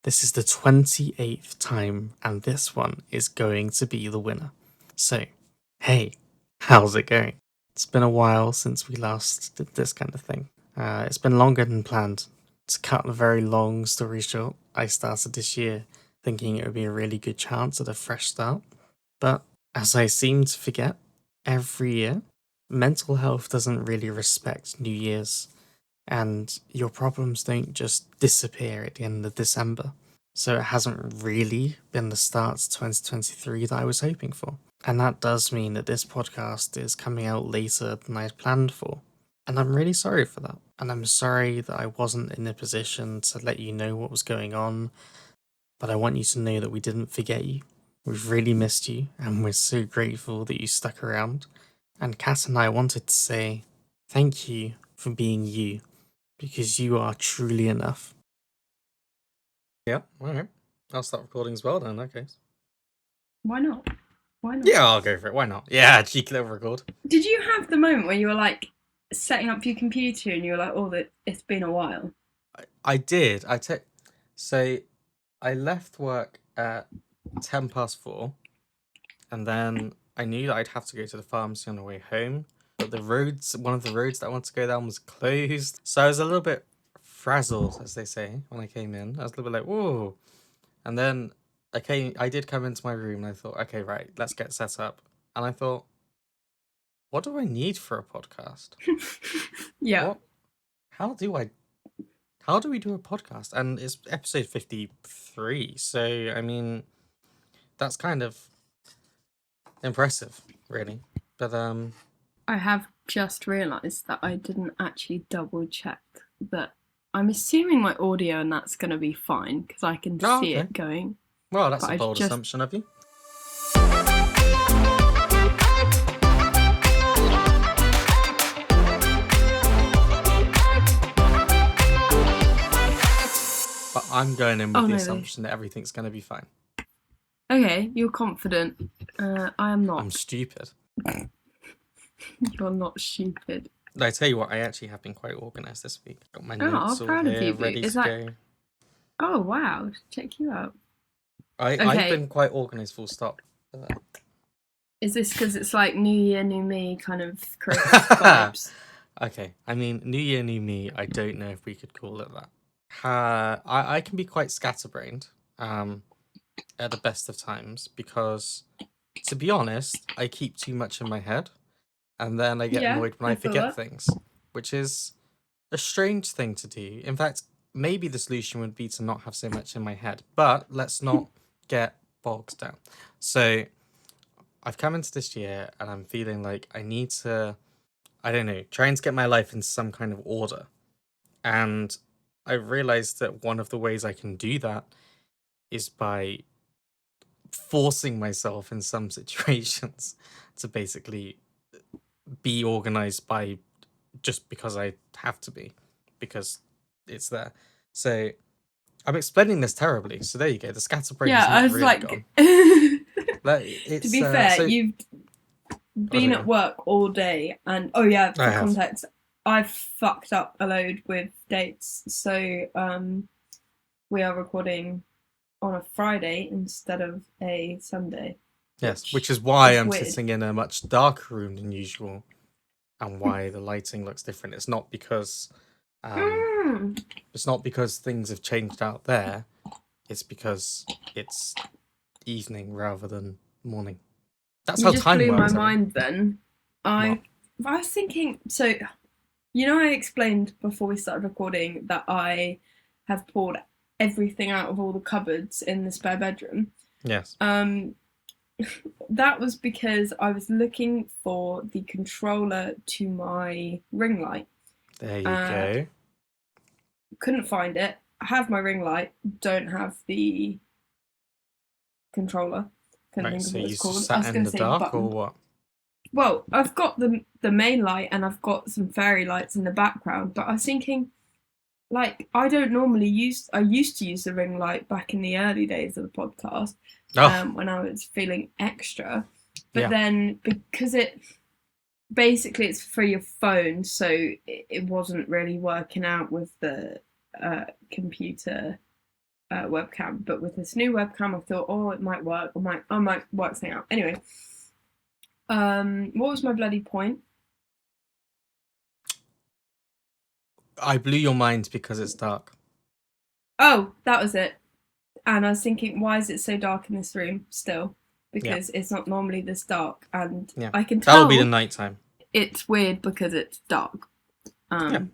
This is the 28th time, and this one is going to be the winner. So, hey, how's it going? It's been a while since we last did this kind of thing. It's been longer than planned. To cut a very long story short, I started this year thinking it would be a really good chance at a fresh start. But as I seem to forget every year, mental health doesn't really respect New Year's, and your problems don't just disappear at the end of December. So it hasn't really been the start to 2023 that I was hoping for. And that does mean that this podcast is coming out later than I had planned for. And I'm really sorry for that. And I'm sorry that I wasn't in a position to let you know what was going on. But I want you to know that we didn't forget you. We've really missed you, and we're so grateful that you stuck around. And Kat and I wanted to say thank you for being you, because you are truly enough. Yeah, alright. I'll start recording as well then, in that case. Why not? Why not? Yeah, I'll go for it. Why not? Yeah, cheeky little record. Did you have the moment where you were like setting up your computer and you were like, "Oh, it's been a while"? I did. So I left work at 4:10, and then I knew that I'd have to go to the pharmacy on the way home. But one of the roads that I wanted to go down was closed. So I was a little bit frazzled, as they say, when I came in. I was a little bit like, whoa. And then I did come into my room and I thought, okay, right, let's get set up. And I thought, what do I need for a podcast? Yeah. How do we do a podcast? And it's episode 53. So, I mean, that's kind of impressive, really. But, I have just realised that I didn't actually double check that. I'm assuming my audio and that's going to be fine because I can see it going. Well, that's a bold assumption of you. But I'm going in with the assumption that everything's going to be fine. Okay, you're confident. I am not. I'm stupid. You're not stupid. I tell you what, I actually have been quite organised this week. Got my notes all here, ready to go. Oh wow, check you out. I've been quite organised, full stop. Is this because it's like New Year, New Me kind of Christmas vibes? Okay, I mean, New Year, New Me, I don't know if we could call it that. I can be quite scatterbrained at the best of times because, to be honest, I keep too much in my head. And then I get annoyed when I forget things, which is a strange thing to do. In fact, maybe the solution would be to not have so much in my head, but let's not get bogged down. So I've come into this year and I'm feeling like I need to, I don't know, try and get my life into some kind of order. And I realized that one of the ways I can do that is by forcing myself in some situations to basically be organized by just because I have to be, because it's there. So I'm explaining this terribly. So there you go. The scatterbrain is not really gone. To be fair, you've been at work all day, and for context, I've fucked up a load with dates. So we are recording on a Friday instead of a Sunday. Yes, which is why I'm sitting in a much darker room than usual, and why the lighting looks different. It's not because things have changed out there. It's because it's evening rather than morning. That's how time works. You just blew my mind then. I was thinking, so, I explained before we started recording that I have pulled everything out of all the cupboards in the spare bedroom. Yes. That was because I was looking for the controller to my ring light. There you go. Couldn't find it. I have my ring light, don't have the controller. Couldn't think of what it's called. Sat in the dark or what? Well, I've got the main light and I've got some fairy lights in the background, but I was thinking, like, I used to use the ring light back in the early days of the podcast. When I was feeling extra, but then because it's for your phone, so it wasn't really working out with the computer webcam, but with this new webcam, I thought, oh, it might work. I might work something out. Anyway, what was my bloody point? I blew your mind because it's dark. Oh, that was it. And I was thinking, why is it so dark in this room still? Yeah, Because it's not normally this dark, and yeah. I can That will be the tell nighttime. it's weird because it's dark. Yeah.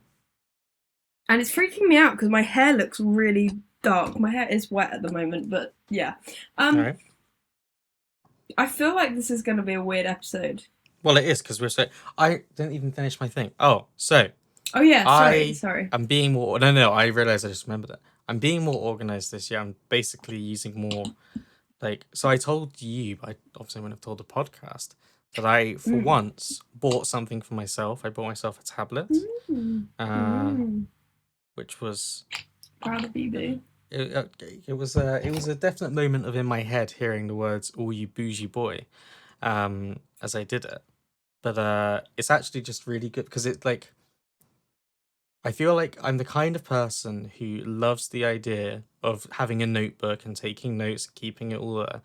And it's freaking me out because my hair looks really dark. My hair is wet at the moment, but yeah. All right. I feel like this is going to be a weird episode. Well, it is because we're so. I didn't even finish my thing. Oh, so Oh yeah, I sorry. am being more. No, no. I realized I just remembered it. I'm being more organized this year. I'm basically using more like. So I told you, but I obviously wouldn't have told the podcast that I, for Mm. once, bought something for myself. I bought myself a tablet, Mm. uh, Mm. which was Proud of you, boo. it was a definite moment of in my head hearing the words "all you bougie boy," as I did it. But it's actually just really good because it's like I feel like I'm the kind of person who loves the idea of having a notebook and taking notes and keeping it all there,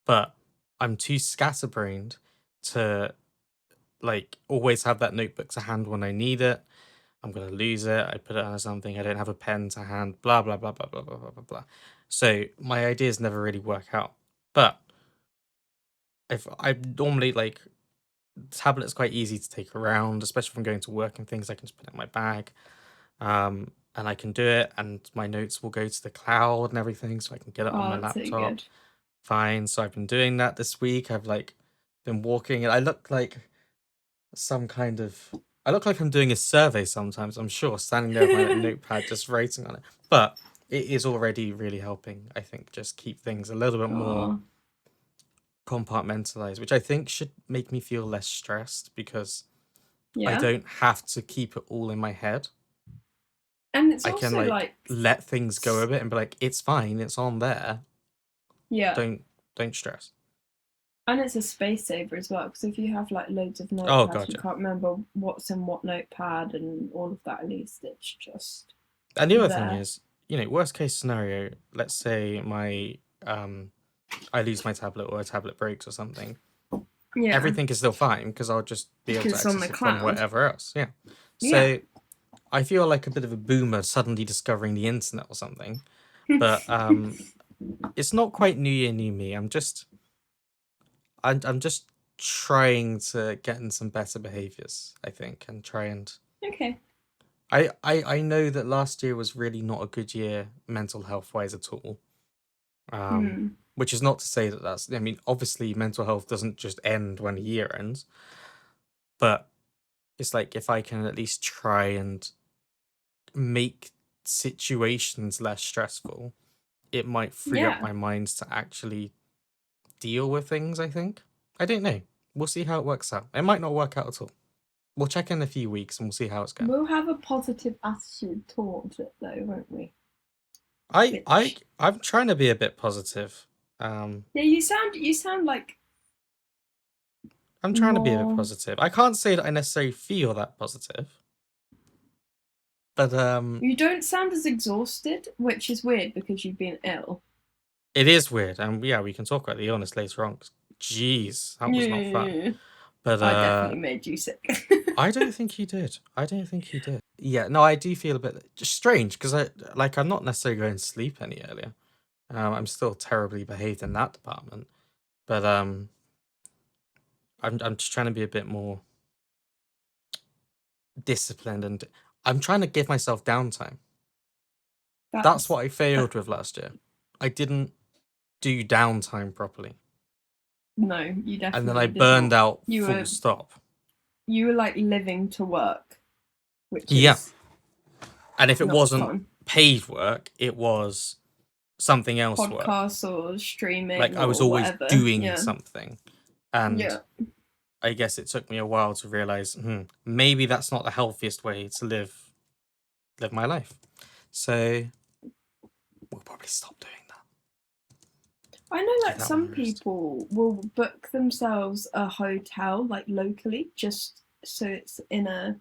but I'm too scatterbrained to like always have that notebook to hand when I need it. I'm gonna lose it. I put it on something. I don't have a pen to hand. Blah blah blah blah blah blah blah blah blah. So my ideas never really work out. But if I normally like tablet's quite easy to take around, especially if I'm going to work and things. I can just put it in my bag, and I can do it. And my notes will go to the cloud and everything, so I can get it on Oh, my that's so laptop. good. Fine. So I've been doing that this week. I've like been walking, and I look like some kind of. I look like I'm doing a survey sometimes. I'm sure, standing there with my notepad, just writing on it. But it is already really helping. I think just keep things a little bit more Oh, compartmentalized, which I think should make me feel less stressed because I yeah. don't have to keep it all in my head. And it's I can also like like, let things go a bit and be like, it's fine, it's on there. yeah. Don't stress. And it's a space saver as well, because if you have like loads of Oh notepads, you gotcha. can't remember what's in what notepad and all of that. At least it's just And the other thing there. is, worst case scenario, let's say my I lose my tablet or a tablet breaks or something. Yeah, Everything is still fine because I'll just be able because to it's on the access it from cloud. wherever else. Yeah. Yeah. So I feel like a bit of a boomer suddenly discovering the internet or something. But it's not quite New Year, New Me. I'm just trying to get in some better behaviors, I think, and try and Okay. I know that last year was really not a good year mental health wise at all. Hmm. Which is not to say that I mean, obviously mental health doesn't just end when a year ends, but it's like if I can at least try and make situations less stressful, it might free up Yeah. my mind to actually deal with things, I think. I don't know. We'll see how it works out. It might not work out at all. We'll check in a few weeks and we'll see how it's going. We'll have a positive attitude towards it, though, won't we? I I Which, I'm trying to be a bit positive. Um yeah, you sound like I'm trying to be a bit more. positive. I can't say that I necessarily feel that positive, but You don't sound as exhausted, which is weird because you've been ill. it is weird. And yeah, we can talk about the illness later on. 'Cause, jeez, that was not fun. Yeah. But I definitely made you sick. I don't think he did. I don't think he did. Yeah, no, I do feel a bit just strange because I'm not necessarily going to sleep any earlier. I'm still terribly behaved in that department, but I'm just trying to be a bit more disciplined, and I'm trying to give myself downtime. That's That's what I failed with last year. I didn't do downtime properly, no, you and then I definitely did burned not. out You full were stop. you were like living to work, which Yeah, is and if it not wasn't fun. paid work, it was something else work. Podcasts or Like streaming I was or always whatever. doing Yeah. something, and Yeah. I guess it took me a while to realize maybe that's not the healthiest way to live my life. So we'll probably stop doing that. I know Give like that one some a rest. people will book themselves a hotel like locally just so it's in a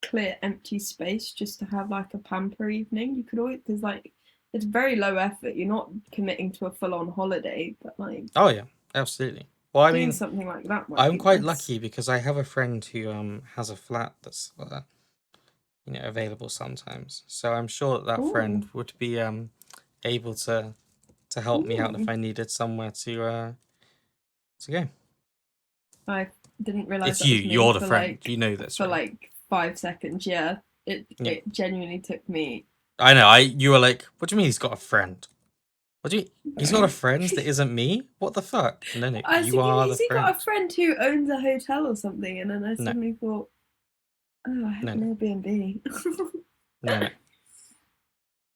clear empty space just to have like a pamper evening. You could always, there's like it's very low effort. You're not committing to a full-on holiday, but like Oh yeah, absolutely. Well, I doing mean, something like that might I'm be quite nice. lucky because I have a friend who has a flat that's available sometimes. So I'm sure that that friend Oh, would be able to help me out if ooh. I needed somewhere to go. I didn't realize It's that you. was me You're the friend. You know this, for right? like 5 seconds. Yeah, Yeah. it genuinely took me. I know. You were like, what do you mean he's got a friend? What do you? He's got a friend that isn't me. What the fuck? No, no. I was You thinking, are the has he got friend. a friend who owns a hotel or something? And then I No, suddenly thought, oh, I have no, no, an Airbnb. no, no.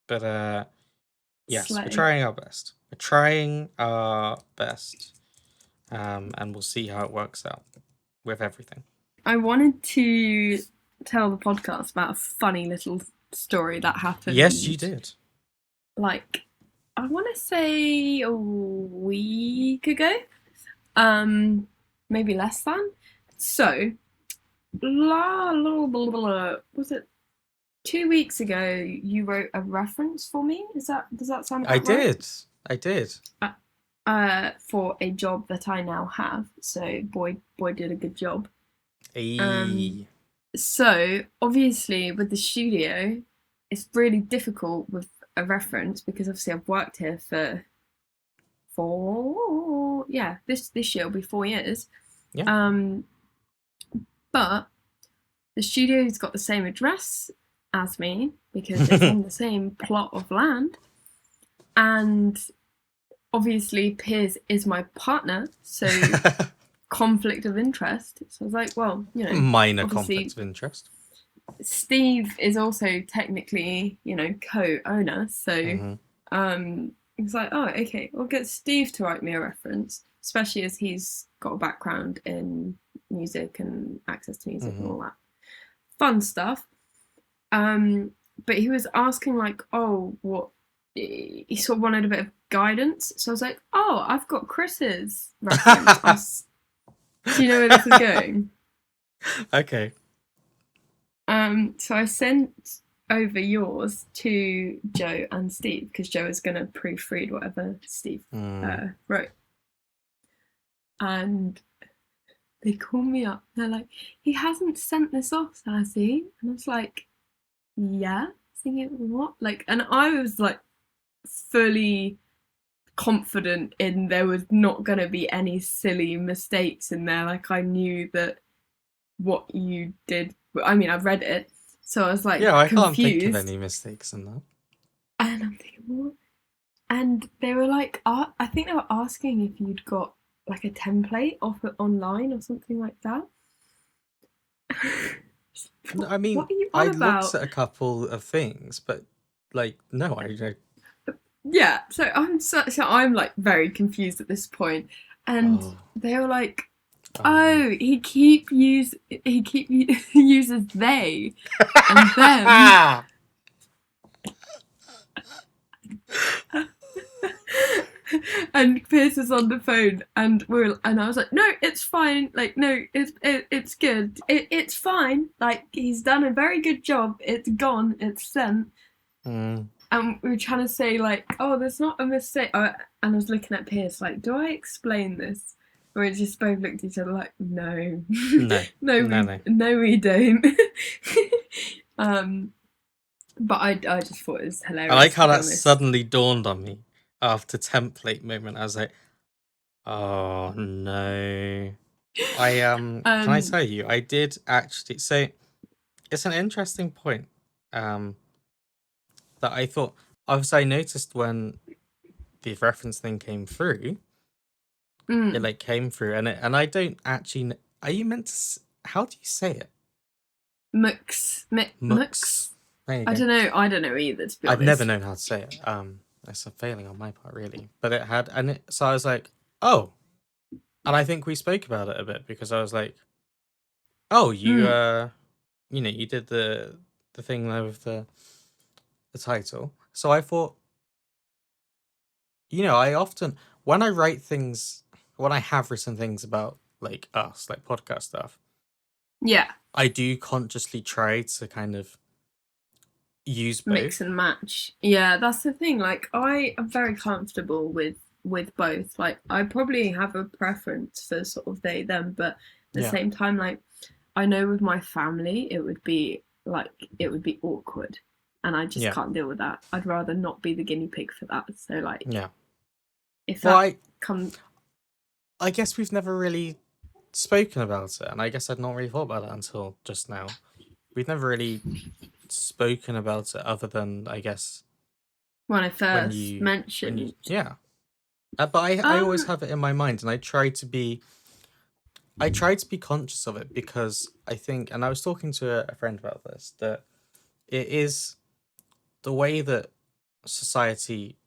But yes, we're Slay. trying our best. We're trying our best. And we'll see how it works out with everything. I wanted to tell the podcast about a funny little story that Yes, you happened, did. like, I want to say a week ago, um, maybe less than. So, was it 2 weeks ago? You wrote a reference for me. Does that sound I about right? did. I did. For a job that I now have. So, boy did a good job. Um, Ayy. So obviously with the studio, it's really difficult with a reference because obviously I've worked here for this year will be 4 years. Yeah. Um, but the studio's got the same address as me because it's on the same plot of land, and obviously Piers is my partner, so conflict of interest. So I was like, well, Minor conflict obviously of interest. Steve is also technically, co-owner, so Mm-hmm. it's like, oh, okay, we'll get Steve to write me a reference, especially as he's got a background in music and access to music and Mm-hmm. all that fun stuff. But he was asking like, oh, what? He sort of wanted a bit of guidance, so I was like, oh, I've got Chris's reference. Do you know where this is going? Okay. So I sent over yours to Joe and Steve because Joe is going to proofread whatever Steve wrote. And they call me up. They're like, he hasn't sent this off, has he? And I was like, yeah. Thinking, what? Like, and I was like fully confident in there was not going to be any silly mistakes in there. Like, I knew that what you did. I mean, I've read it. So I was like Yeah, I can't think of confused. any mistakes in that. And I'm thinking, what? And they were like, I think they were asking if you'd got like a template off it online or something like that. I mean, What are you I on looked about? at a couple of things, but like, no, I don't. Yeah, so I'm like very confused at this point, and Oh, they were like, no. "Oh, uses they and them." And Pierce is on the phone, and I was like, no, it's fine. Like, no, it's good. It's fine. Like, he's done a very good job. It's gone. It's sent. Mm. And we were trying to say like, oh, there's not a mistake. And I was looking at Pierce like, do I explain this? Or we just both looked at each other like, no, No, no, no. no, we don't. um, but I just thought it was I hilarious, like to how be that honest. suddenly dawned on me after template moment. I was like, oh no. Can I Um, tell you, I did actually, so it's an interesting point. That I thought, obviously I noticed when the reference thing came through, it mm, like came through and I don't actually are you meant to how do you say it? Mux. Mux. There you I go. don't know. I don't know either, to be I've never honest. known how to say it. It's a failing on my part really. But it had so I was like, oh. And I think we spoke about it a bit because I was like, oh, Mm, you did the thing there with the title. So I thought, I often when I write things when I have written things about like us, like podcast stuff, yeah. I do consciously try to kind of use mix both. and match. Yeah, that's the thing. Like I am very comfortable with both. Like I probably have a preference for sort of they them, but at the Yeah, same time, like I know with my family it would be like it would be awkward, and I just yeah, can't deal with that. I'd rather not be the guinea pig for that. So like yeah. if Well, that comes, I guess we've never really spoken about it, and I guess I'd not really thought about that until just now. We've never really spoken about it other than, I guess, when I when first you mentioned, yeah. But I always um, have it in my mind, and I try to be conscious of it because I think, and I was talking to a friend about this, that it is the way that society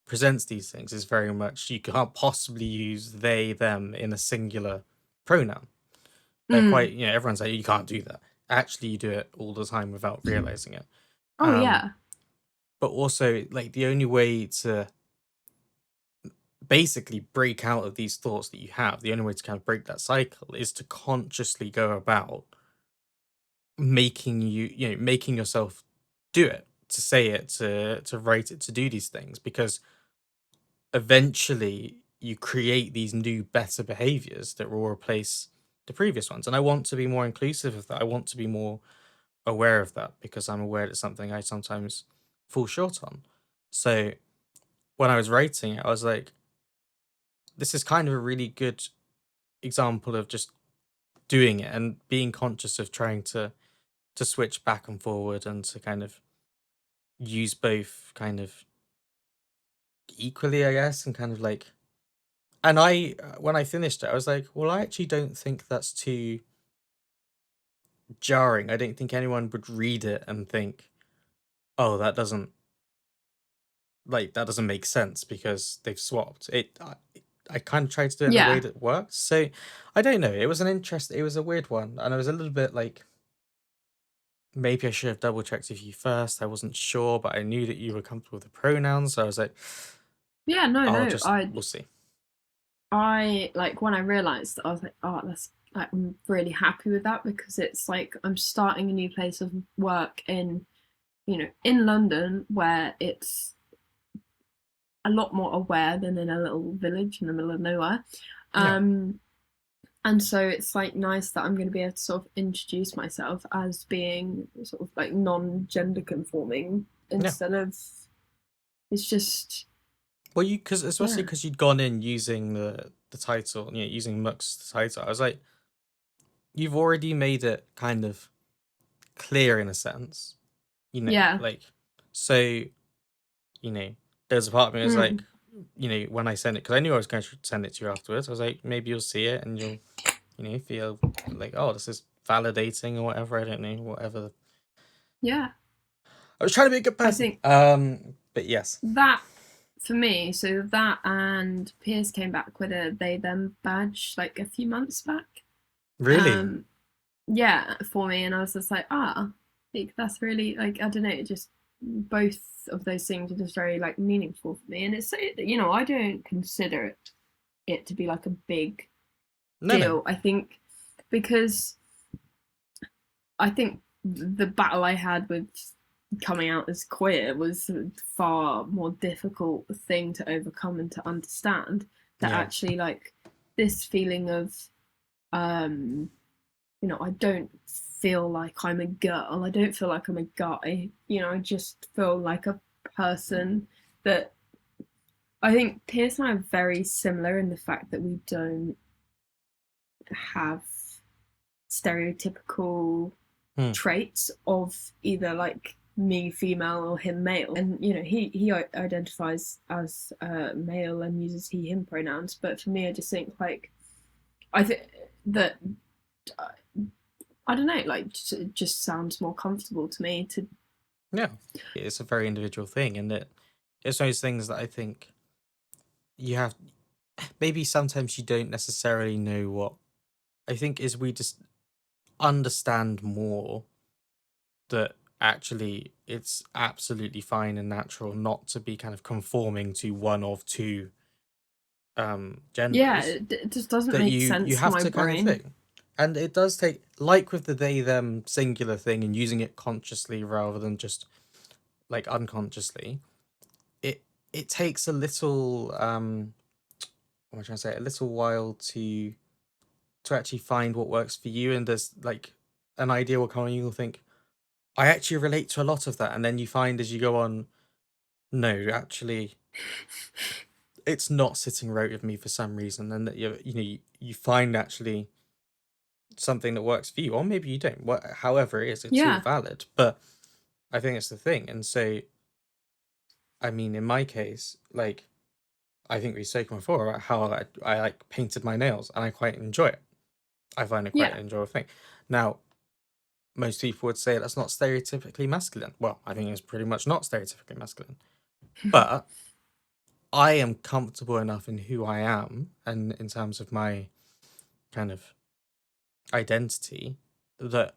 presents these things is very much you can't possibly use they them in a singular pronoun. They're mm, quite, everyone's like, you can't do that. Actually, you do it all the time without realizing it. oh Um, yeah, but also, like, the only way to basically break out of these thoughts that you have, the only way to kind of break that cycle is to consciously go about making yourself do it, to say it, to write it, to do these things, because eventually you create these new better behaviors that will replace the previous ones. And I want to be more inclusive of that. I want to be more aware of that because I'm aware it's something I sometimes fall short on. So when I was writing it, I was like, this is kind of a really good example of just doing it and being conscious of trying to switch back and forward and to kind of use both kind of equally, I guess, and kind of like. And when I finished it, I was like, well, I actually don't think that's too jarring. I don't think anyone would read it and think, oh, that doesn't make sense because they've swapped it. I kind of tried to do it in a way yeah. that worked. So I don't know. It was a weird one, and I was a little bit like, maybe I should have double checked with you first. I wasn't sure, but I knew that you were comfortable with the pronouns, so I was like, Yeah, no, I'll no. just we'll see. I like when I realized I was like, oh, that's like I'm really happy with that because it's like I'm starting a new place of work in, in London where it's a lot more aware than in a little village in the middle of nowhere. Yeah, Um, and so it's like nice that I'm going to be able to sort of introduce myself as being sort of like non-gender conforming yeah. instead of it's just Well, you because especially yeah. because you'd gone in using the title, using Mux as the title. I was like, you've already made it kind of clear in a sense, Yeah. like so. You know, there's a part of me that was like, Mm. when I sent it, because I knew I was going to send it to you afterwards. I was like, maybe you'll see it and you'll, feel like, oh, this is validating or whatever. I don't know, whatever. Yeah. I was trying to be a good I person. think But yes, that for me, so that and Piers came back with a they them badge like a few months back. really, Um, yeah, for me, and I was just like, like that's really like I don't know, just both of those things are just very like meaningful for me, and it's I don't consider it to be like a big no, no, deal. I think because I think the battle I had with coming out as queer was a far more difficult thing to overcome and to understand. That yeah, actually, like this feeling of, um, I don't feel like I'm a girl. I don't feel like I'm a guy. I just feel like a person that I think Pierce and I are very similar in the fact that we don't have stereotypical hmm, traits of either like me female or him male, and he identifies as male and uses he him pronouns, but for me I just think like I think that uh, I don't know, like it just sounds more comfortable to me to yeah. It's a very individual thing, and it's those things that I think you have. Maybe sometimes you don't necessarily know what. I think is we just understand more that actually it's absolutely fine and natural not to be kind of conforming to one of two yeah, genders, it just doesn't that make you sense to have my to kind of brain. thing. And it does take, like with the they them singular thing and using it consciously rather than just like unconsciously, it it takes a little what am I trying to say, a little while to actually find what works for you, and there's like an idea will come and you'll think, I actually relate to a lot of that, and then you find as you go on, no, actually it's not sitting right with me for some reason, and that you find actually something that works for you, or maybe you don't. However it is, it's all Yeah. valid. But I think it's the thing, and so I mean, in my case, like I think we've spoken before about how I like painted my nails, and I quite enjoy it. I find it quite Yeah. an enjoyable thing. Now, most people would say that's not stereotypically masculine. Well, I think it's pretty much not stereotypically masculine. But I am comfortable enough in who I am and in terms of my kind of identity that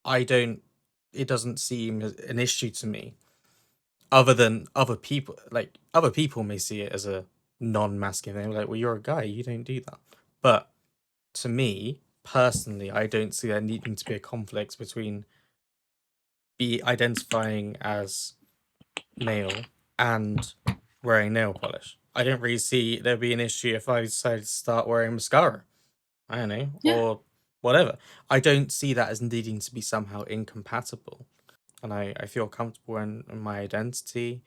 I don't, it doesn't seem as an issue to me, other than other people. Like, other people may see it as a non masculine thing. Like, well, you're a guy, you don't do that. But to me, personally, I don't see there needing to be a conflict between be identifying as male and wearing nail polish. I don't really see there be an issue if I decided to start wearing mascara. I don't know, Yeah. or whatever. I don't see that as needing to be somehow incompatible. And I feel comfortable in my identity,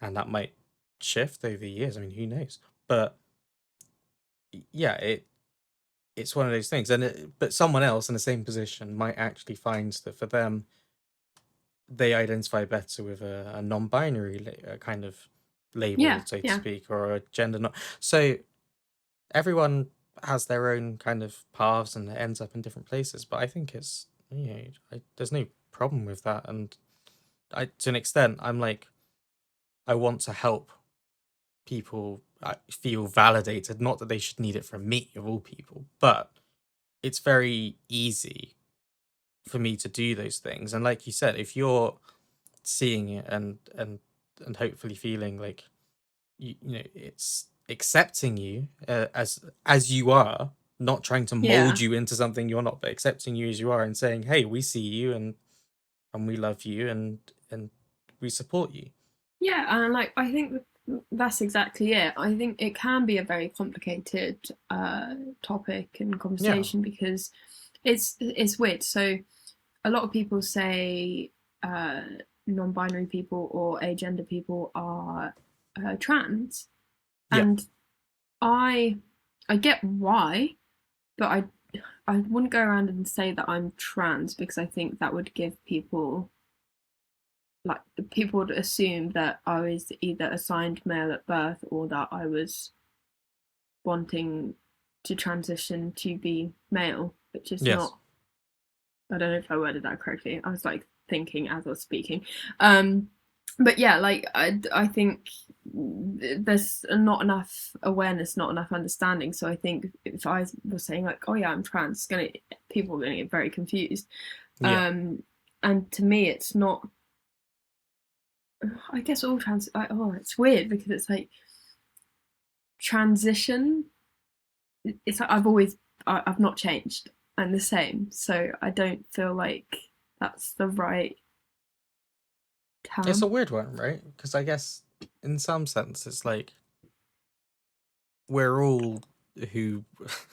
and that might shift over the years. I mean, who knows? But yeah, it's one of those things. But someone else in the same position might actually find that for them, they identify better with a non-binary kind of label, Yeah. so to Yeah. speak, or a gender not. So everyone has their own kind of paths and it ends up in different places. But I think it's there's no problem with that, and to an extent, I'm like, I want to help people feel validated. Not that they should need it from me of all people, but it's very easy for me to do those things. And like you said, if you're seeing it and hopefully feeling like it's accepting you as you are, not trying to mold Yeah. you into something you're not, but accepting you as you are and saying, hey, we see you and we love you and we support you. Yeah, and like I think that's exactly it. I think it can be a very complicated topic and Yeah. conversation because it's weird. So a lot of people say uh, non-binary people or agender people are trans, Yeah. and I I get why, but I wouldn't go around and say that I'm trans because I think that would give people like people would assume that I was either assigned male at birth or that I was wanting to transition to be male, which is Yes. not. I don't know if I worded that correctly. I was like thinking as I was speaking. Um, but yeah, like I think there's not enough awareness, not enough understanding. So I think if I was saying like, oh yeah, I'm trans, gonna people are gonna get very confused. Yeah. Um, and to me, it's not. I guess all trans. Oh, it's weird because it's like transition. It's like I've not changed. I'm the same, so I don't feel like that's the right It's a term. weird one, right? Because I guess in some sense it's like we're all who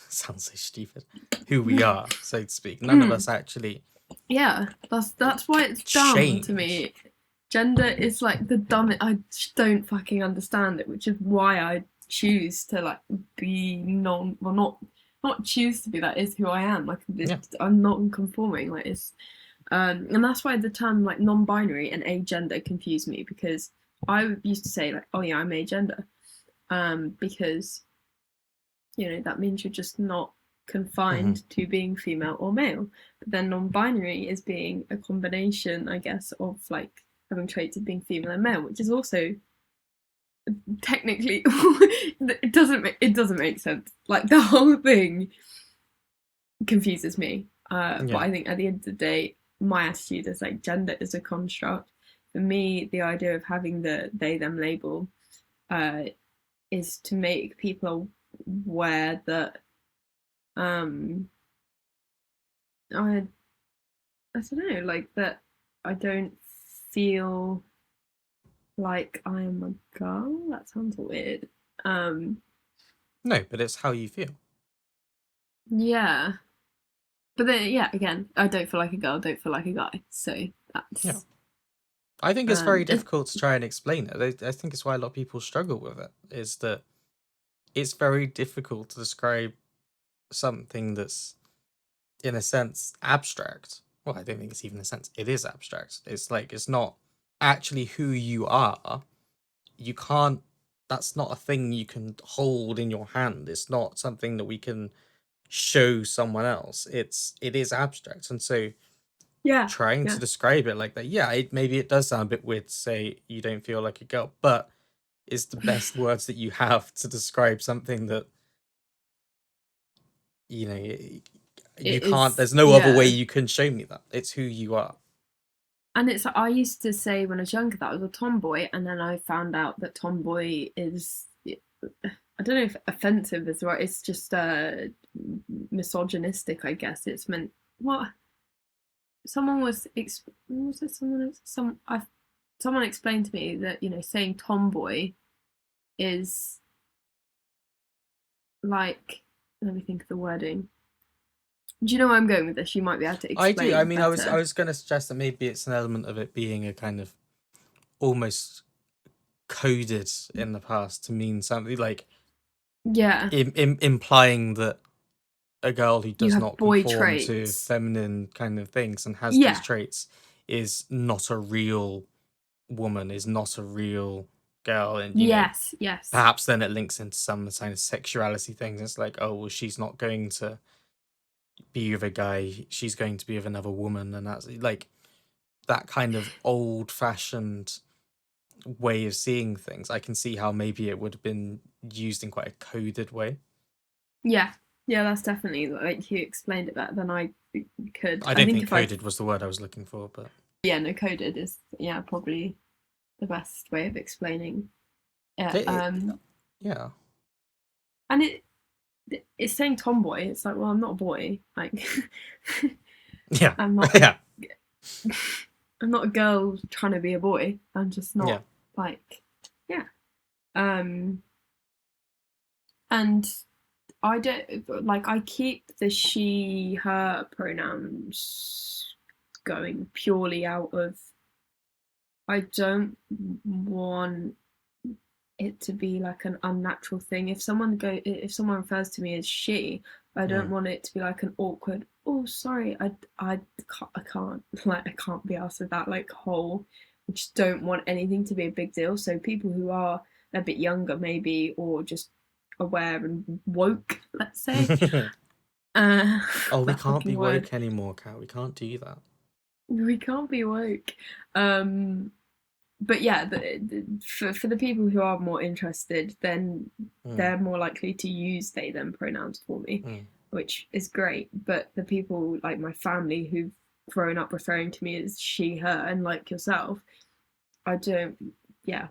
sounds so stupid, who we are, so to speak. None of us Mm, actually yeah, that's why it's dumb to change. me. Gender is like the dumbest. I don't fucking understand it, which is why I choose to like be non. Well, not choose to be. That is who I am. Like Yeah. I'm not conforming. Like it's and that's why the term like non-binary and agender confuse me because I used to say like, oh yeah, I'm agender, because that means you're just not Hmm. confined to being female or male. But then non-binary is being a combination, I guess, of like having traits of being female and male, which is also technically it doesn't make sense. Like the whole thing confuses me. But Yeah. I think at the end of the day, my attitude is like gender is a construct. For me, the idea of having the they them label uh, is to make people aware that um, I don't know, like that I don't feel. like I am a girl. That sounds weird. Um, No, but it's how you feel. yeah. But then, yeah, again, I don't feel like a girl, don't feel like a guy. So Yeah. that's I think it's very it, difficult to try and explain it. I think it's why a lot of people struggle with it, is that it's very difficult to describe something that's, in a sense, abstract. Well, I don't think it's even a sense. It is abstract. It's like, it's not actually who you are. You can't, that's not a thing you can hold in your hand. It's not something that we can show someone else. It is abstract. And so yeah, trying to yeah. describe it like that, yeah, maybe it does sound a bit weird to say you don't feel like a girl, but it's the best words that you have to describe something that, you know, you It can't, is, there's no other way yeah. you can show me that. It's who you are. And it's I used to say when I was younger that I was a tomboy, and then I found out that tomboy is I don't know if offensive is right. It's just misogynistic, I guess. It's meant what someone was it someone else? Someone explained to me that saying tomboy is like, let me think of the wording. Do you know where I'm going with this? You might be able to I do. I explain mean, I better. was going to suggest that maybe it's an element of it being a kind of almost coded in the past to mean something like Yeah, implying that a girl who you does have not boy conform to traits. feminine kind of things and has these Yeah. traits is not a real woman, is not a real girl, and Yes. Yes. perhaps then it links into some kind of sexuality things. It's like, oh well, she's not going to be with a guy, she's going to be with another woman, and that's like that kind of old fashioned way of seeing things. I can see how maybe it would have been used in quite a coded way. Yeah. Yeah. That's definitely like you explained it better than I could. I I don't think think if I coded was the word I was looking for, but yeah no coded is probably the best way of explaining it. it, yeah, And it's saying tomboy. It's like, well, I'm not a boy. Like, yeah, I'm not a yeah, I'm not a girl trying to be a boy. I'm just yeah. not like, yeah. Um, and I don't like. I keep the she her pronouns going purely out of. I don't want it to be like an unnatural thing. If someone refers to me as she, I don't Mm. want it to be like an awkward. Oh, sorry, I can't like I can't be asked with that like whole. I just don't want anything to be a big deal. So people who are a bit younger maybe or just aware and woke, let's say, uh, Oh, we that can't fucking be word. woke anymore, Cat. We can't do that. We can't be woke. Um, but yeah, for the people who are more interested, then Mm, they're more likely to use they them pronouns for me, mm. which is great. But the people like my family who've grown up referring to me as she, her, and like yourself, I don't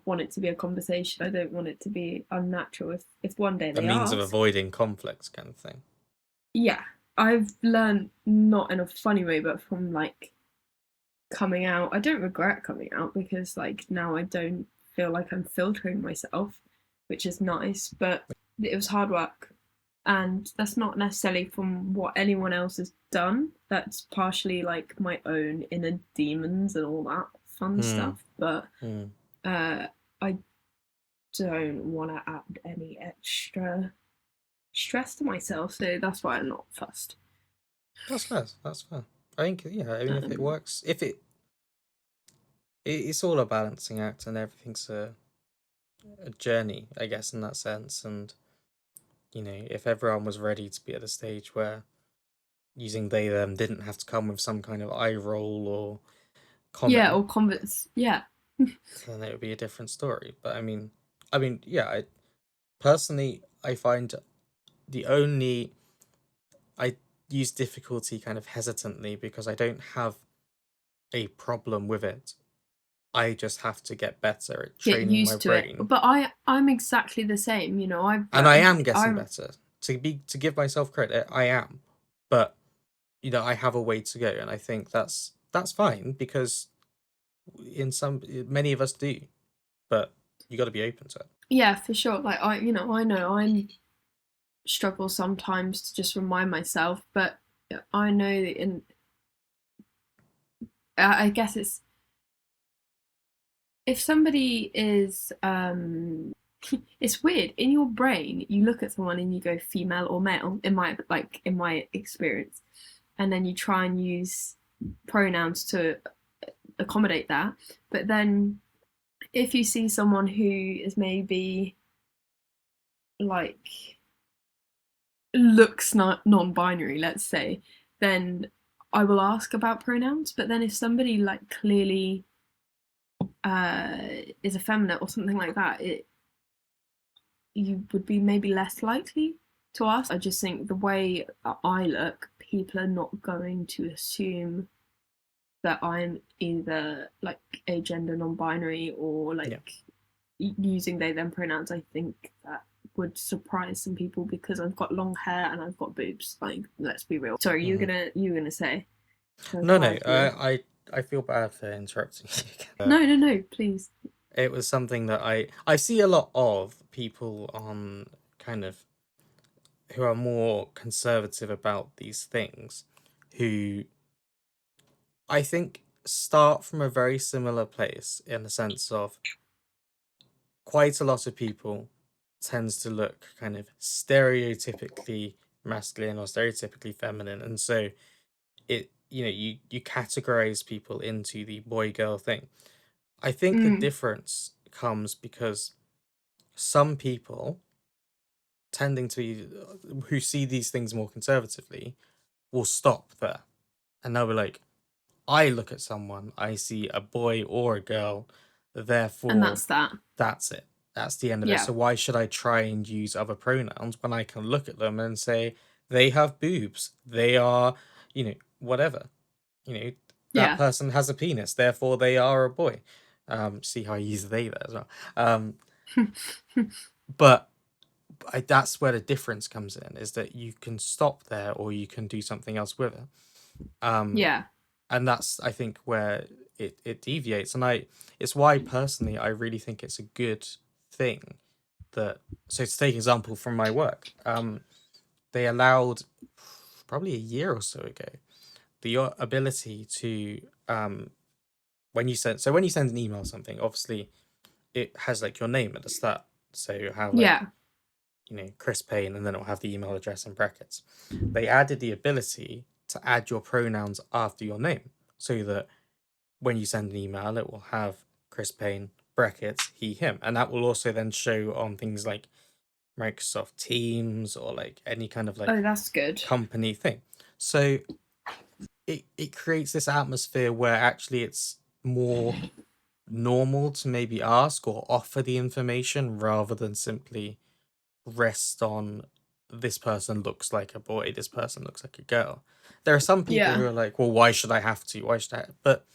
want it to be a conversation. I don't want it to be unnatural. If one day A they means of ask, avoiding conflicts, kind of thing. yeah, I've learned not in a funny way, but from like coming out. I don't regret coming out because like now I don't feel like I'm filtering myself, which is nice, but it was hard work. And that's not necessarily from what anyone else has done. That's partially like my own inner demons and all that fun Mm, stuff. But mm. I don't want to add any extra stress to myself, so that's why I'm not fussed. That's fair. That's fair. I think, yeah. I mean, if it Um, works, if it's all a balancing act, and everything's a journey, I guess, in that sense. And if everyone was ready to be at the stage where using they them didn't have to come with some kind of eye roll or yeah, comment, or convince. Yeah, then it would be a different story. But I mean, yeah. Personally, I find the only I use difficulty kind of hesitantly because I don't have a problem with it. I just have to get better at get training my used to it. brain, But I'm exactly the same. and I am getting better. To give myself credit, I am, but I have a way to go, and I think that's fine because in some many of us do. but you got to be open to it. Yeah, for sure. Like I know I struggle sometimes to just remind myself, but I know that in I guess it's if somebody is it's weird in your brain you look at someone and you go female or male in my experience, and then you try and use pronouns to accommodate that, but then if you see someone who is maybe like looks not non-binary, let's say, then I will ask about pronouns. But then if somebody like clearly uh is effeminate or something like that, it you would be maybe less likely to ask. I just think the way I look, people are not going to assume that I'm either like a gender non-binary or Yeah. like using they them pronouns. I think that would surprise some people because I've got long hair and I've got boobs. Like, let's be real. Sorry, Mhm. you were gonna say. No, no. I feel bad for interrupting you again. No, please. It was something that I see a lot of people on kind of who are more conservative about these things, who I think start from a very similar place in the sense of quite a lot of people tends to look kind of stereotypically masculine or stereotypically feminine, and so you categorize people into the boy girl thing. I think the Mm, difference comes because some people tending to be who see these things more conservatively will stop there, and they'll be like, I look at someone, I see a boy or a girl, and therefore that's that. that's it. That's the end of it. Yeah, So why should I try and use other pronouns when I can look at them and say they have boobs, they are, whatever. You know, that yeah, person has a penis, therefore they are a boy. See how I use they there as well. Um, but that's where the difference comes in, is that you can stop there or you can do something else with it. Um, yeah, and that's, I think, where it deviates. And it's why personally I really think it's a good thing that, so to take an example from my work, they allowed probably a year or so ago the ability to when you send an email or something, obviously it has like your name at the start, so you have like, yeah. Chris Payne, and then it'll have the email address in brackets. They added the ability to add your pronouns after your name, so that when you send an email it will have Chris Payne brackets he him, and that will also then show on things like Microsoft Teams or like any kind of like Oh, that's good. company thing. So it creates this atmosphere where actually it's more normal to maybe ask or offer the information rather than simply rest on this person looks like a boy, this person looks like a girl. There are some people who Yeah. are like, well, why should I have to? Why should I? But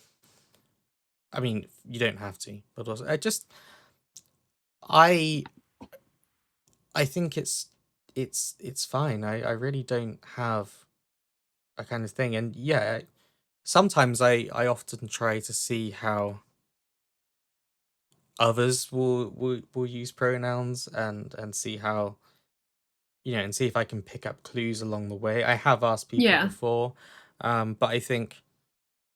I mean, you don't have to. But also, I I think it's fine. I really don't have a kind of thing, and yeah, sometimes I often try to see how others will use pronouns, and see how, and see if I can pick up clues along the way. I have asked people Yeah. before, but I think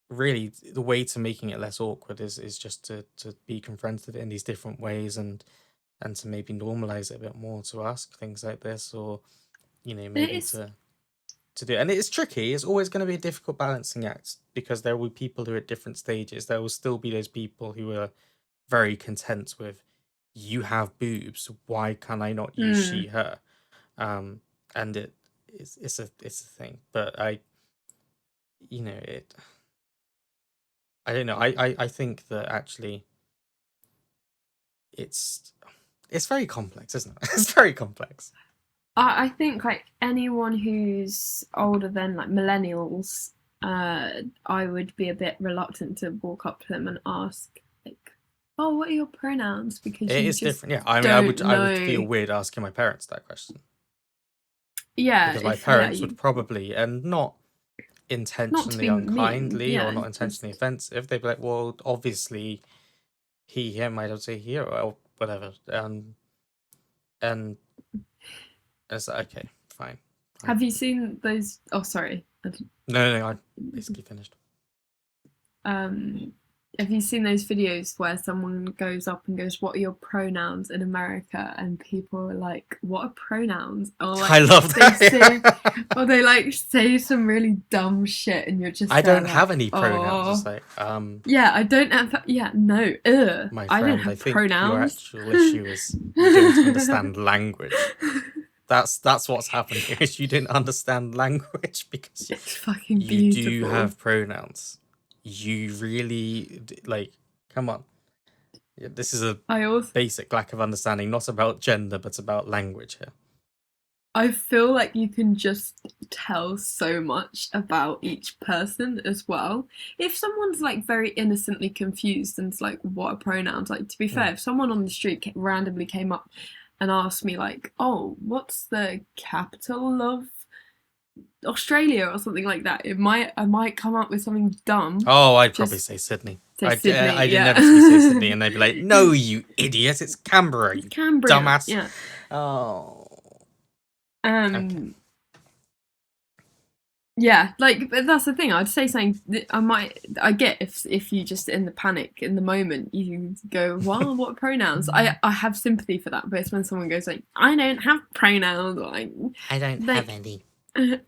really the way to making it less awkward is just to be confronted in these different ways, and to maybe normalize it a bit more, to ask things like this, or It maybe is. to do. And it's tricky. It's always going to be a difficult balancing act, because there will be people who are at different stages. There will still be those people who are very content with, you have boobs, why can I not use she Mm. her? Um, and it's a thing. But it. I don't know. I think that actually it's it's very complex, isn't it? It's very complex. I think like anyone who's older than like millennials, I would be a bit reluctant to walk up to them and ask like, "Oh, what are your pronouns?" Because It you is just different. Yeah, I mean, don't I would feel know. weird asking my parents that question, Yeah, because my if yeah, parents you would probably, and not not to intentionally be mean. unkindly or Yeah, not intentionally just offensive, they'd be like, well, obviously he, him. I don't say he or whatever. And it's like, okay, fine. Have you seen those? Oh, sorry. No, I basically finished. Have you seen those videos where someone goes up and goes, "What are your pronouns in America?" and people are like, "What are pronouns?" Or like I love they that. say, or they like say some really dumb shit, and you're just I there don't like, have any pronouns. It's "Oh, like, yeah, I don't have. Yeah, no, ugh, my I don't friend, I have think your pronouns." actual issue is you don't understand language. That's what's happened here. Is you didn't understand language because It's fucking you do beautiful. have pronouns. You really like. Come on, this is a I also basic lack of understanding, not about gender, but about language here. I feel like you can just tell so much about each person as well. If someone's like very innocently confused and it's like, what are pronouns? Like, to be fair, if someone on the street randomly came up and asked me, like, oh, what's the capital of Australia or something like that, I might come up with something dumb. Oh, I'd probably Just say Sydney. say I'd Sydney, yeah. inevitably say Sydney, and they'd be like, "No, you idiot! It's Canberra, It's you Cambria, dumbass." yeah. Oh, okay. Yeah, like, but that's the thing. I'd say something. I get if you just in the panic in the moment you go, "Wow, what pronouns?" I have sympathy for that, but it's when someone goes like, "I don't have pronouns," like, I don't have any.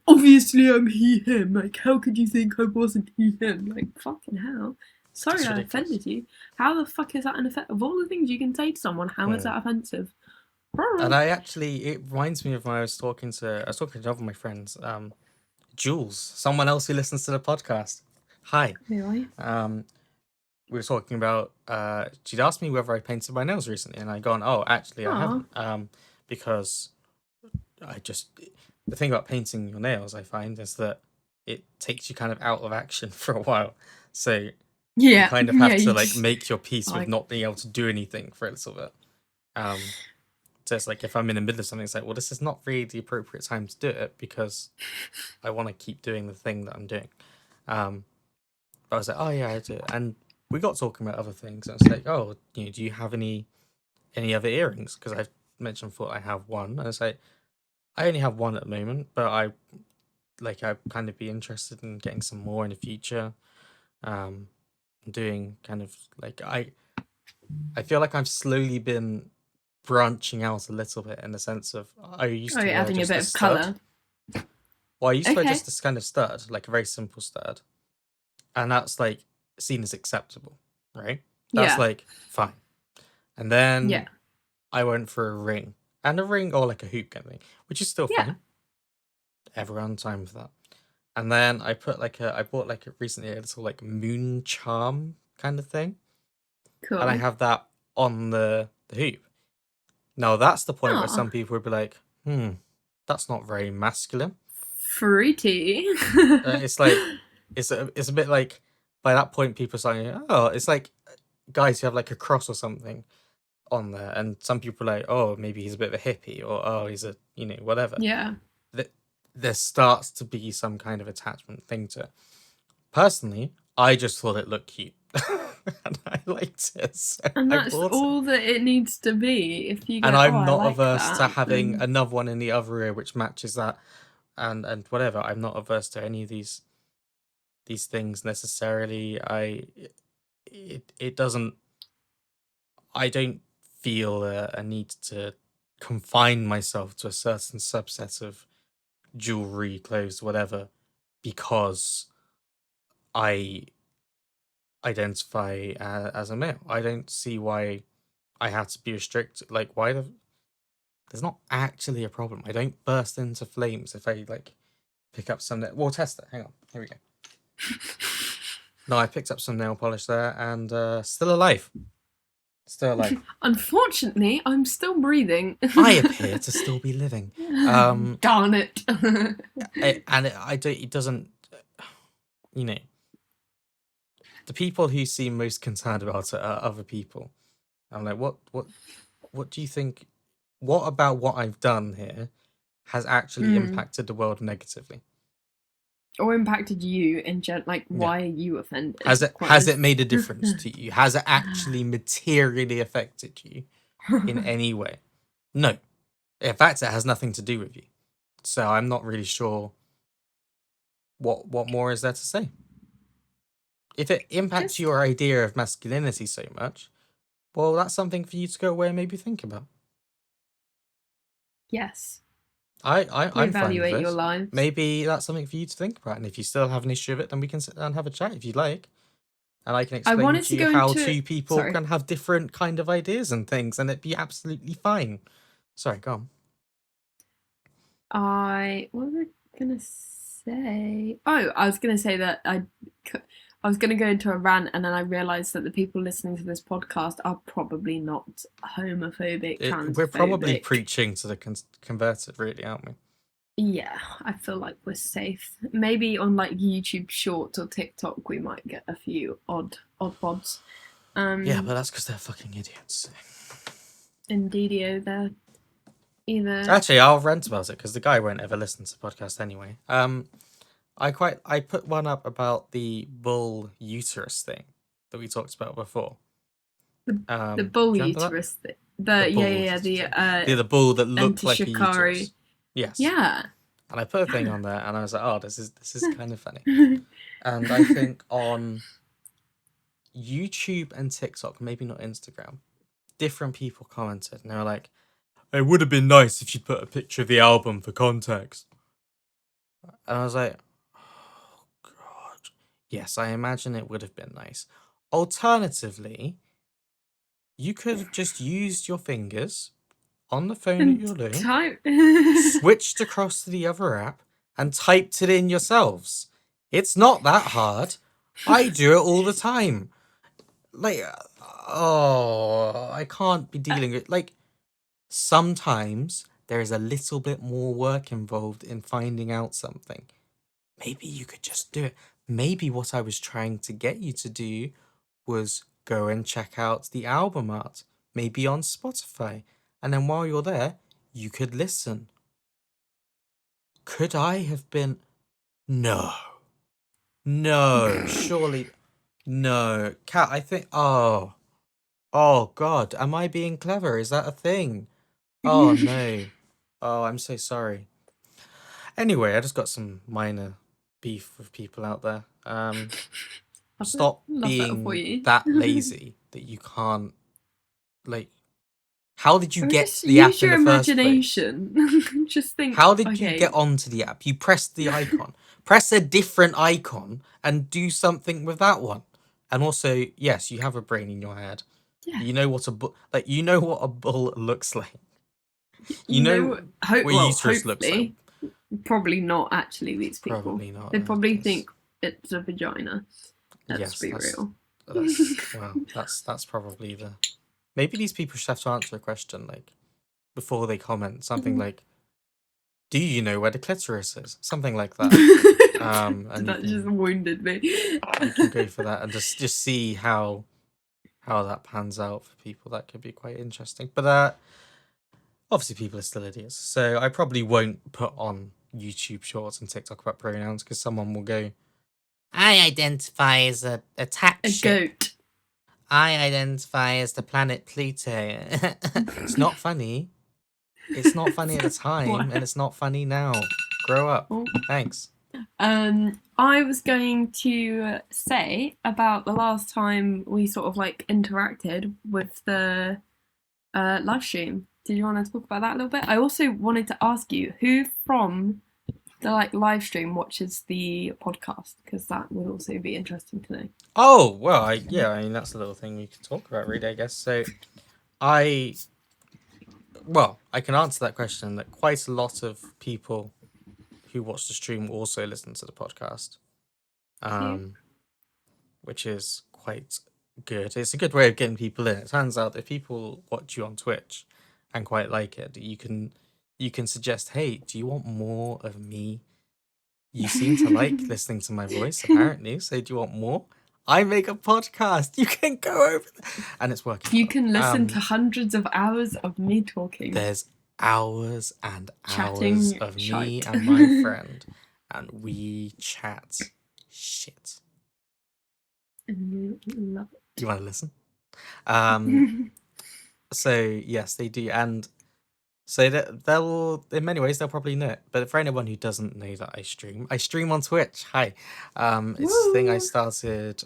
Obviously I'm he him. Like, how could you think I wasn't he him? Like, fucking hell. Sorry That's I ridiculous. offended you. How the fuck is that an offensive? Of all the things you can say to someone, how is that offensive? And it reminds me of when I was talking to one of my friends, Jules, someone else who listens to the podcast. Hi. Really? We were talking about she'd asked me whether I painted my nails recently, and I gone, oh, actually I Aw. haven't. Because the thing about painting your nails, I find, is that it takes you kind of out of action for a while. So you Yeah, kind of yeah, have to you like just make your peace with like, not being able to do anything for a little bit. So it's like if I'm in the middle of something, it's like, well, this is not really the appropriate time to do it because I want to keep doing the thing that I'm doing. But I was like, oh yeah, I do. And we got talking about other things. And it's like, oh, do you have any other earrings? Because I mentioned before I have one. And it's like, I only have one at the moment, but I'd kind of be interested in getting some more in the future. Doing kind of like I feel like I've slowly been branching out a little bit in the sense of I used oh, to you're wear adding a just bit a of stud. colour. Well, I used to wear Okay. just this kind of stud, like a very simple stud, and that's like seen as acceptable, right? That's Yeah. like fine. And Yeah. then I went for a ring, and a ring or like a hoop kind of thing, which is still Yeah. fine. Everyone time for that. And then I bought like recently a little like moon charm kind of thing, and I Cool. have that on the hoop. Now that's the point where Oh, some people would be like, that's not very masculine. fruity. It's like it's a bit like by that point people saying, oh, it's like guys who have like a cross or something on there, and some people are like, oh, maybe he's a bit of a hippie, or oh, he's a whatever. Yeah. There starts to be some kind of attachment thing to it. Personally, I just thought it looked cute. And I liked it, so And I that's bought it. all that it needs to be. If you And go, oh, I'm I not like averse to that, having then another one in the other ear which matches that, and whatever. I'm not averse to any of these things necessarily. It doesn't. I don't feel a need to confine myself to a certain subset of jewelry, clothes, whatever, because I identify as a male. I don't see why I have to be restricted. Like, there's not actually a problem. I don't burst into flames if I like pick up some. We'll test it. Hang on. Here we go. No, I picked up some nail polish there, and still alive. Still alive. unfortunately, I'm still breathing. I appear to still be living. Darn it. I don't. It doesn't. You know, the people who seem most concerned about it are other people. I'm like, what do you think? What about what I've done here has actually Mm. impacted the world negatively? or impacted you in like why are you offended? Has it made a difference to you? Has it actually materially affected you in any way? No. In fact, it has nothing to do with you. So I'm not really sure what more is there to say. If it impacts your idea of masculinity so much, well, that's something for you to go away and maybe think about. Yes. I'm fine with Reevaluate your this. lives. Maybe that's something for you to think about. And if you still have an issue with it, then we can sit down and have a chat if you'd like. And I can explain to you how two people can have different kind of ideas and things, and it'd be absolutely fine. Sorry, go on. What was I gonna say? Oh, I was gonna say that I was gonna go into a rant, and then I realised that the people listening to this podcast are probably not homophobic, transphobic. We're probably preaching to the converted, really, aren't we? Yeah, I feel like we're safe. Maybe on like YouTube Shorts or TikTok, we might get a few odd pods. Yeah, but that's because they're fucking idiots. Indeedio, they're either. Actually, I'll rant about it because the guy won't ever listen to the podcast anyway. I put one up about the bull uterus thing that we talked about before. The bull uterus thing. The bull that looked like a uterus. Yes. Yeah. And I put a thing on there, and I was like, "Oh, this is kind of funny." And I think on YouTube and TikTok, maybe not Instagram, different people commented, and they were like, "It would have been nice if you put a picture of the album for context." And I was like, "Oh God, yes, I imagine it would have been nice." Alternatively, you could have just used your fingers on the phone that you're doing, switched across to the other app, and typed it in yourselves. It's not that hard. I do it all the time. Like, I can't be dealing with, like, sometimes there is a little bit more work involved in finding out something. Maybe you could just do it. Maybe what I was trying to get you to do was go and check out the album art, maybe on Spotify. And then while you're there, you could listen. Could I have been? No. No, surely. No. Kat, I think. Oh. Oh, God. Am I being clever? Is that a thing? Oh, no. Oh, I'm so sorry. Anyway, I just got some minor beef with people out there. Stop being that lazy that you can't, like, how did you get to the app in the first place? Just think. How did you get onto the app? You pressed the icon. Press a different icon and do something with that one. And also, yes, you have a brain in your head. Yeah. You know what you know what a bull looks like. You know what uterus looks like. Probably not actually. These people. Probably not. They probably think it's a vagina. Let's be real. That's probably the. Maybe these people should have to answer a question like before they comment something like, "Do you know where the clitoris is?" Something like that. And that just wounded me. You can go for that and just see how that pans out for people. That could be quite interesting. But obviously people are still idiots, so I probably won't put on YouTube Shorts and TikTok about pronouns because someone will go, "I identify as a goat. I identify as the planet Pluto." It's not funny. It's not funny at the time, and it's not funny now. Grow up. Thanks. I was going to say about the last time we sort of like interacted with the live stream. Did you want to talk about that a little bit? I also wanted to ask you who from the like live stream watches the podcast, because that would also be interesting to know. Oh well, I mean that's a little thing we could talk about, really. I guess so. I can answer that question that quite a lot of people who watch the stream also listen to the podcast, which is quite good. It's a good way of getting people in. It turns out if people watch you on Twitch and quite like it, you can suggest, "Hey, do you want more of me? You seem to like listening to my voice, apparently. So do you want more? I make a podcast. You can go over there." And it's working. You can listen to hundreds of hours of me talking. There's hours and hours of me and my friend. and we chat shit. Love You want to listen? it. So yes, they do, and so they'll in many ways they'll probably know it. But for anyone who doesn't know that I stream on Twitch. Hi, it's a thing I Woo! started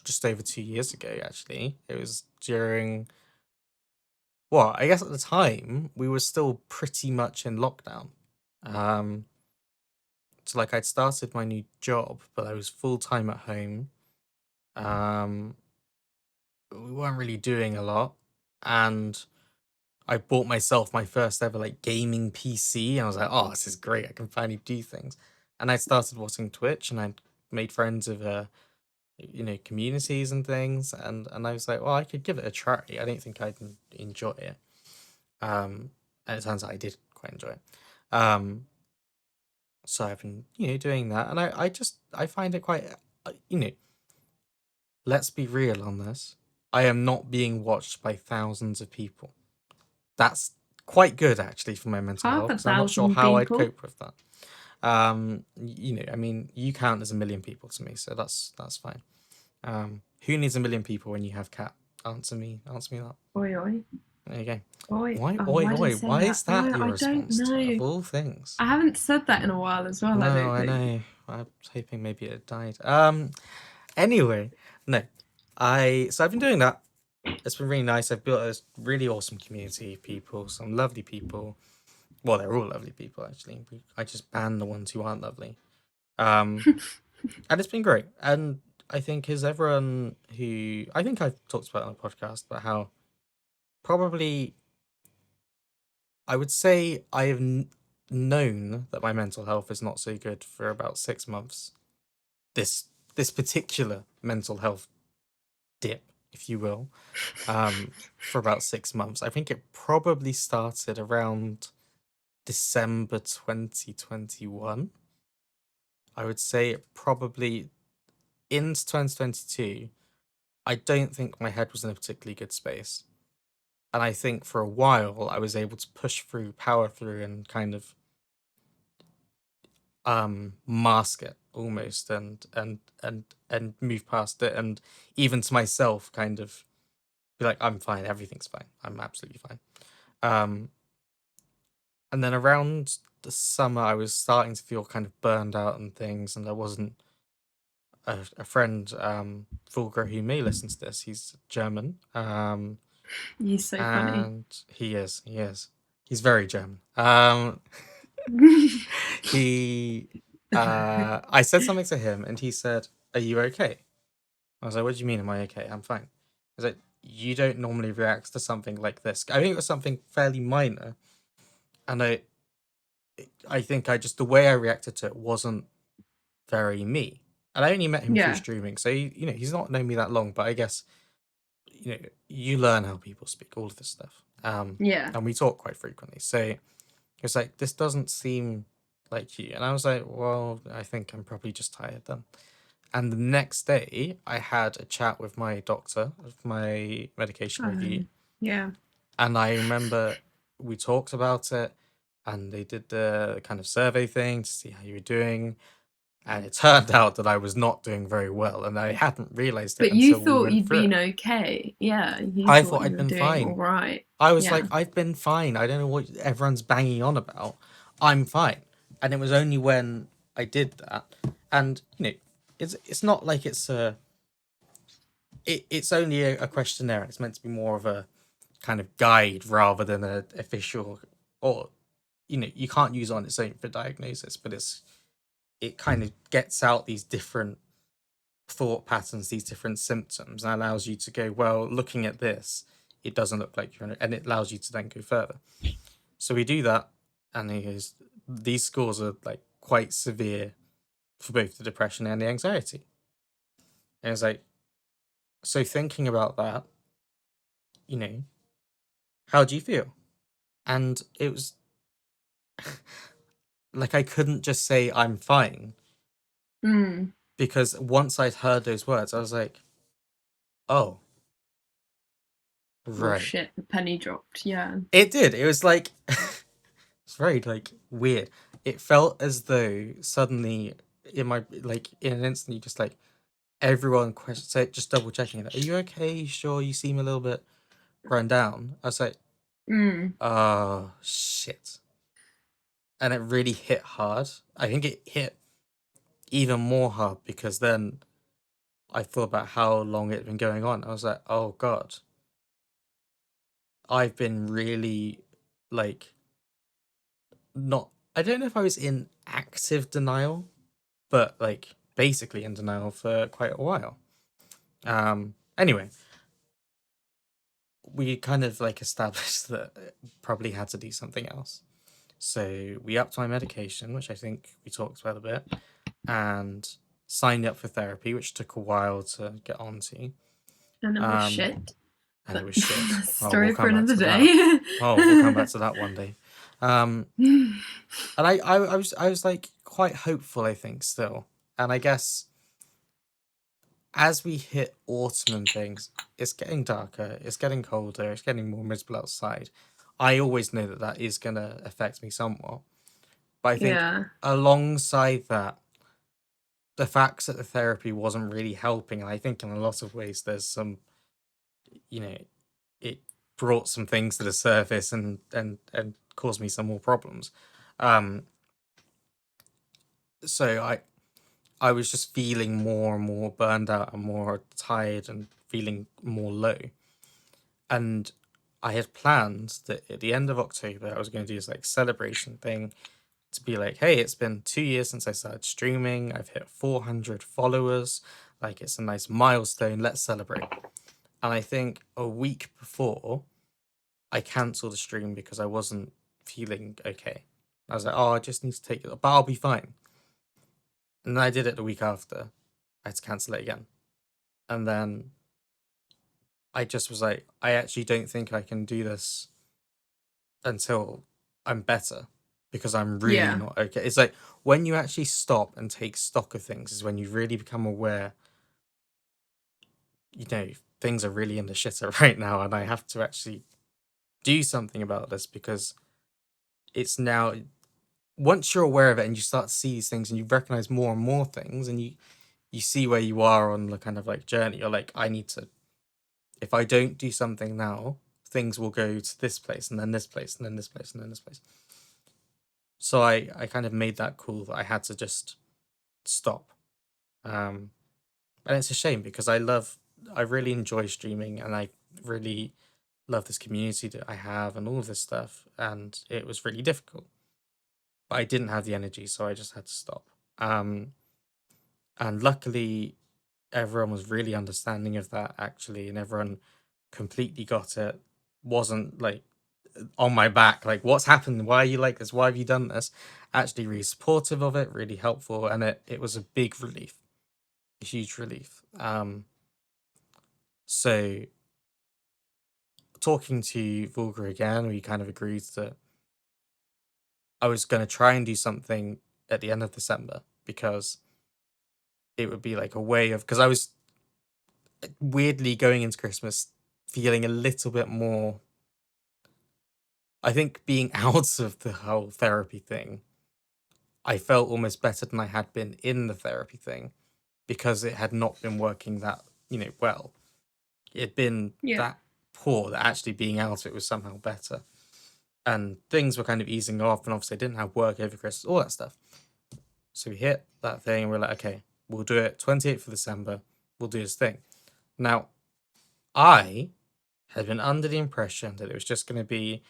just over 2 years ago. Actually, it was during. Well, I guess at the time we were still pretty much in lockdown. Um, so like I'd started my new job, but I was full time at home. Um, we weren't really doing a lot, and I bought myself my first ever like gaming PC, and I was like, "Oh, this is great! I can finally do things." And I started watching Twitch, and I made friends of communities and things, and I was like, "Well, I could give it a try. I don't think I'd enjoy it." And it turns out I did quite enjoy it. Um, so I've been doing that, and I find it quite uh, you know. Let's be real on this. I am not being watched by thousands of people. That's quite good actually for my mental Half health a because I'm not sure thousand how I'd people. cope with that. I mean, you count as a million people to me, so that's fine. Who needs a million people when you have cat? Answer me that. Oi, oi. There you go. Oi. Why, Oh, oi, why did I oi? say Why that? is that No, your I don't response to it, of know. all things? I haven't said that in a while as well, I No, don't I think. know. I was hoping maybe it had died. Anyway, no. I've been doing that. It's been really nice. I've built a really awesome community of people, some lovely people. Well, they're all lovely people actually. I just ban the ones who aren't lovely. Um, and it's been great. And I think is everyone who I think I've talked about on the podcast about how probably I would say I have known that my mental health is not so good for about 6 months. This this particular mental health dip, if you will, for about 6 months. I think it probably started around December 2021. I would say it probably into 2022. I don't think my head was in a particularly good space. And I think for a while I was able to push through, power through, and kind of mask it almost and move past it, and even to myself kind of be like, I'm fine, everything's fine. I'm absolutely fine. Um and then around the summer I was starting to feel kind of burned out and things, and I wasn't a friend, Fulger, who may listen to this, he's German. He's so funny. And he's very German. He I said something to him and he said, "Are you okay?" I was like, "What do you mean, am I okay? I'm fine." I was like, "You don't normally react to something like this." I think it was something fairly minor, and I think I just the way I reacted to it wasn't very me. And I only met him through Yeah, streaming, so he's not known me that long, but I guess you learn how people speak, all of this stuff. yeah. And we talk quite frequently. So it's like, this doesn't seem like you. And I was like, well, I think I'm probably just tired then. And the next day, I had a chat with my doctor of my medication review. Yeah. And I remember we talked about it, and they did the kind of survey thing to see how you were doing. And it turned out that I was not doing very well, and I hadn't realized it But you until we thought went you'd through been it. okay. Yeah, you I thought thought you I'd were been doing all fine. right. I was Yeah. like, I've been fine. I don't know what everyone's banging on about. I'm fine. And it was only when I did that, and it's not like it's only a questionnaire. It's meant to be more of a kind of guide rather than a official, or you can't use it on its own for diagnosis, but it kind of gets out these different thought patterns, these different symptoms, and allows you to go, well, looking at this, it doesn't look like and it allows you to then go further. So we do that, and he goes, these scores are like quite severe for both the depression and the anxiety. And it's like, so thinking about that, you know, how do you feel? And it was like I couldn't just say I'm fine, Mm. because once I'd heard those words, I was like, oh, Well, right. shit, the penny dropped. Yeah. It did. It was like It's very like weird. It felt as though suddenly in my like in an instant you just like everyone question say just double checking it. Are you okay? You sure? You seem a little bit run down. I was like, Mm. oh shit. And it really hit hard. I think it hit even more hard because then I thought about how long it had been going on. I was like, oh god, I've been really like not. I don't know if I was in active denial, but like basically in denial for quite a while. Anyway, we kind of like established that probably had to do something else. So we upped my medication, which I think we talked about a bit, and signed up for therapy, which took a while to get onto. And it was Um, shit. and it But was shit. that's a Oh, we'll story for come back another to that. day. Oh, we'll come back to that one day. Um, and I was like quite hopeful, I think, still. And I guess as we hit autumn and things, it's getting darker, it's getting colder, it's getting more miserable outside. I always know that that is going to affect me somewhat. But I think Yeah. alongside that, the facts that the therapy wasn't really helping, and I think in a lot of ways there's some, you know, it brought some things to the surface and caused me some more problems. Um, so I was just feeling more and more burned out and more tired and feeling more low. And I had planned that at the end of October I was going to do this like celebration thing to be like, hey, it's been 2 years since I started streaming. I've hit 400 followers. Like, it's a nice milestone. Let's celebrate. And I think a week before, I cancelled the stream because I wasn't feeling okay. I was like, oh, I just need to take it, but I'll be fine. And then I did it the week after. I had to cancel it again. And then I just was like, I actually don't think I can do this until I'm better because I'm really Yeah. not okay. It's like when you actually stop and take stock of things is when you really become aware, you know, things are really in the shitter right now and I have to actually do something about this because it's now once you're aware of it and you start to see these things and you recognize more and more things and you see where you are on the kind of like journey, you're like, I need to if I don't do something now, things will go to this place and then this place and then this place and then this place. So I kind of made that call that I had to just stop. And it's a shame because I really enjoy streaming and I really love this community that I have and all of this stuff. And it was really difficult, but I didn't have the energy, so I just had to stop. Um, and luckily, everyone was really understanding of that actually, and everyone completely got it. Wasn't like on my back, like, what's happened? Why are you like this? Why have you done this? Actually, really supportive of it, really helpful, and it was a big relief, a huge relief. So talking to Vulgar again, we kind of agreed that I was going to try and do something at the end of December because it would be like a way of because I was weirdly going into Christmas feeling a little bit more. I think being out of the whole therapy thing, I felt almost better than I had been in the therapy thing because it had not been working that, well. It had been Yeah. that poor that actually being out of it was somehow better. And things were kind of easing off, and obviously I didn't have work over Christmas, all that stuff. So we hit that thing, and we're like, okay, we'll do it 28th of December, we'll do this thing. Now, I had been under the impression that it was just going to be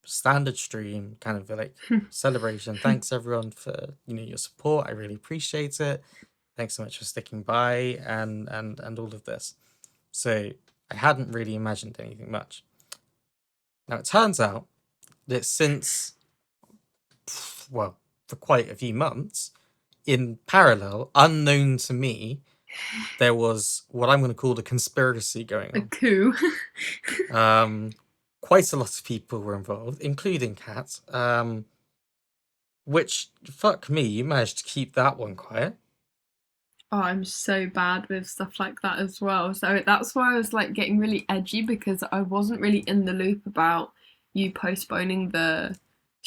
standard stream, kind of like celebration. Thanks everyone for your support. I really appreciate it. Thanks so much for sticking by and all of this. So I hadn't really imagined anything much. Now it turns out that since well, for quite a few months, in parallel, unknown to me, there was what I'm going to call the conspiracy going A on. coup. Quite a lot of people were involved, including Kat. Which fuck me, you managed to keep that one quiet. Oh, I'm so bad with stuff like that as well. So that's why I was like getting really edgy because I wasn't really in the loop about you postponing the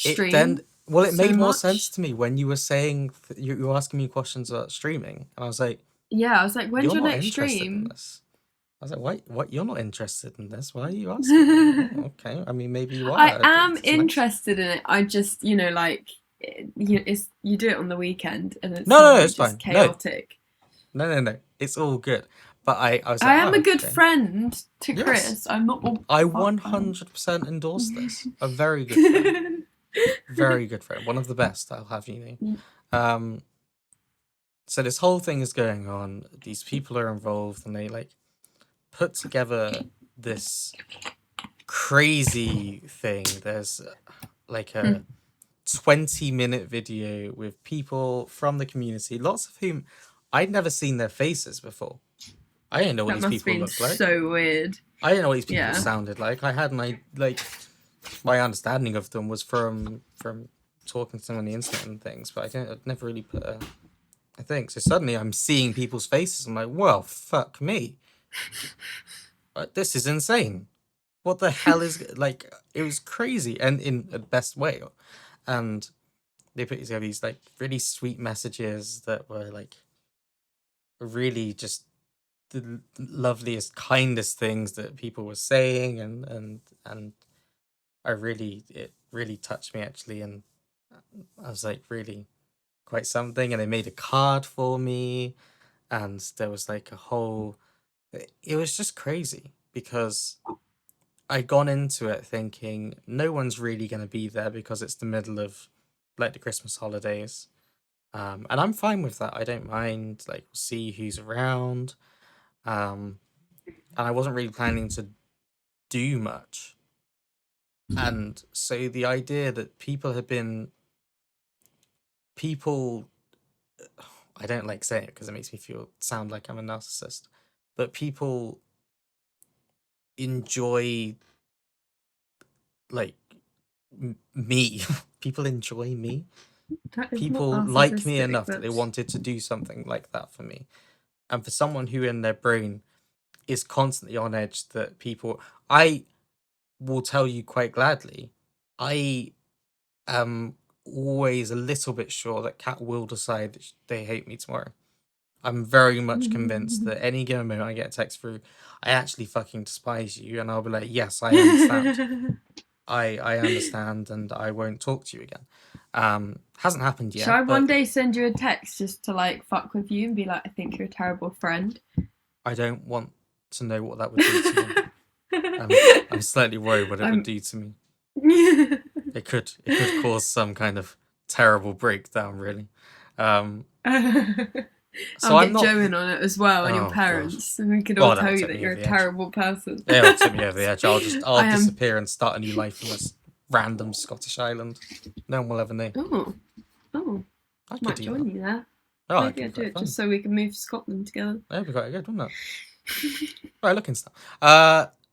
it then, stream well, it so made more sense much. to me when you were saying you were asking me questions about streaming, and I was like, Yeah, I was like, when's "You're your not next interested in stream? this." I was like, "Why? What? You're not interested in this? Why are you asking me?" I Oh, okay. I mean, maybe you are. am It's nice. interested in it. I just, like, you do it on the weekend and it's No, no, no, normally it's just fine. No, chaotic. no, no, no. It's all good. But I was I like, am oh, a good okay. friend to Yes, Chris. I'm not. Oh I fuck! I am. 100% endorse this. A very good friend. Very good friend. One of the best, I'll have you know. So this whole thing is going on. These people are involved, and they like put together this crazy thing. There's like a 20-minute video with people from the community, lots of whom I'd never seen their faces before. I didn't know what That these must have people been looked like. so weird. I didn't know what these people Yeah. sounded like. I had my understanding of them was from talking to them on the internet and things, but I'd never really put a thing. So suddenly I'm seeing people's faces. I'm like, well, fuck me. This is insane. What the hell is like? It was crazy, and in the best way. And they put together these like really sweet messages that were like really just the loveliest, kindest things that people were saying, and it really touched me actually, and I was like really quite something. And they made a card for me, and there was like a whole. It was just crazy because I'd gone into it thinking no one's really going to be there because it's the middle of like the Christmas holidays. And I'm fine with that. I don't mind. Like, we'll see who's around. Um, and I wasn't really planning to do much. And so the idea that people, I don't like saying it because it makes me sound like I'm a narcissist, but people enjoy like me. People enjoy me. That is not People like me narcissistic. enough that they That's wanted to do something like that for me. And for someone who in their brain is constantly on edge that people, I will tell you quite gladly, I am always a little bit sure that Cat will decide that they hate me tomorrow. I'm very much convinced that any given moment I get a text through, I actually fucking despise you, and I'll be like, yes, I understand. I understand, and I won't talk to you again. Hasn't happened Shall yet, I but one day send you a text just to like fuck with you and be like, I think you're a terrible friend? I don't want to know what that would do to me. I'm slightly worried what it would I'm. do to me. It could cause some kind of terrible breakdown, really. Um, so I'll I'm get not. Joe in on it as well, and your Oh god. parents, and we could all Well, that'll tell you tip that me you're over a the edge. terrible person. It'll tip me over the edge. I'll I am. disappear and start a new life on this random Scottish island. No one will ever know. Oh, oh, I could might do join that. you there. Oh, that Maybe could I'd be do quite it just fun. so we can move to Scotland together. That'd be quite good, wouldn't it? Right, looking stuff.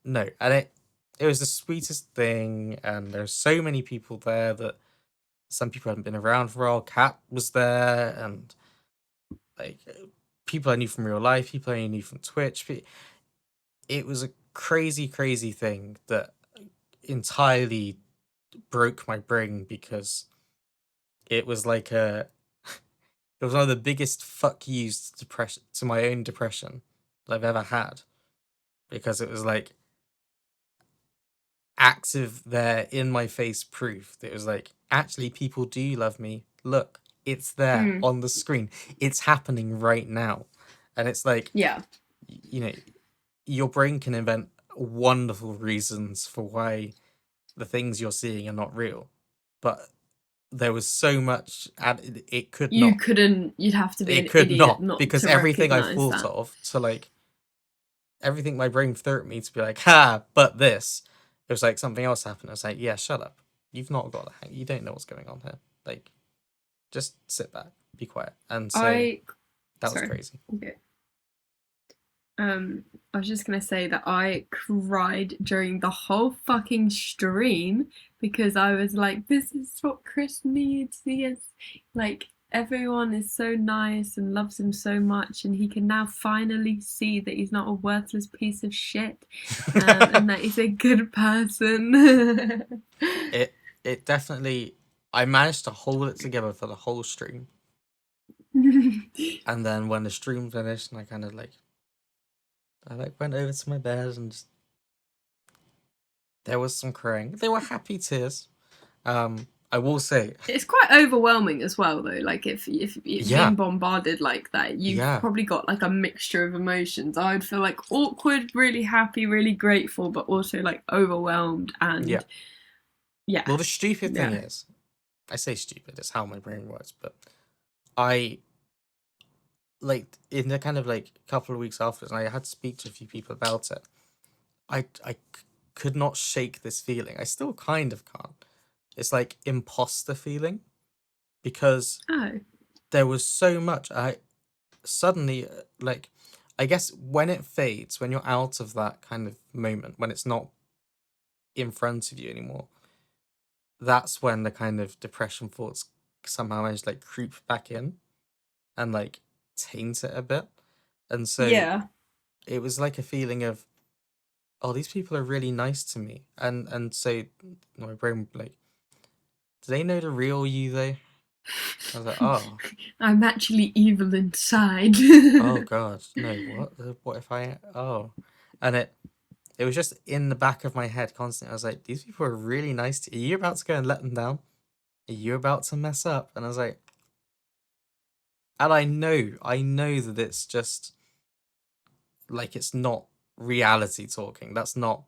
No, and it was the sweetest thing, and there's so many people there that some people hadn't been around for a while. Kat was there, and like people I knew from real life, people I knew from Twitch. It was a crazy, crazy thing that entirely broke my brain because it was like it was one of the biggest fuck yous to depression to my own depression that I've ever had because it was like active there in my face proof that it was like actually people do love me. Look, it's there Mm, on the screen. It's happening right now. And it's like, yeah. you know, your brain can invent wonderful reasons for why the things you're seeing are not real. But there was so much and it could You not. couldn't. You'd have to be It an could idiot not not because to everything I recognize thought that. of to like everything my brain threw at me to be like, ha, but this. It was like something else happened. I was like, yeah, shut up. You've not got the hang. You don't know what's going on here. Like, just sit back, be quiet. And so I. that was Sorry. crazy. Okay. I was just gonna say that I cried during the whole fucking stream because I was like, this is what Chris needs. He is like everyone is so nice and loves him so much, and he can now finally see that he's not a worthless piece of shit, and that he's a good person. it it definitely. I managed to hold it together for the whole stream, and then when the stream finished, and I went over to my bed and just, there was some crying. They were happy tears. I will say, It's quite overwhelming as well, though. Like if yeah, being bombarded like that, you've yeah, probably got like a mixture of emotions. I would feel like awkward, really happy, really grateful, but also like overwhelmed yeah. and yeah, Well, the stupid thing yeah. is, I say stupid. It's how my brain works, but I like in the kind of like couple of weeks after, and I had to speak to a few people about it. I could not shake this feeling. I still kind of can't. It's like imposter feeling because Oh, there was so much. I suddenly like, I guess when it fades, when you're out of that kind of moment, when it's not in front of you anymore, that's when the kind of depression thoughts somehow manage to like creep back in and like taint it a bit. And so yeah. it was like a feeling of, oh, these people are really nice to me. And so my brain like, do they know the real you though? I was like, oh, I'm actually evil inside. oh God, no, what? What if I? Oh, and it was just in the back of my head constantly. I was like, these people are really nice to you. Are you about to go and let them down? Are you about to mess up? And I was like, and I know that it's just like it's not reality talking. That's not,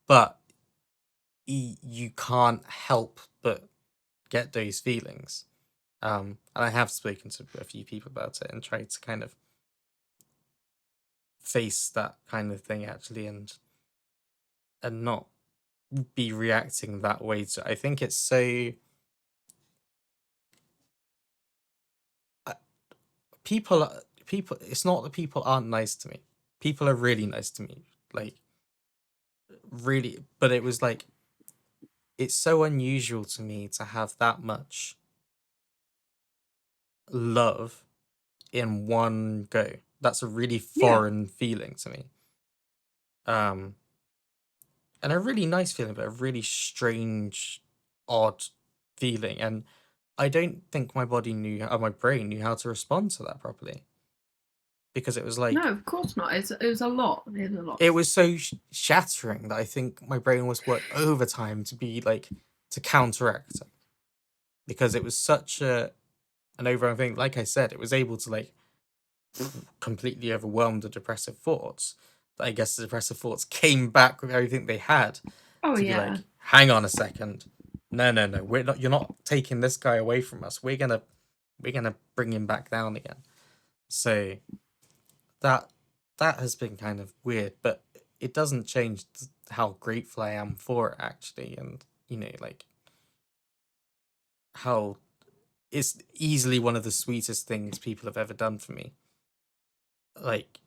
but you can't help but get those feelings. And I have spoken to a few people about it and tried to kind of face that kind of thing actually, and not be reacting that way to. I think it's so uh, people. It's not that people aren't nice to me. People are really nice to me, like really. But it was like it's so unusual to me to have that much love in one go. That's a really Yeah. foreign feeling to me. Um, and a really nice feeling, but a really strange, odd feeling. And I don't think my body knew, or my brain knew how to respond to that properly, because it was No, like of course not. It was a lot. It was a lot. it was so shattering that I think my brain was worked overtime to be like to counteract it, because it was such an overwhelming thing. Like I said, it was able to like completely overwhelm the depressive thoughts. That I guess the depressive thoughts came back with everything they had Oh to be yeah. like, hang on a second, no, we're not. You're not taking this guy away from us. We're gonna bring him back down again. So that that has been kind of weird, but it doesn't change how grateful I am for it actually, and like how it's easily one of the sweetest things people have ever done for me. Like,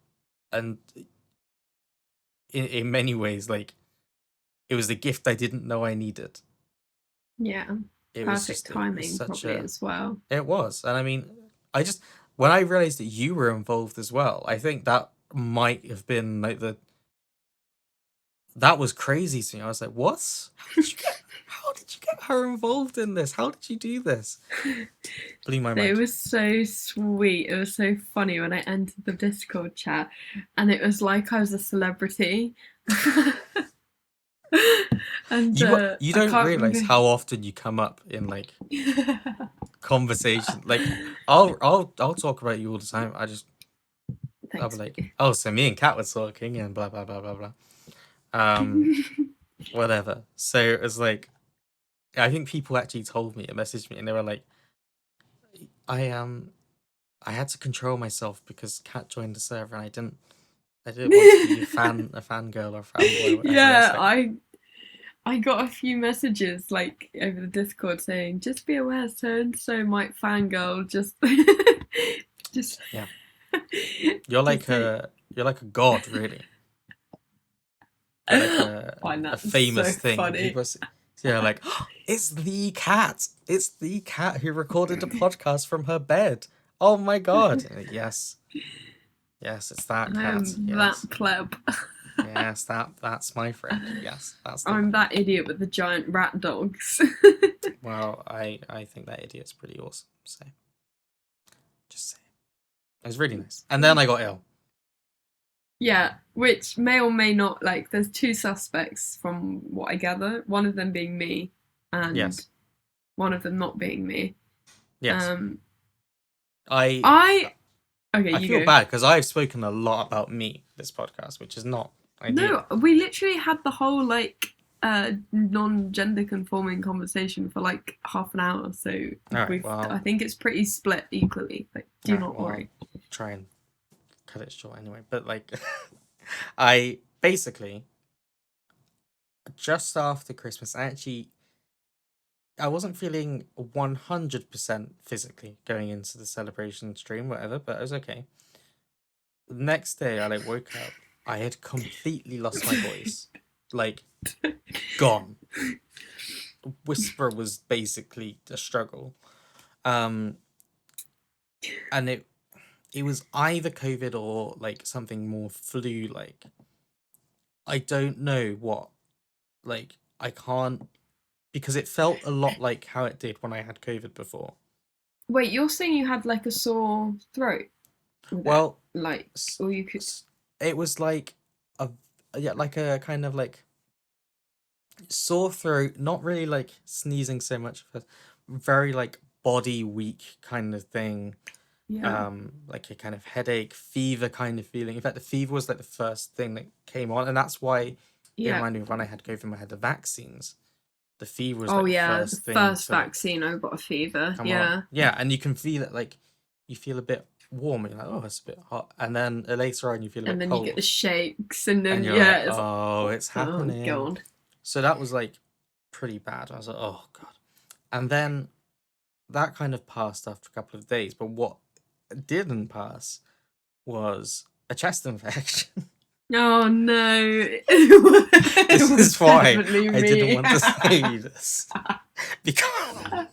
and in many ways, like it was the gift I didn't know I needed. Yeah. Perfect It was timing such probably a as well. it was, and I mean, I just when I realized that you were involved as well, I think that might have been like that was crazy to me. I was like, what? How did you get her involved in this? How did you do this? Blew my It mind. was so sweet. It was so funny when I entered the Discord chat and it was like I was a celebrity. And You I don't can't realize remember. how often you come up in like conversation. Like I'll talk about you all the time. I'll be Thanks. like, oh, so me and Kat were talking and blah blah blah blah blah. Um, whatever. So it was like, I think people actually told me and messaged me, and they were like, I I had to control myself because Kat joined the server, and I didn't want to be a fangirl or a fanboy, whatever. It's Yeah, like, I got a few messages like over the Discord saying, just be aware so and so might fangirl, just yeah, just say you're like a god, really. You're like find a that so famous thing. funny. Yeah, like, "Oh, it's the cat. It's the cat who recorded a podcast from her bed. Oh my god. Yes, yes, it's that I cat. am that Yes, pleb. Yes, that's my friend. Yes, that's the I'm one. that idiot with the giant rat dogs. Well, I think that idiot's pretty awesome. So just say it was really nice. And then I got ill. Yeah, which may or may not, like, there's two suspects from what I gather, one of them being me and Yes, one of them not being me. yes. Um, I I, okay, I you feel go. bad because I've spoken a lot about me this podcast, which is not ideal. No, we literally had the whole, like, non-gender conforming conversation for like half an hour, so All right, I well, think it's pretty split equally. Like, all do right, not well, I'll worry. try and cut it short anyway. But like, I basically just after Christmas, I wasn't feeling 100% physically going into the celebration stream, whatever, but it was okay. The next day, I like woke up. I had completely lost my voice, like gone. Whisper was basically a struggle. Um, and it was either COVID or like something more flu like. I don't know what. Like I can't because it felt a lot like how it did when I had COVID before. Wait, you're saying you had like a sore throat with it, Well, like, or you could? it was like a yeah, like a kind of like sore throat, not really like sneezing so much, but very like body weak kind of thing. Yeah, Like a kind of headache, fever kind of feeling. In fact, the fever was like the first thing that came on, and that's why it yeah. reminded me of when I had COVID, when I had the vaccines. The fever was Oh like the yeah, the first thing first to like vaccine I got a fever. come on. Yeah, Yeah, and you can feel it like you feel a bit warm, and you're like, oh, it's a bit hot. And then later on, you feel a and bit then you get the cold, shakes, and and then you're like, yeah, it's like, oh, it's oh happening. god. So that was like pretty bad. I was like, oh god. And then that kind of passed after a couple of days. But what didn't pass was a chest infection. Oh no, This it was is why definitely I didn't me. want to say this. Because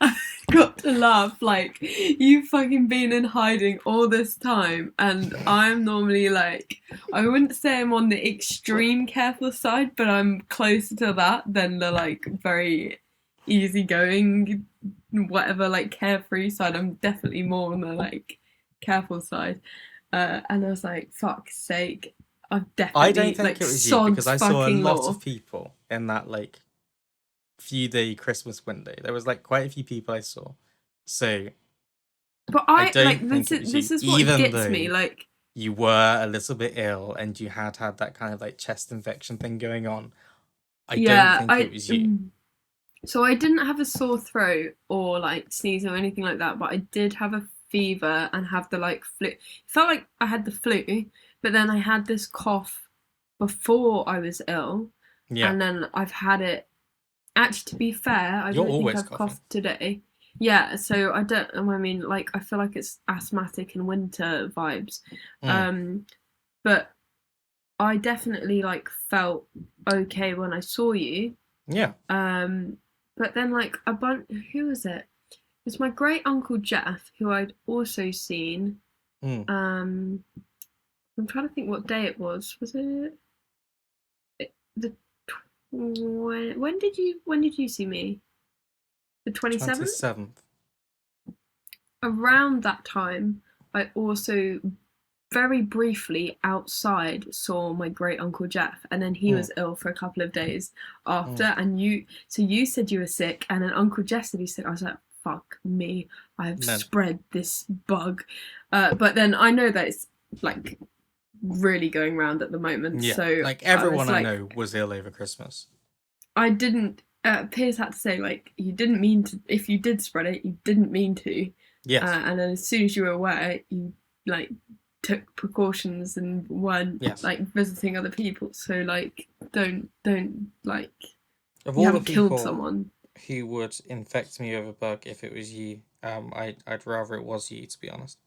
I got to laugh, like, you've fucking been in hiding all this time, and I'm normally like, I wouldn't say I'm on the extreme careful side, but I'm closer to that than the like very easygoing, whatever, like carefree side. I'm definitely more on the like careful side. And I was like, fuck's sake, I've I don't definitely think like it was you because sod's I saw a fucking lot law. of people in that like few day Christmas window. There was like quite a few people I saw. So But I I don't like think it was this you, is what even gets me. though Like, you were a little bit ill and you had that kind of like chest infection thing going on. I don't yeah, think it was you. so I didn't have a sore throat or like sneeze or anything like that, but I did have a fever and have the like flu. It felt like I had the flu, but then I had this cough before I was ill, Yeah, and then I've had it. Actually, to be fair, I you're don't think always I've coughing. coughed today. Yeah, so I don't. I mean, like, I feel like it's asthmatic and winter vibes. Mm, Um, but I definitely like felt okay when I saw you. yeah. Um, but then like a bunch, who was it? It was my great uncle Jeff, who I'd also seen. Mm. Um, I'm trying to think what day it was. Was it the when did you see me? The 27th? 27th. Around that time, I also very briefly outside saw my great uncle Jeff, and then he Mm, was ill for a couple of days mm. after. And you said you were sick, and then Uncle Jeff said he's sick. I was like, fuck me, I've No. spread this bug. But then I know that it's like really going around at the moment, Yeah. so Like I was everyone I like, know was ill over Christmas. I didn't. Piers had to say like, you didn't mean to. If you did spread it, you didn't mean to. Yes. And then as soon as you were aware, you like took precautions and weren't Yes. like visiting other people. So like, don't like, Of you all the haven't killed people someone. who would infect me with a bug if it was you, I'd rather it was you, to be honest.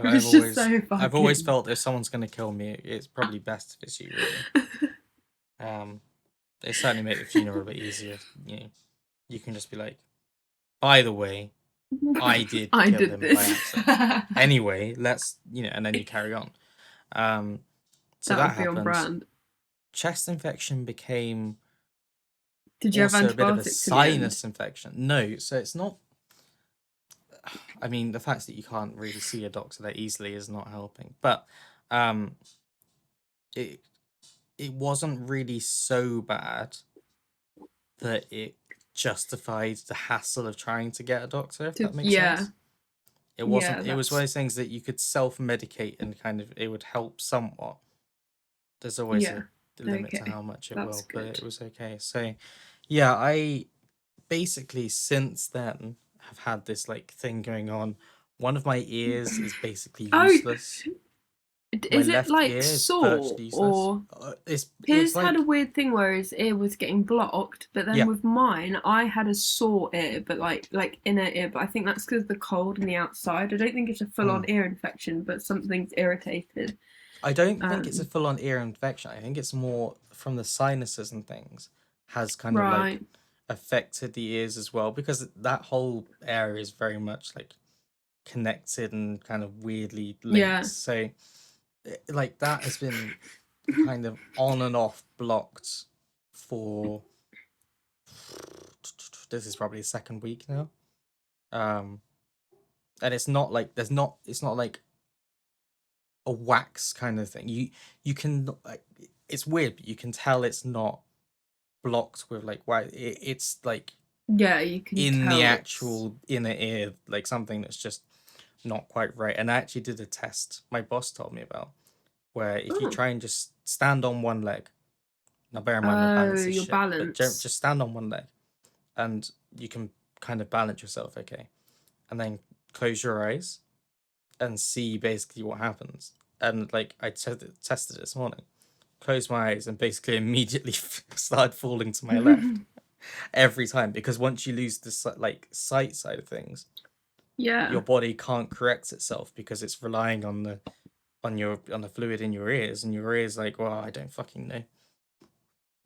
It's just so I've always fucking. felt if someone's gonna kill me, it's probably best if it's you, really. Um, it certainly make the funeral a bit easier. You know, you can just be like, by the way, I did I kill did him by this. accident. Anyway, let's and then you carry on. So That that would be on happened. brand. Chest infection became Did you have also a bit of a antibiotics in the end? sinus infection. No, so it's not. I mean, the fact that you can't really see a doctor that easily is not helping. But um, it it wasn't really so bad that it justified the hassle of trying to get a doctor, if that makes Yeah, sense. It yeah, wasn't. It was one of that's those things that you could self-medicate and kind of it would help somewhat. There's always yeah. a limit to Okay, how much it that's will, but good. it was okay. So, yeah, I basically since then have had this like thing going on. One of my ears is basically Oh, useless. My is it left like ear is sore virtually useless. or? It's Piers had a like weird thing where his ear was getting blocked, but then yeah. with mine, I had a sore ear, but like inner ear. But I think that's because of the cold on the outside. I don't think it's a full-on Mm. ear infection, but something's irritated. I don't think it's a Um, full-on ear infection. I think it's more from the sinuses and things has kind of like right. affected the ears as well because that whole area is very much like connected and kind of weirdly linked. Yeah. So like that has been kind of on and off blocked for this is probably the second week now. Um and it's not like it's not like a wax kind of thing. You can like it's weird, but you can tell it's not blocked with like why it's like Yeah, you can in the tell it's. actual inner ear, like something that's just not quite right. And I actually did a test my boss told me about where if you Oh, try and just stand on one leg, now bear in mind my oh, balance is your shit, but balance. just stand on one leg and you can kind of balance yourself okay, and then close your eyes and see basically what happens. And like tested it this morning, closed my eyes and basically immediately started falling to my left every time because once you lose the like sight side of things, Yeah. your body can't correct itself because it's relying on the fluid in your ears, and your ears like, well, I don't fucking know.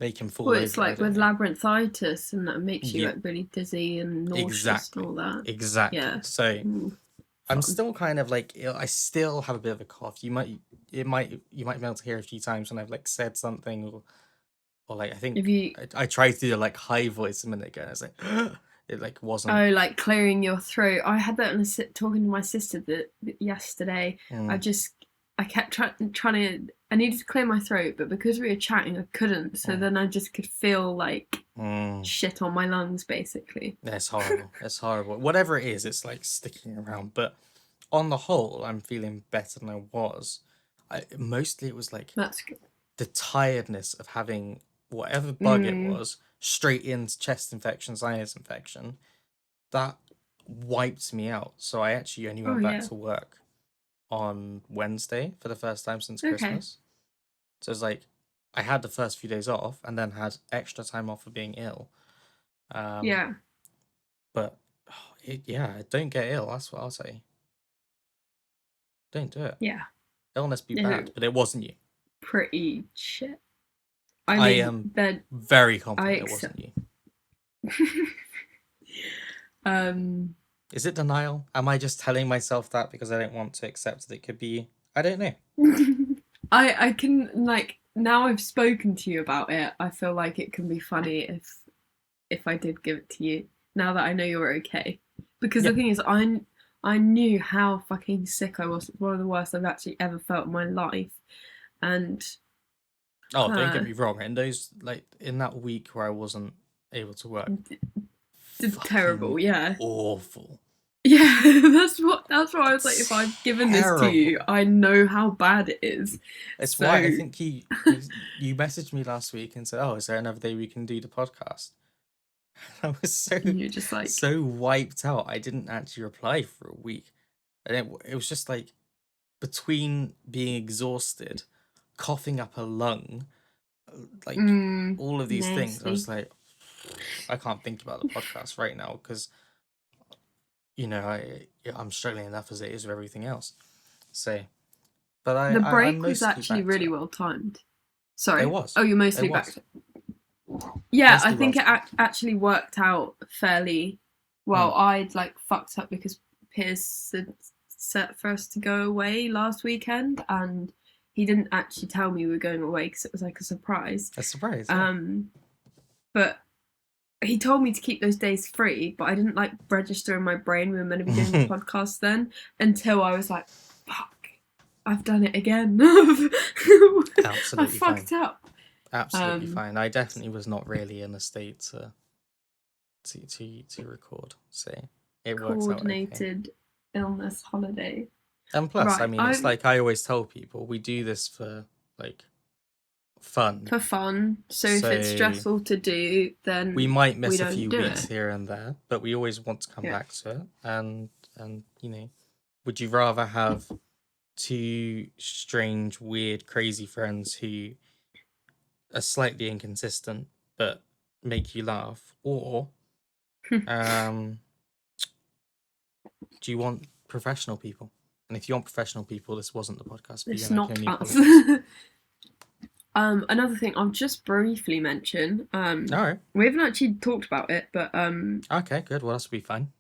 They can fall Well, it's over. I like don't with know. labyrinthitis, and that makes you Yeah, like really dizzy and nauseous and exactly, all that. exactly. Yeah. So Mm, I'm fun. still kind of like I still have a bit of a cough. You might be able to hear a few times when I've like said something or like I If think you I tried to do a like high voice a minute ago. And I was like it like wasn't. Oh, like clearing your throat. I had that on talking to my sister that yesterday. I Mm, just I kept trying to. I needed to clear my throat, but because we were chatting, I couldn't. So mm, then I just could feel like mm. shit on my lungs, basically. It's horrible. It's horrible. Whatever it is, it's like sticking around. But on the whole, I'm feeling better than I was. Mostly it was like That's good. the tiredness of having whatever bug it Mm, was straight into chest infection, sinus infection. That wiped me out. So I actually only oh went back yeah. to work on Wednesday for the first time since Okay. Christmas. So it's like I had the first few days off and then had extra time off for being ill. Um, Yeah. but yeah, don't get ill. That's what I'll say. Don't do it. Yeah. Illness be No, bad, but it wasn't you. pretty shit. I I mean, am then very I confident it wasn't accept. you. um. Is it denial? Am I just telling myself that because I don't want to accept that it could be you? I don't know. I can like now I've spoken to you about it. I feel like it can be funny if I did give it to you. Now that I know you're okay, because Yeah. the thing is, I knew how fucking sick I was. It's one of the worst I've actually ever felt in my life, and Oh, don't get uh, me wrong. In those like in that week where I wasn't able to work, fucking terrible. Yeah, awful. yeah. That's what I was like. If I've given this to you, Terrible. I know how bad it is. It's why I So think you messaged me last week and said, "Oh, is there another day we can do the podcast?" I was you're just like, so wiped out. I didn't actually reply for a week, and it was just like between being exhausted, coughing up a lung, like all of these things. I nasty. was like, I can't think about the podcast right now because I'm struggling enough as it is with everything else. So, but The I'm break was mostly actually back to really it. well timed. It Sorry. was, Oh, you're it mostly back. was Yeah, I mostly well think it timed. actually worked out fairly Mm, well. I'd like fucked up because Piers had set for us to go away last weekend, and he didn't actually tell me we were going away because it was like a surprise. A surprise. Yeah. But he told me to keep those days free, but I didn't like register in my brain we were meant to be doing the podcast then until I was like, fuck, I've done it again. Absolutely I fucked up. Absolutely fine. I definitely was not really in a state to record, so it works out okay. Coordinated illness holiday. And plus, Right, I mean, it's like I always tell people, we do this for like fun. For fun. So if it's stressful to do, then we might miss a few weeks here and there, but we always want to come back to it. And you know, would you rather have two strange, weird, crazy friends who are slightly inconsistent but make you laugh, or do you want professional people? And if you want professional people, this wasn't the podcast. It's not us. Another thing I'll just briefly mention. All right. We haven't actually talked about it, but okay, good. Well, that's will be fine.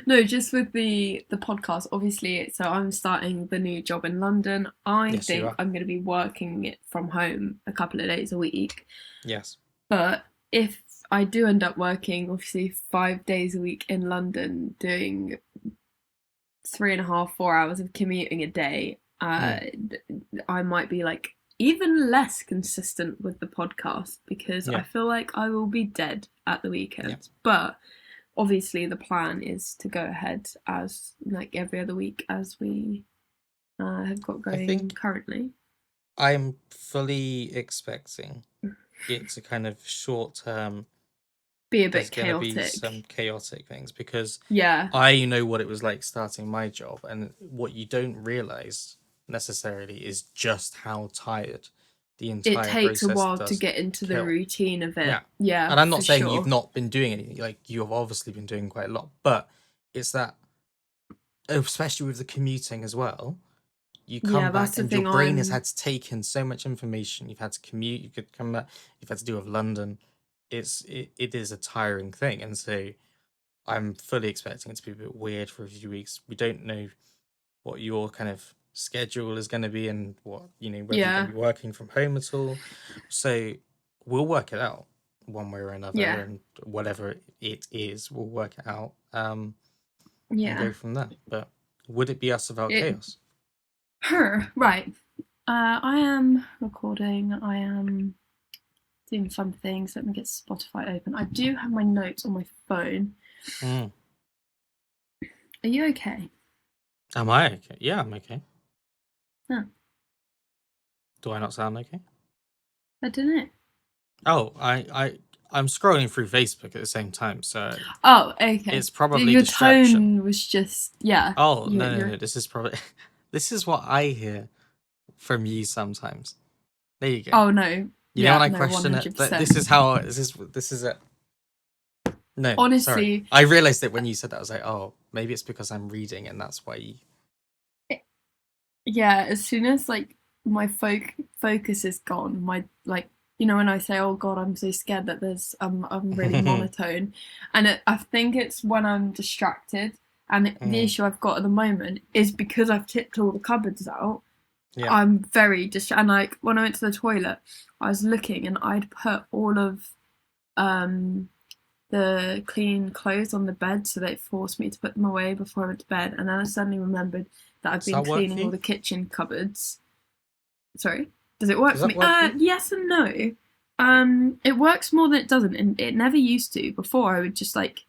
No, just with the podcast. Obviously, so I'm starting the new job in London. I think I'm going to be working it from home a couple of days a week. Yes. But if I do end up working, obviously 5 days a week in London, doing 3.5, 4 hours of commuting a day, I might be like even less consistent with the podcast because I feel like I will be dead at the weekends. But obviously the plan is to go ahead as like every other week as we have got going currently. I'm fully expecting it to kind of short term be a bit chaotic. Be some chaotic things because I know what it was like starting my job, and what you don't realize necessarily is just how tired the entire process it takes a while to get into the routine of it. Yeah. And I'm not saying you've not been doing anything, like you've obviously been doing quite a lot, but it's that, especially with the commuting as well, you come back and your brain has had to take in so much information. You've had to commute, you could come back, you've had to deal with London. It is a tiring thing, and so I'm fully expecting it to be a bit weird for a few weeks. We don't know what your kind of schedule is going to be and what, you know, whether you're going to be working from home at all. So we'll work it out one way or another, and whatever it is, we'll work it out. And go from there. But would it be us without chaos? Right. I am recording. I am doing fun things. Let me get Spotify open. I do have my notes on my phone. Are you okay? Am I okay? Yeah, I'm okay. Huh. Do I not sound okay? I don't know. Oh, I'm scrolling through Facebook at the same time, so okay. It's probably your distraction. Tone was just Oh no. This is probably this is what I hear from you sometimes. There you go. Oh no. You know when I question 100%. It, but this is it. No, honestly, sorry. I realized it when you said that. I was like, oh, maybe it's because I'm reading, and that's why. Yeah, as soon as like my focus is gone, my like, you know, when I say, oh god, I'm so scared that there's I'm really monotone, and I think it's when I'm distracted, and the issue I've got at the moment is because I've tipped all the cupboards out. I'm very distracted. And like when I went to the toilet, I was looking and I'd put all of the clean clothes on the bed, so they forced me to put them away before I went to bed. And then I suddenly remembered that I've been cleaning all the kitchen cupboards. Sorry, does it work for me? Yes and no. It works more than it doesn't, and it never used to. Before I would just like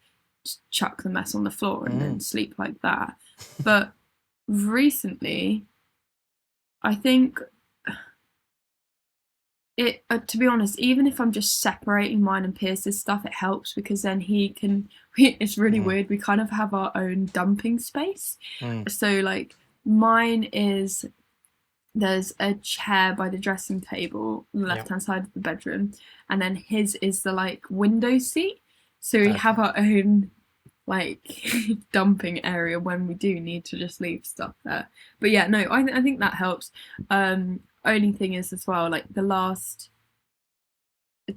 chuck the mess on the floor and then sleep like that. But recently, I think it, to be honest, even if I'm just separating mine and Pierce's stuff, it helps because then he can, it's really weird, we kind of have our own dumping space. So like mine is, there's a chair by the dressing table on the left hand side of the bedroom, and then his is the like window seat. So we have our own like dumping area when we do need to just leave stuff there. But yeah, no, I think that helps. Only thing is as well, like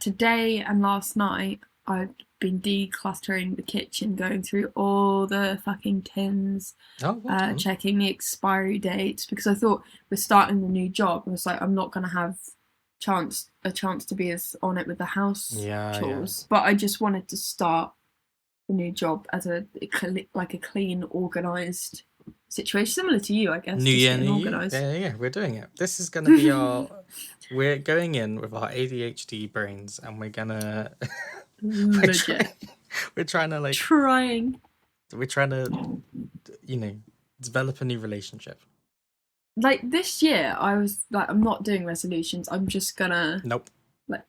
today and last night, I've been decluttering the kitchen, going through all the fucking tins, Oh, well done. checking the expiry dates, because I thought we're starting the new job. I was like, I'm not gonna have a chance to be as on it with the house chores, but I just wanted to start the new job as a clean, organised situation, similar to you, I guess. New just year, getting new you. organised. Yeah, we're doing it. This is gonna be our. We're going in with our ADHD brains, and we're gonna. Legit. We're trying to We're trying to, develop a new relationship. Like this year, I was like, I'm not doing resolutions. I'm just gonna Nope. like.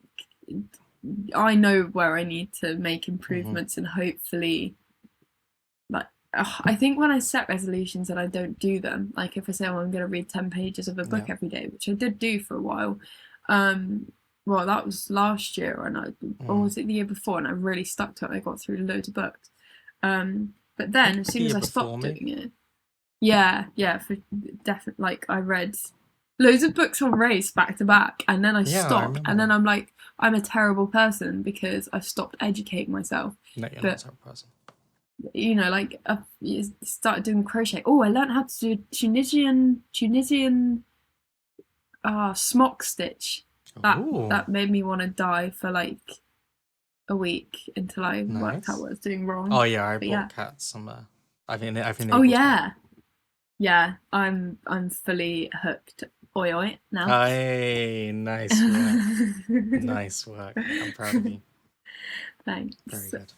I know where I need to make improvements, and hopefully, like, I think when I set resolutions and I don't do them, like if I say, I'm going to read 10 pages of a book every day, which I did do for a while. Well, that was last year, or was it the year before? And I really stuck to it. I got through loads of books. But then, as soon as I stopped doing it, for definitely, like I read loads of books on race back to back, and then I stopped, and then I'm like, I'm a terrible person because I've stopped educating myself. No, you're not a terrible person. You know, like I started doing crochet. Oh, I learned how to do Tunisian smock stitch. That made me want to die for like a week until I worked out what I was doing wrong. Oh yeah, I bought Kat some. I've been oh yeah, yeah. I'm fully hooked. Oi oi now. Hey, nice work. Nice work. I'm proud of you. Thanks. Very good.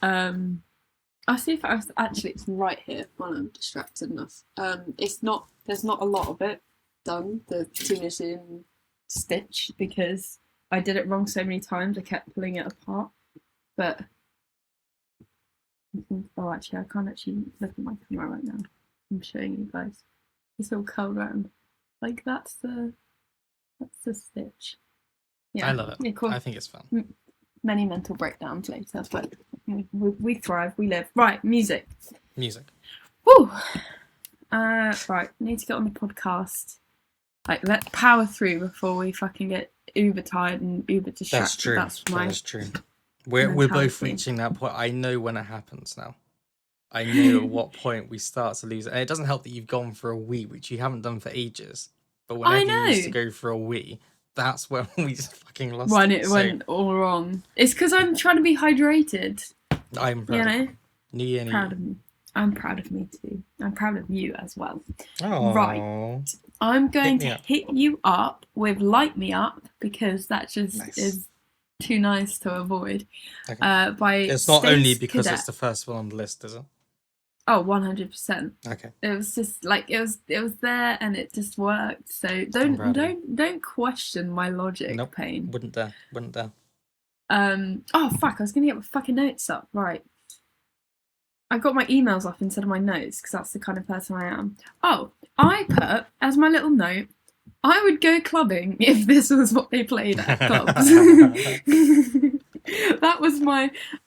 I'll see if it's right here while I'm distracted enough. There's not a lot of it done, the Tunisian stitch, because I did it wrong so many times. I kept pulling it apart. But actually, I can't actually look at my camera right now. I'm showing you guys. It's all curled around. Like that's the stitch. Yeah, I love it. Yeah, cool. I think it's fun. Many mental breakdowns later, but we thrive, we live. Right, music. Woo! Right, need to get on the podcast. Like, let's power through before we fucking get uber tired and uber distracted. That's true. We're both reaching that point. I know when it happens now. I know at what point we start to lose it. And it doesn't help that you've gone for a wee, which you haven't done for ages. But whenever you used to go for a wee, that's when we just fucking lost when it went all wrong. It's because I'm trying to be hydrated. I'm proud of you. Proud of me. I'm proud of me too. I'm proud of you as well. Aww. Right. I'm going to hit you up with Light Me Up, because that just is too nice to avoid. Okay. It's not only because it's the first one on the list, is it? Oh, 100%. Okay. It was just like it was there and it just worked. So don't question my logic, nope. Pain. Wouldn't dare. Oh fuck! I was gonna get my fucking notes up. Right. I got my emails up instead of my notes because that's the kind of person I am. Oh, I put as my little note, I would go clubbing if this was what they played at clubs. That was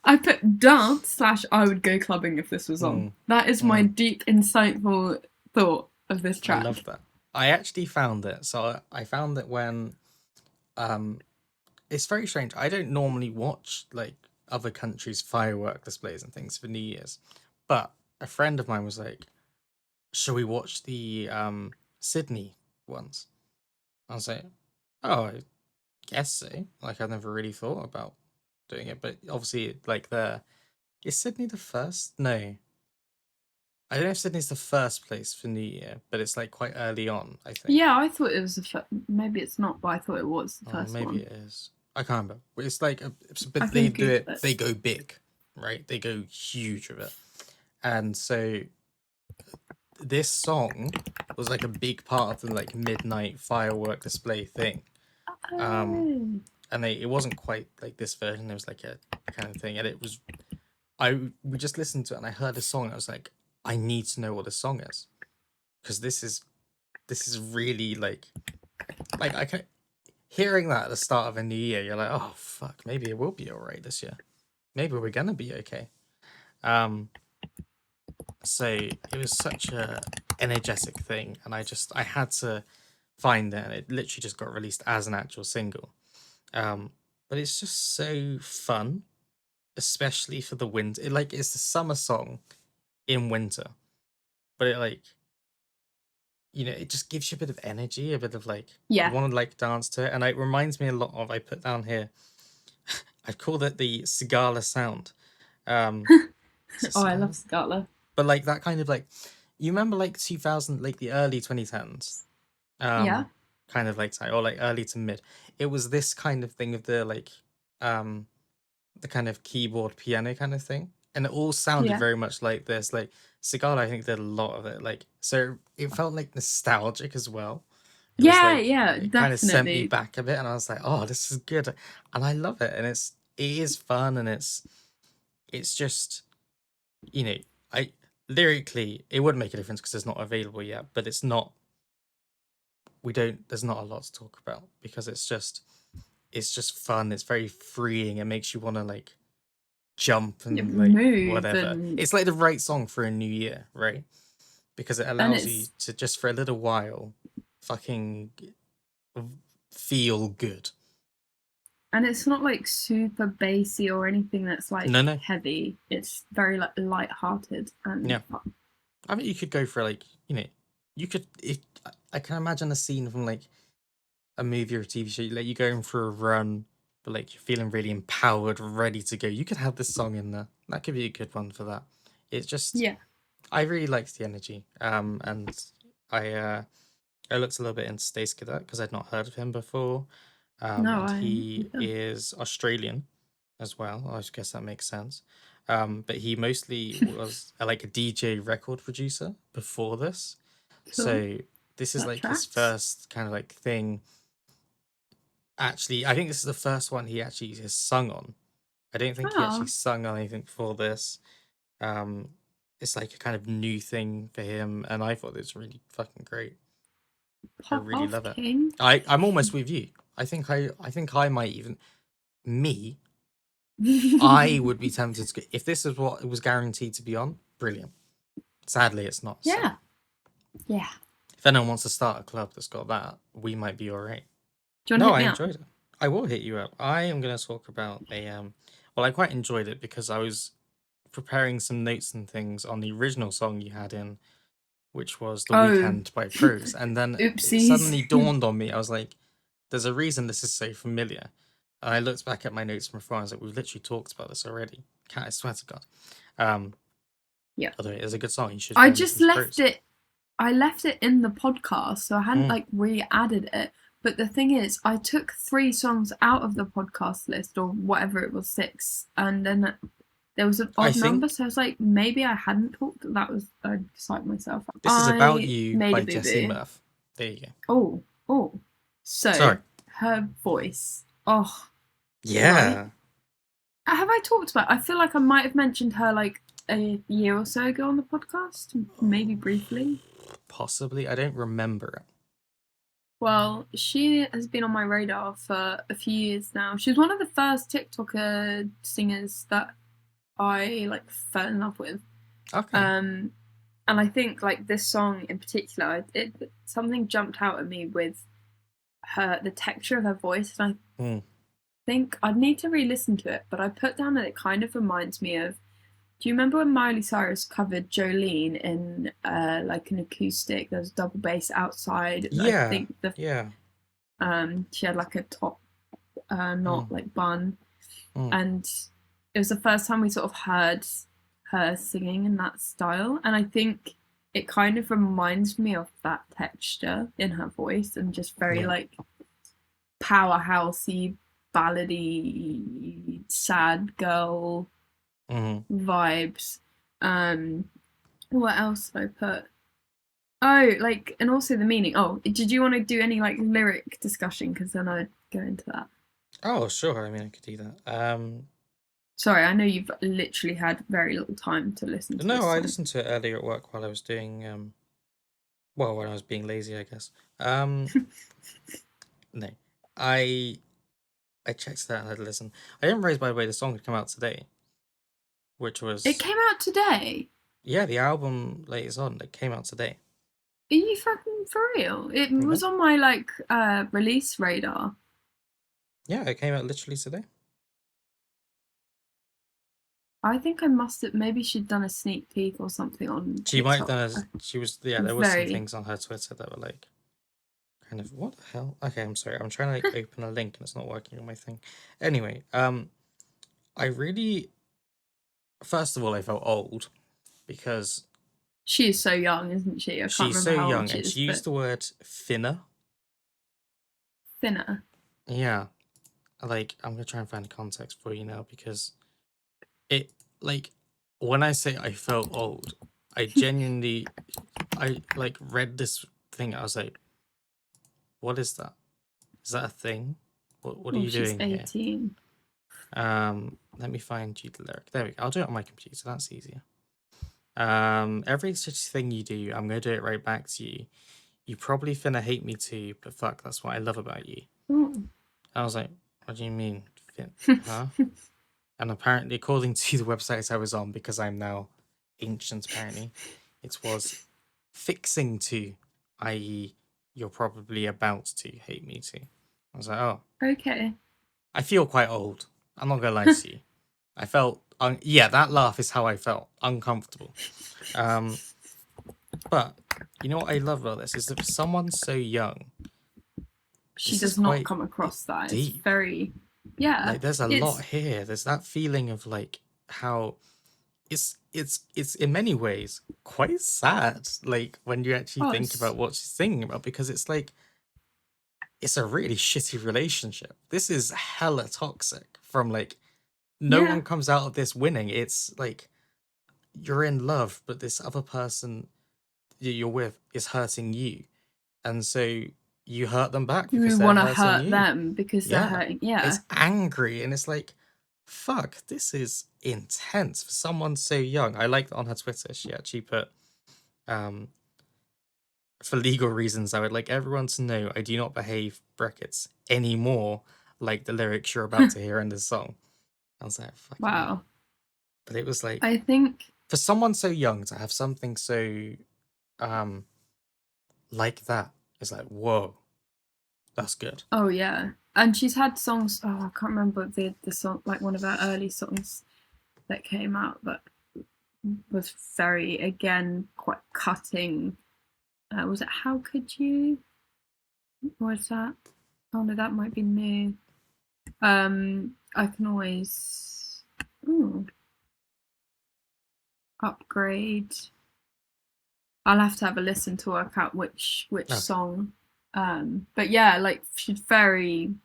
I put dance / I would go clubbing if this was on. That is my deep, insightful thought of this track. I love that. I actually found it. So I found it when, it's very strange. I don't normally watch like other countries' firework displays and things for New Year's, but a friend of mine was like, "Shall we watch the Sydney ones?" I was like, "Oh, I guess so." Like I never really thought about doing it, but obviously, like is Sydney the first? No, I don't know if Sydney's the first place for New Year, but it's like quite early on, I think. Yeah, I thought it was maybe it's not, but I thought it was the first maybe one. It is. I can't remember. It's like but they do it. They go big, right? They go huge with it, and so this song was like a big part of the like midnight firework display thing. And it wasn't quite like this version. It was like a kind of thing, and it was. We just listened to it, and I heard a song. And I was like, I need to know what this song is, because this is really like I can. Hearing that at the start of a new year, you're like, oh fuck, maybe it will be all right this year. Maybe we're gonna be okay. So it was such a energetic thing, and I had to find it, and it literally just got released as an actual single. But it's just so fun. especially for the winter. It's the summer song in winter, but it it just gives you a bit of energy, a bit of you Yeah. want to dance to it, and it reminds me a lot of, I put down here, I've called it the Sigala sound. Is it Oh, I love Sigala? Scarlet. But that kind of you remember 2000, the early 2010s, Yeah. kind of time, or early to mid. It was this kind of thing of um the kind of keyboard piano kind of thing, and it all sounded Yeah. very much like this. Sigala, I think, did a lot of it, so it felt nostalgic as well. It was Yeah, yeah, it kind of sent me definitely. back a bit, and I was like, oh, this is good, and I love it, and it is fun, and it's just, you know I lyrically, it would make a difference because it's not available yet, but it's not, we don't there's not a lot to talk about because it's just fun. It's very freeing. It makes you want to jump and Move whatever. and It's the right song for a new year, right? Because it and allows you it's to just for a little while fucking feel good. and it's not like super bassy or anything that's No, like no. heavy. It's very like light-hearted and Yeah. I mean, you could go for you could, if I can imagine a scene from a movie or a TV show, you going for a run, but you're feeling really empowered, ready to go. You could have this song in there. That could be a good one for that. It's just, yeah. I really liked the energy. And I looked a little bit into Stace Cadet because I'd not heard of him before. No, And I he is Australian as well. I guess that makes sense. But he mostly was a DJ record producer before this. cool. So this is That his tracks. first kind of thing. Actually, I think this is the first one he actually has sung on. I don't think he actually Oh, sung on anything before this. Um, it's a kind of new thing for him, and I thought it was really fucking great. I pop really off, love it. King. I'm almost with you. I think I might even, me. I would be tempted to, if this is what it was guaranteed to be on. Brilliant. Sadly, it's not. So Yeah. Yeah. if anyone wants to start a club that's got that, we might be all right. Do you want to No, hit I me up? enjoyed it. I will hit you up. I am going to talk about well, I quite enjoyed it because I was preparing some notes and things on the original song you had in, which was The Oh, Weekend by Pros. And then it oopsies. suddenly dawned on me. I was like, there's a reason this is so familiar. And I looked back at my notes from before. I was like, we've literally talked about this already. I swear to God. Um, Yeah. Although it is a good song, you should I go and just listen to left Pros. it. I left it in the podcast, so I hadn't Mm. re-added it. But the thing is, I took 3 songs out of the podcast list, or whatever it was, 6, and then there was an I odd number. think So I was like, maybe I hadn't talked. That was, I psyched myself up. This is About I You made a by boo Jessie boo. Murph. There you go. Oh, oh. So Sorry. her voice. Oh, right. Yeah. Have I talked about? I feel like I might have mentioned her like a year or so ago on the podcast, maybe briefly. Possibly. I don't remember it. Well, she has been on my radar for a few years now. She was one of the first TikToker singers that I fell in love with. Okay. And I think this song in particular, it something jumped out at me with the texture of her voice, and I think I'd need to re-listen to it. But I put down that it kind of reminds me of. Do you remember when Miley Cyrus covered Jolene in an acoustic? There was double bass outside. I Yeah. think Yeah. she had a top knot bun, Mm. and it was the first time we sort of heard her singing in that style, and I think it kind of reminds me of that texture in her voice, and just very Yeah. powerhousey, ballady, sad girl vibes. What else did I put? Oh, and also the meaning. Oh, did you want to do any lyric discussion? Because then I'd go into that. Oh, sure. I mean, I could do that. Sorry, I know you've literally had very little time to listen to this No, I song. listened to it earlier at work while I was doing well, when I was being lazy, I guess. No. I checked that and had a listen. I didn't realize, by the way, the song had come out today, which It was, came out today. yeah, the album latest on, it came out today. Are you fucking for real? It Yeah. was on my release radar. Yeah, it came out literally today. I think I must have. Maybe she'd done a sneak peek or something on She might have TikTok. done as she was. Yeah, there was some Very. things on her Twitter that were like kind of what the hell. Okay, I'm sorry. I'm trying to like open a link and it's not working on my thing. Anyway, I really first of all I felt old because She is so young, isn't she? I can't she's remember so how old young she and is, she but used the word thinner. thinner. Yeah, like I'm gonna try and find context for you now because it like when I say I felt old, I genuinely I like read this thing. I was like, what is that? Is that a thing? What are Oh, you she's doing here? 18. Let me find you the lyric. There we go. I'll do it on my computer. That's easier. Every such thing you do, I'm gonna do it right back to you. You probably finna hate me too, but fuck, that's what I love about you. Oh. I was like, what do you mean, huh? And apparently, according to the website I was on, because I'm now ancient, apparently, it was fixing to, i.e., you're probably about to hate me too. I was like, oh, Okay. I feel quite old. I'm not gonna lie to you. I felt, yeah, that laugh is how I felt, uncomfortable. Um, but you know what I love about this is that for someone so young, She this is does not quite come across that. It's deep. very, yeah. Like, there's a lot It's here. There's that feeling of like how it's in many ways quite sad. Like when you actually oh, think it's about what she's thinking about, because it's like it's a really shitty relationship. This is hella toxic. From like no yeah. one comes out of this winning. It's like you're in love, but this other person you're with is hurting you, and so you hurt them back because You they're want to hurting hurt you. them because they're Yeah, hurting. Yeah. it's angry, and it's like, fuck, this is intense for someone so young. I like that on her Twitter, she actually put, um, for legal reasons, I would like everyone to know I do not behave brackets anymore like the lyrics you're about to hear in this song. I was like, fucking hell. Wow. But it was like, I think, for someone so young to have something so um like that, it's like, whoa, that's good. oh, yeah. And she's had songs, oh, I can't remember the song, like one of her early songs that came out that was very, again, quite cutting. Was it How Could You? What was that? Oh, no, that might be new. I can always ooh, upgrade. I'll have to have a listen to work out which Okay. song. But yeah, like she's very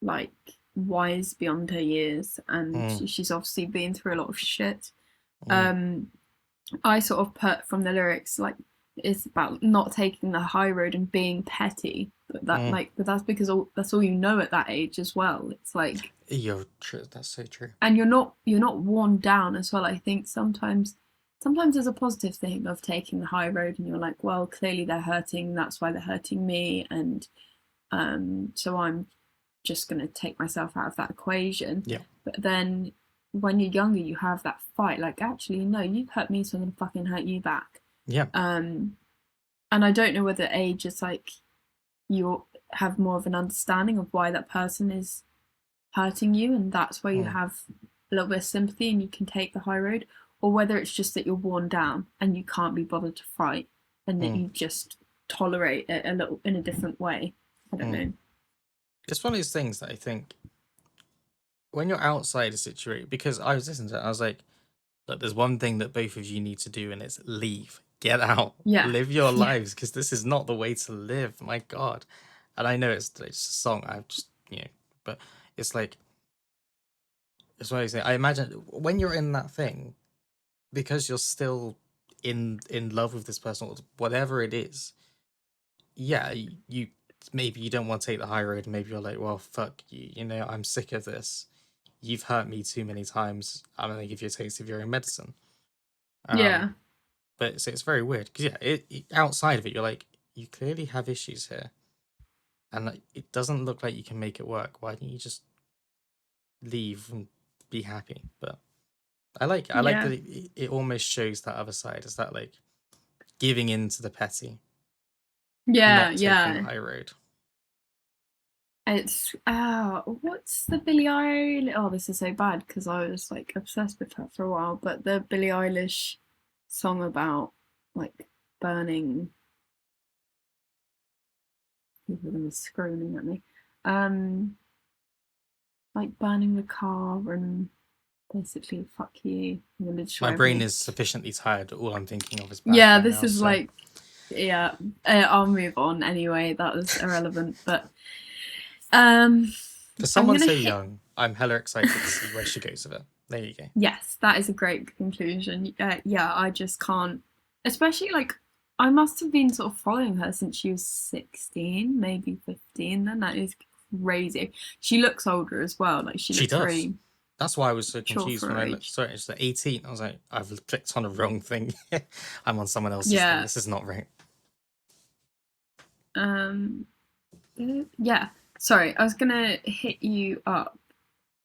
like wise beyond her years, and Mm, she's obviously been through a lot of shit. mm, Um, I sort of put from the lyrics like it's about not taking the high road and being petty, mm. but that's because that's all you know at that age as well. It's like, You're true. That's so true. and you're not worn down as well. I think sometimes there's a positive thing of taking the high road, and you're like, well, clearly they're hurting, that's why they're hurting me, and so I'm just going to take myself out of that equation. Yeah. But then when you're younger, you have that fight. Like, actually, no, you've hurt me, so I'm going to fucking hurt you back. Yeah. Um, and I don't know whether age is like you have more of an understanding of why that person is hurting you, and that's where you Mm, have a little bit of sympathy and you can take the high road, or whether it's just that you're worn down and you can't be bothered to fight and that mm, you just tolerate it a little in a different way. I don't mm. know. It's one of those things that I think when you're outside a situation, because I was listening to it, I was like, look, there's one thing that both of you need to do, and it's leave, get out, Yeah. live your Yeah. lives, because this is not the way to live. My God. And I know it's a song. I've just, but it's like, it's what I say. I imagine when you're in that thing, because you're still in love with this person, or whatever it is, yeah, you maybe you don't want to take the high road. Maybe you're like, well, fuck you. I'm sick of this. You've hurt me too many times. I'm gonna give you a taste of your own medicine. Um, Yeah. but it's very weird because yeah, outside of it, you're like, you clearly have issues here, and like, it doesn't look like you can make it work. Why don't you just leave and be happy? But I like it. I like Yeah. that it almost shows that other side. Is that like giving in to the petty, Yeah. not taking the Yeah. high road. It's what's the Billie Eilish? Oh, this is so bad because I was like obsessed with her for a while. But the Billie Eilish song about like burning, people are gonna be screaming at me. Um, like burning the car and basically fuck you. I'm gonna My destroy brain everything. is sufficiently tired. All I'm thinking of is bad Yeah, right this now. is So like yeah. I'll move on anyway. That was irrelevant. But um, for I'm someone gonna so hit. young, I'm hella excited to see where she goes with it. There you go. Yes, that is a great conclusion. Yeah, I just can't. Especially like I must have been sort of following her since she was 16, maybe 15. Then that is crazy. She looks older as well. Like she She looks does. very That's why I was so short confused for when her I looked. age. Sorry, it's the 18. I was like, I've clicked on a wrong thing. I'm on someone else's thing. Yeah. This is not right. Um. Yeah. Sorry, I was gonna hit you up.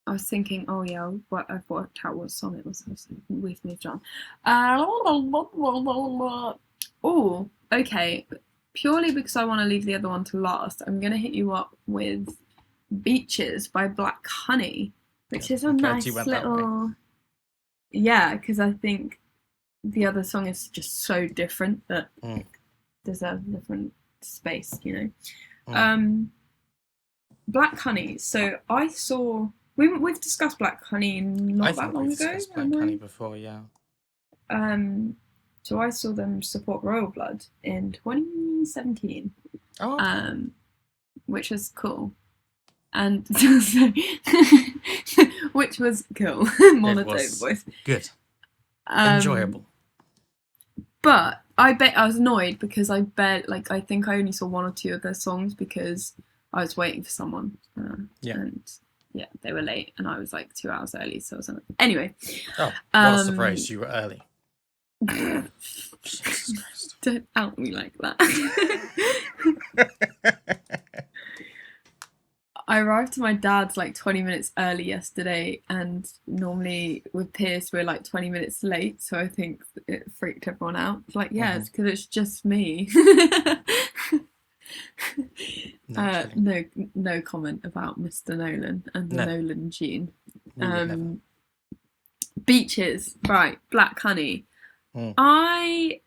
I was thinking, oh yeah, I've worked out what song it was. We've moved on. Oh, okay. Purely because I want to leave the other one to last, I'm gonna hit you up with "Beaches" by Black Honey, which is a I'm glad you nice went that way. little yeah. Because I think the other song is just so different that Mm, it deserves a different space, you know. mm. Um, Black Honey. So I saw we've discussed Black Honey I not that think long we've ago, discussed Black am Honey I? before, yeah. Um, so I saw them support Royal Blood in 2017, Oh, okay. um, which was cool, and which was cool. It Monotone was voice. good. Um, Enjoyable. but I bet I was annoyed because I think I only saw one or two of their songs because I was waiting for someone, Yeah. and yeah, they were late, and I was like 2 hours early, so I was anyway. Oh, what a Um, surprise. You were early. Jesus Christ. don't out me like that. I arrived to my dad's like 20 minutes early yesterday, and normally with Pierce we're like 20 minutes late, so I think it freaked everyone out. It's like, yeah, Mm-hmm. it's because it's just me. Naturally. No comment about Mr. Nolan and the No, Nolan gene. we would never. Um, Beaches, right? Black Honey. Mm. I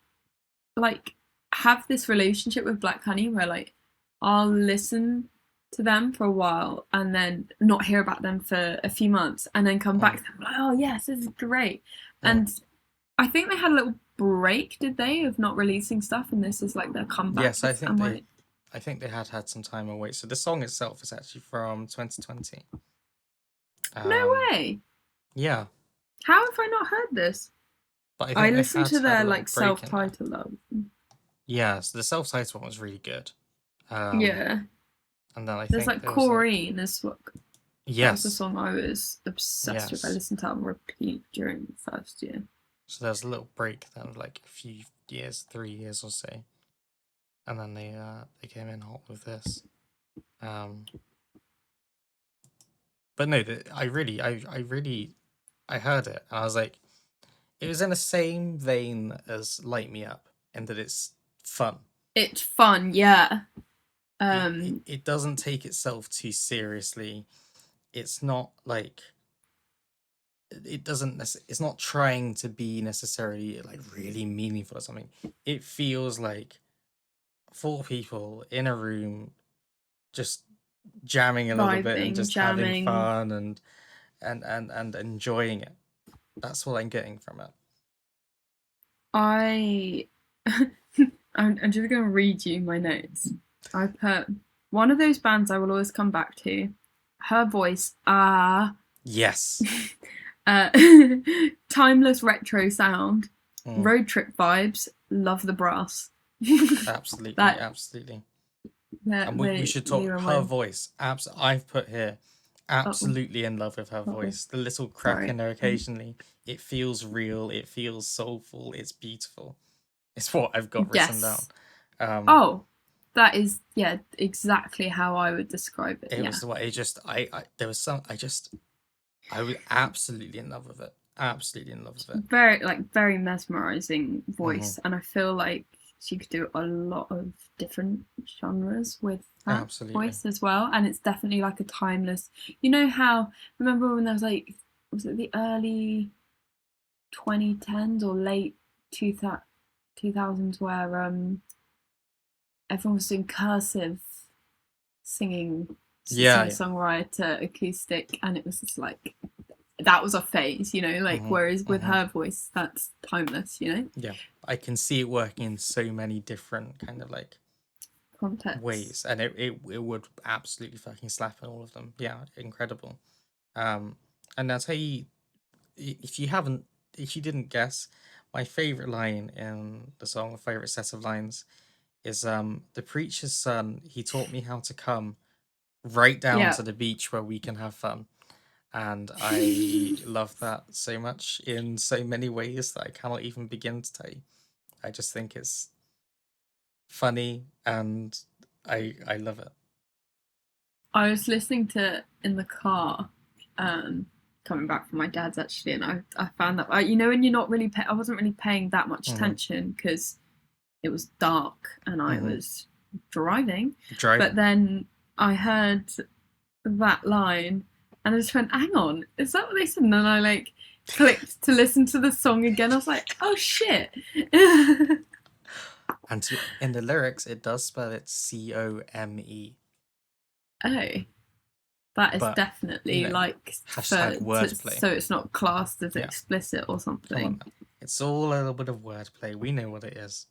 like have this relationship with Black Honey where like I'll listen to them for a while and then not hear about them for a few months and then come back Mm. to them like, oh yes, this is great. Mm. And I think they had a little break, did they, of not releasing stuff, and this is like their comeback. Yes, Am I? I think they had some time away. So the song itself is actually from 2020. No Um, way. yeah, How have I not heard this? but I I think they listened to had a their little like break in there. self-titled album. Yeah, so the self-titled one was really good. Yeah. And then I There's think like there was like Corrine as well. That was the yes, song I was obsessed with. I yes. listened to on repeat during the first year. So there was a little break then of like a few years, 3 years or so, and then they came in hot with this. But no, I heard it and I was like, it was in the same vein as Light Me Up in that it's fun. It's fun, yeah. It doesn't take itself too seriously. It's not like it doesn't it's not trying to be necessarily like really meaningful or something. It feels like four people in a room just jamming a little bit and Vibing, just having jamming. fun and enjoying it. That's what I'm getting from it. I I'm just gonna read you my notes. I put one of those bands I will always come back to. Her voice, Yes. uh, timeless retro sound, Mm, road trip vibes. Love the brass. absolutely, that absolutely. that And we should they talk her remind. voice. I've put here Oh, absolutely in love with her oh, voice. The little crack sorry. in there occasionally. It feels real. It feels soulful. It's beautiful. It's what I've got written down. Yes. Oh, that is yeah, exactly how I would describe it. It Yeah. was the way I there was some I was absolutely in love with it. Absolutely in love with it. Very like very mesmerizing Hmm. voice, and I feel like she could do a lot of different genres with that Absolutely. voice as well, and it's definitely like a timeless. You know how remember when there was like was it the early 2010s or late 2000s where everyone was doing cursive singing Yeah, yeah. singer-songwriter acoustic, and it was just like that was a phase, you know, like whereas with her voice that's timeless, you know. Yeah, I can see it working in so many different kind of like Context. ways, and it would absolutely fucking slap in all of them. Yeah, incredible. And I'll tell you, if you haven't, if you didn't guess, my favorite line in the song, favorite set of lines, is the preacher's son. He taught me how to come right down Yeah. to the beach where we can have fun. And I love that so much in so many ways that I cannot even begin to tell you. I just think it's funny and I love it. I was listening to in the car, coming back from my dad's actually, and I found that you know when you're not really I wasn't really paying that much attention because it was dark and I was driving, but then I heard that line and I just went, hang on, is that what they said? And then I like clicked to listen to the song again. I was like, oh shit. And in the lyrics, it does spell it COME. Oh, that is But, definitely you know, like hashtag wordplay. so it's not classed as explicit or something. Come on, it's all a little bit of wordplay. We know what it is.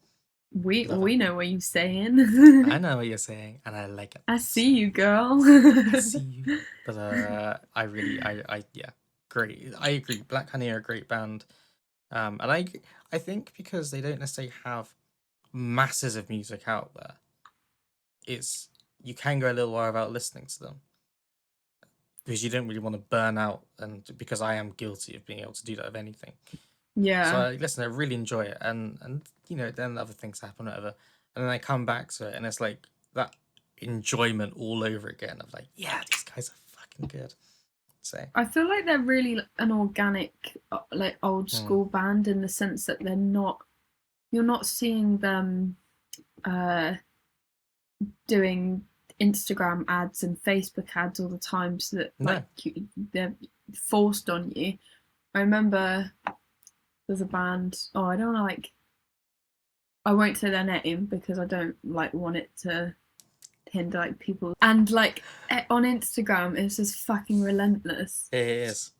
We know what you're saying. I know what you're saying, and I like it. I see you, girl. I see you. But I really, yeah, great. I agree. Black Honey are a great band. And I think because they don't necessarily have masses of music out there, it's you can go a little while without listening to them because you don't really want to burn out, and because I am guilty of being able to do that of anything. Yeah. So listen, I really enjoy it, and you know, then other things happen, whatever, and then I come back to it, and it's like that enjoyment all over again of like, yeah, these guys are fucking good. So I feel like they're really an organic, like old school band in the sense that they're not. You're not seeing them doing Instagram ads and Facebook ads all the time, so that like they're forced on you. I remember there's a band. Oh, I don't like. I won't say their name because I don't like want it to hinder like people. And like on Instagram, it's just fucking relentless. it is.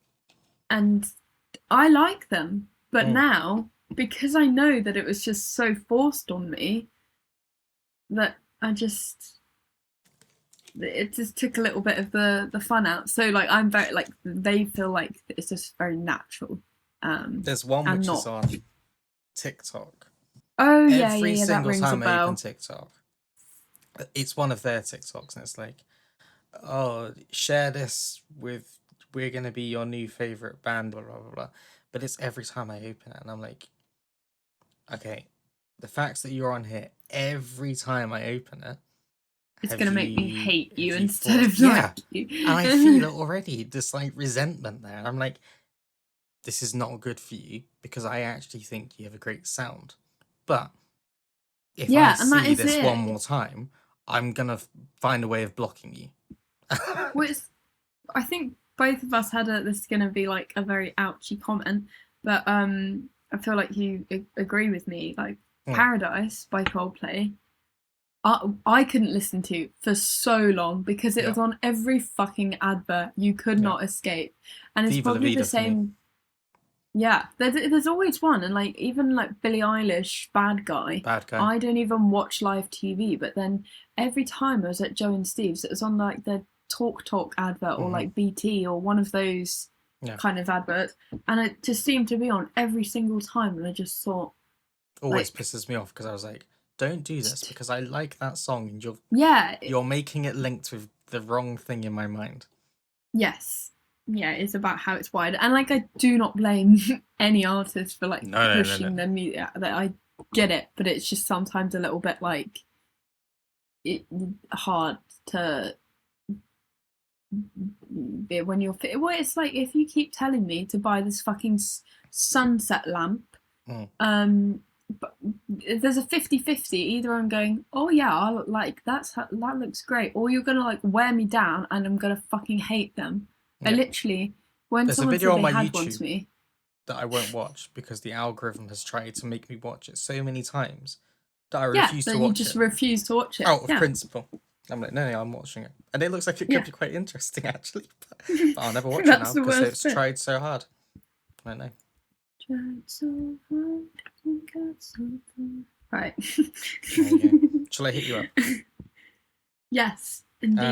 And I like them, but now because I know that it was just so forced on me that I just it just took a little bit of the fun out. So like I'm very like they feel like it's just very natural. There's one which is on TikTok. Oh yeah, Every that single rings time a I bell. open TikTok, it's one of their TikToks, and it's like, oh, share this with, we're gonna be your new favorite band, blah blah blah blah. But it's every time I open it, and I'm like, okay, the facts that you're on here every time I open it, it's gonna make me hate you instead thought, of like you. And I feel it already, this like resentment there. I'm like, this is not good for you because I actually think you have a great sound. But if I see this one more time, I'm gonna find a way of blocking you. Well, I think both of us had this is gonna be like a very ouchy comment, but I feel like you agree with me. Like Paradise by Coldplay, I couldn't listen to for so long because it was on every fucking advert. You could not escape, and it's probably the same. Yeah, there's always one, and like even like Billie Eilish, Bad Guy. I don't even watch live TV, but then every time I was at Joe and Steve's, it was on like the Talk advert or like BT or one of those kind of adverts, and it just seemed to be on every single time, and I just thought, always pisses me off because I was like, don't do this because I like that song and you're making it linked with the wrong thing in my mind. Yes. Yeah, it's about how it's wired, and like I do not blame any artist for like pushing their music. That I get it, but it's just sometimes a little bit like hard to when you're well. It's like if you keep telling me to buy this fucking sunset lamp, but there's a 50-50. Either I'm going, oh yeah, that looks great, or you're gonna like wear me down and I'm gonna fucking hate them. I Yeah. literally, when There's a someone video said on they my had one to YouTube me, that I won't watch because the algorithm has tried to make me watch it so many times that I yeah, refuse to that you watch just it refuse to watch it. out of Yeah, principle. I'm like, no, I'm watching it. And it looks like it could yeah. be quite interesting, actually. But I'll never watch it That's now the because worst it's bit. tried so hard. I know. Tried so hard, we got so far. Right. There you go. Shall I hit you up? Yes, indeed.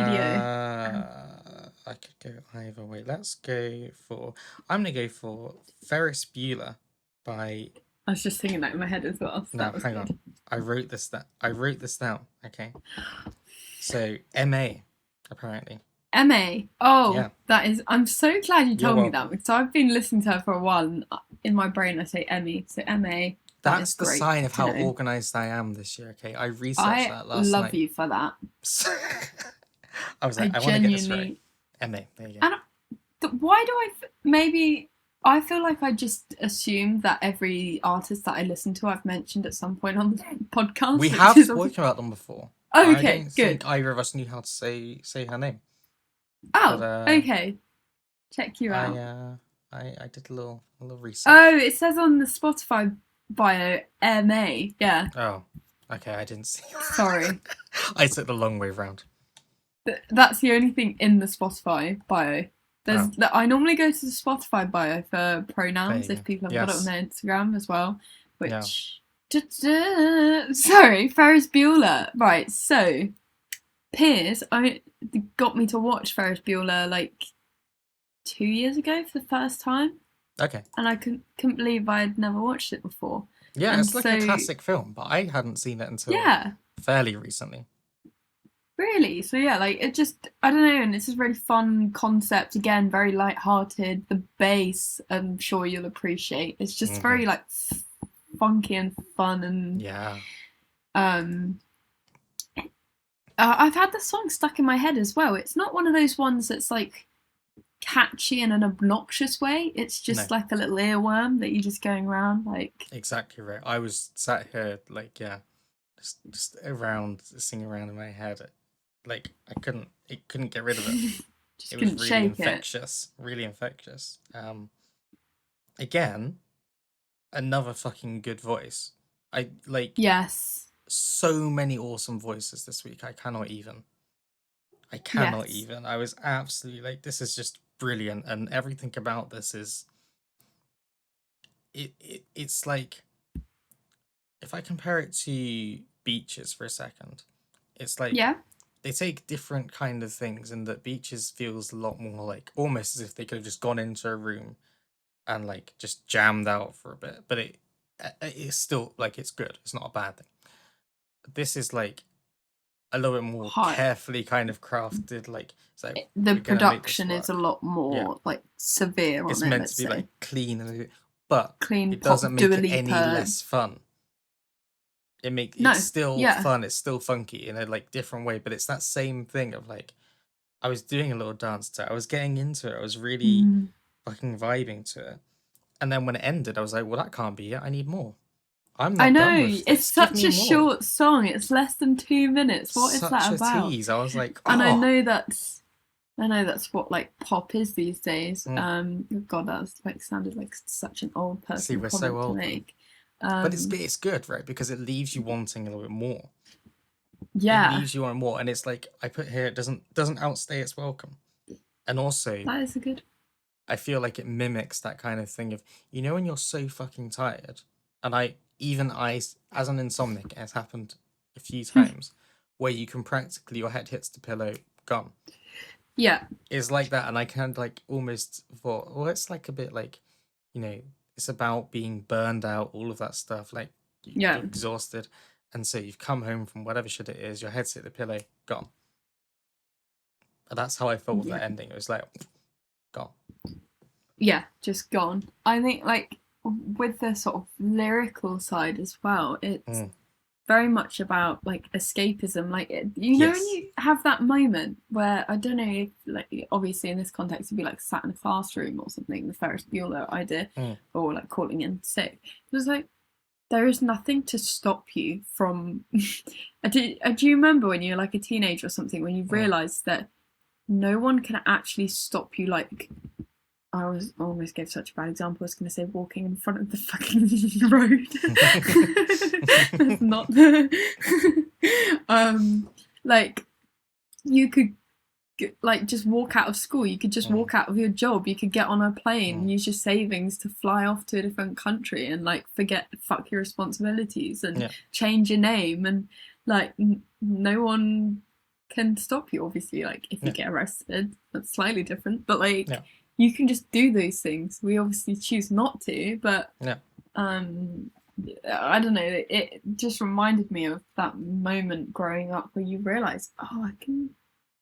I could go either way. Let's go for. I'm gonna go for Ferris Bueller by. I was just thinking that in my head as well. So Now, that was hang on. good. I wrote this. I wrote this down. Okay. So MA, apparently. MA. Oh, Yeah. that is. I'm so glad you You're told me that welcome. because I've been listening to her for a while, and in my brain I say Emmy. So MA. That is That's the great sign of to how know. organized I am this year. Okay. I researched I that last love night. you for that. I was I like, I want to get this right. genuinely. MA. There you go. And why do maybe I feel like I just assume that every artist that I listen to I've mentioned at some point on the podcast. We Which have is spoken about them before. oh, I okay, don't good. think either of us knew how to say her name. But Oh, okay. Check you I out. I did a little research. Oh, it says on the Spotify bio MA. Yeah. Oh, okay, I didn't see. Sorry. I took the long way round. That's the only thing in the Spotify bio. Oh, I normally go to the Spotify bio for there pronouns you if go. people have got it on Yes. their Instagram as well. Yeah. Which sorry, Ferris Bueller. Right, so Piers, I got me to watch Ferris Bueller like 2 years ago for the first time, Okay. and I couldn't believe I had never watched it before. Yeah, And it's like so a classic film, but I hadn't seen it until yeah, fairly recently. really. So yeah, like it just I don't know, and it's just really fun concept again, very light-hearted. The bass, I'm sure you'll appreciate. It's just very like funky and fun, and Yeah. I've had the song stuck in my head as well. It's not one of those ones that's like catchy in an obnoxious way. It's just No. like a little earworm that you're just going around like. Exactly right. I was sat here like just around singing around in my head. Like it couldn't get rid of it. Just It was couldn't really shake it. infectious. Really infectious. Again, another fucking good voice. I like Yes. so many awesome voices this week. I cannot even. Yes. I was absolutely like, this is just brilliant, and everything about this is. It's like, if I compare it to Beaches for a second, it's like Yeah. they take different kind of things, and that Beaches feels a lot more like almost as if they could have just gone into a room and like just jammed out for a bit, but it's still like it's good. It's not a bad thing. This is like a little bit more High. carefully kind of crafted. Like it's like The we're gonna make this production is a work. lot Yeah, more like severe it's on it. meant Let's to be say like clean, but clean it pop doesn't make Dua it any Lipa. less fun. It's No. still Yeah. fun. It's still funky in a like different way, but it's that same thing of like I was doing a little dance to it. I was getting into it. I was really Mm. fucking vibing to it. And then when it ended, I was like, well, that can't be it. I need more. I'm I not done know, with it's this. Give such me a more. short song. It's less than 2 minutes. What is Such that a about? tease. I was like, And oh. I know that's what like pop is these days. Mm. God, that's like sounded like such an old See, person we're comment so to old. make. But it's good, right? Because it leaves you wanting a little bit more. It Yeah, leaves you on more. And it's like, I put here, it doesn't outstay its welcome. And also, that is a good. I feel like it mimics that kind of thing of, when you're so fucking tired, and I, as an insomniac, it has happened a few times, where you can practically, your head hits the pillow, gone. Yeah. It's like that, and I kind of like almost thought, well, it's like a bit like, it's about being burned out, all of that stuff, like, Yeah. you're exhausted, and so you've come home from whatever shit it is, your head's hit the pillow, gone. And that's how I felt with Yeah. that ending. It was like, gone. Yeah, just gone. I think like with the sort of lyrical side as well, it's very much about like escapism. Like you know, Yes. when you have that moment where I don't know, if, like obviously in this context, it'd be like sat in a classroom or something. The Ferris Bueller idea, or like calling in sick. It was like there is nothing to stop you from. Do you remember when you were like a teenager or something, when you Mm. realised that no one can actually stop you? Like, I almost gave such a bad example. I was going to say walking in front of the fucking road. That's not like you could like just walk out of school. You could just Mm. walk out of your job. You could get on a plane, Mm. use your savings to fly off to a different country, and like fuck your responsibilities, and Yeah. change your name, and like no one can stop you. Obviously, like if you Yeah. get arrested, that's slightly different. But like Yeah. you can just do those things. We obviously choose not to, but Yeah. um I don't know, it just reminded me of that moment growing up where you realize, oh,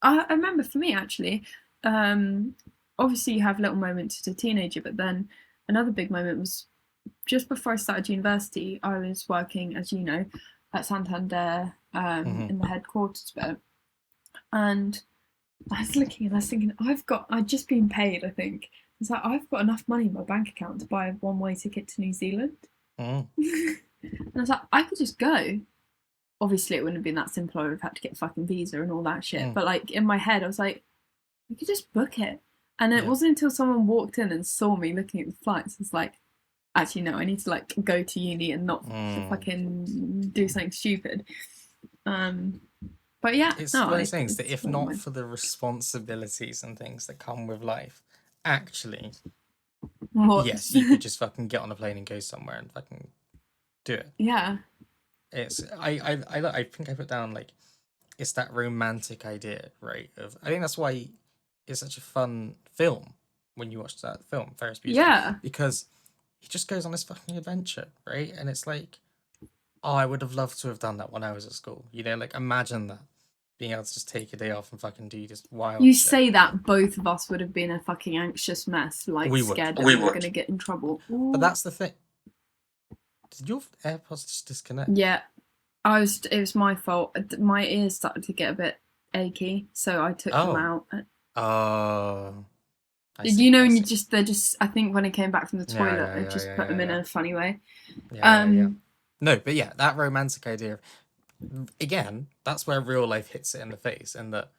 I remember for me actually, um obviously you have little moments as a teenager, but then another big moment was just before I started university. I was working, as you know, at Santander, Mm-hmm. in the headquarters bit, and I was looking and I was thinking, I'd just been paid, I think. It's like, I've got enough money in my bank account to buy a one-way ticket to New Zealand. Mm. And I was like, I could just go. Obviously, it wouldn't have been that simple. I would have had to get a fucking visa and all that shit. Mm. But like in my head, I was like, we could just book it. And it Yeah. wasn't until someone walked in and saw me looking at the flights, it's like, actually, no, I need to like go to uni and not fucking do something stupid. But yeah, It's no, one of those things that it's if one of not my. for the responsibilities and things that come with life, actually, What? yes, you could just fucking get on a plane and go somewhere and fucking do it. Yeah. It's I think I put down like it's that romantic idea, right? Of I think that's why it's such a fun film when you watch that film, Ferris Bueller, Yeah. because he just goes on this fucking adventure, right? And it's like, oh, I would have loved to have done that when I was at school. You know, like imagine that being able to just take a day off and fucking do this wild You shit. say that both of us would have been a fucking anxious mess, like We would, scared that we were going to get in trouble. but that's the thing. Did your AirPods just disconnect? Yeah, It was my fault. My ears started to get a bit achy, so I took them Oh, out. oh, I You see. know, I and see. they're just. I think when I came back from the Yeah, toilet, yeah, I yeah, just yeah, put them yeah, in yeah, a funny way. yeah, yeah, yeah. Um, No, but yeah, that romantic idea. Again, that's where real life hits it in the face, and that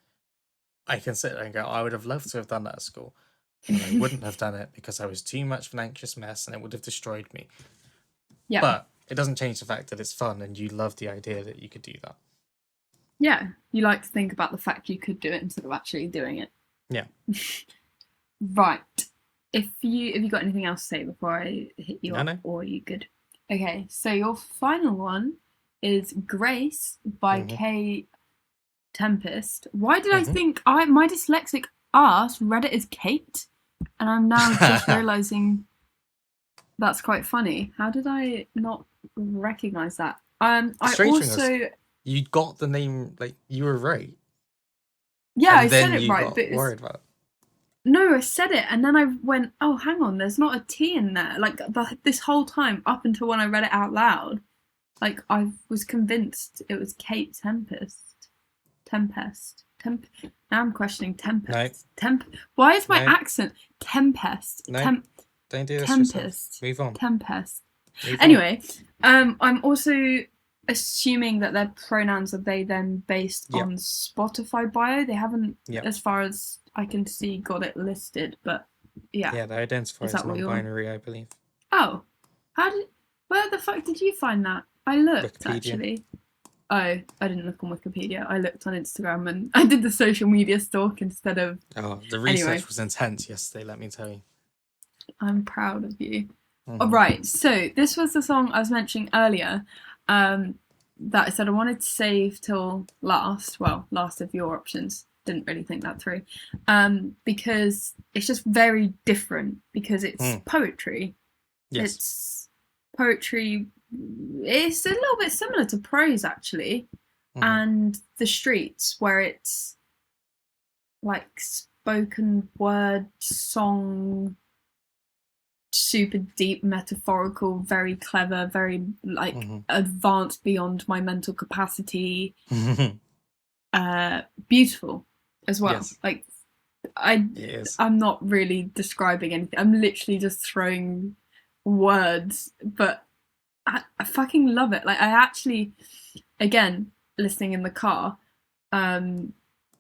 I can sit there and go, I would have loved to have done that at school, but I wouldn't have done it because I was too much of an anxious mess, and it would have destroyed me. yeah, But it doesn't change the fact that it's fun, and you love the idea that you could do that. yeah. You like to think about the fact you could do it instead of actually doing it. Yeah. Right. If you got anything else to say before I hit you up, No. or are you good? Okay, so your final one is Grace by Mhm. Kay Tempest. Why did I Mhm. think my dyslexic ass read it as Kate? And I'm now just realizing that's quite funny. How did I not recognize that? The I strange thing was, also you got the name, like, you were right, yeah, I and said then it you right, got but worried about it. no, I said it, and then I went, oh, hang on, there's not a T in there. Like this whole time up until when I read it out loud, like I was convinced it was Kate Tempest. Now I'm questioning No, Tempest. Why is my no, accent Tempest? no. Don't do this to yourself. Tempest. Move on. Tempest. Move on. Anyway, I'm also assuming that their pronouns are they them based Yep. on Spotify bio. They haven't, Yep. as far as I can see, got it listed. But yeah, Yeah, they identify is as that what you're? non-binary, I believe. Oh, where the fuck did you find that? I looked Wikipedia. actually. Oh, I didn't look on Wikipedia. I looked on Instagram and I did the social media stalk instead of. Oh, the research Anyway. was intense yesterday, let me tell you. I'm proud of you. Mhm. All right, so this was the song I was mentioning earlier, that I said I wanted to save till last. Well, last of your options. Didn't really think that through, because it's just very different. Because it's poetry. Yes. It's poetry. It's a little bit similar to prose actually, and the streets where it's like spoken word song, super deep, metaphorical, very clever, very like advanced beyond my mental capacity. Beautiful as well. Yes. Like I'm not really describing anything. I'm literally just throwing words, but I fucking love it. Like I actually, again, listening in the car, um,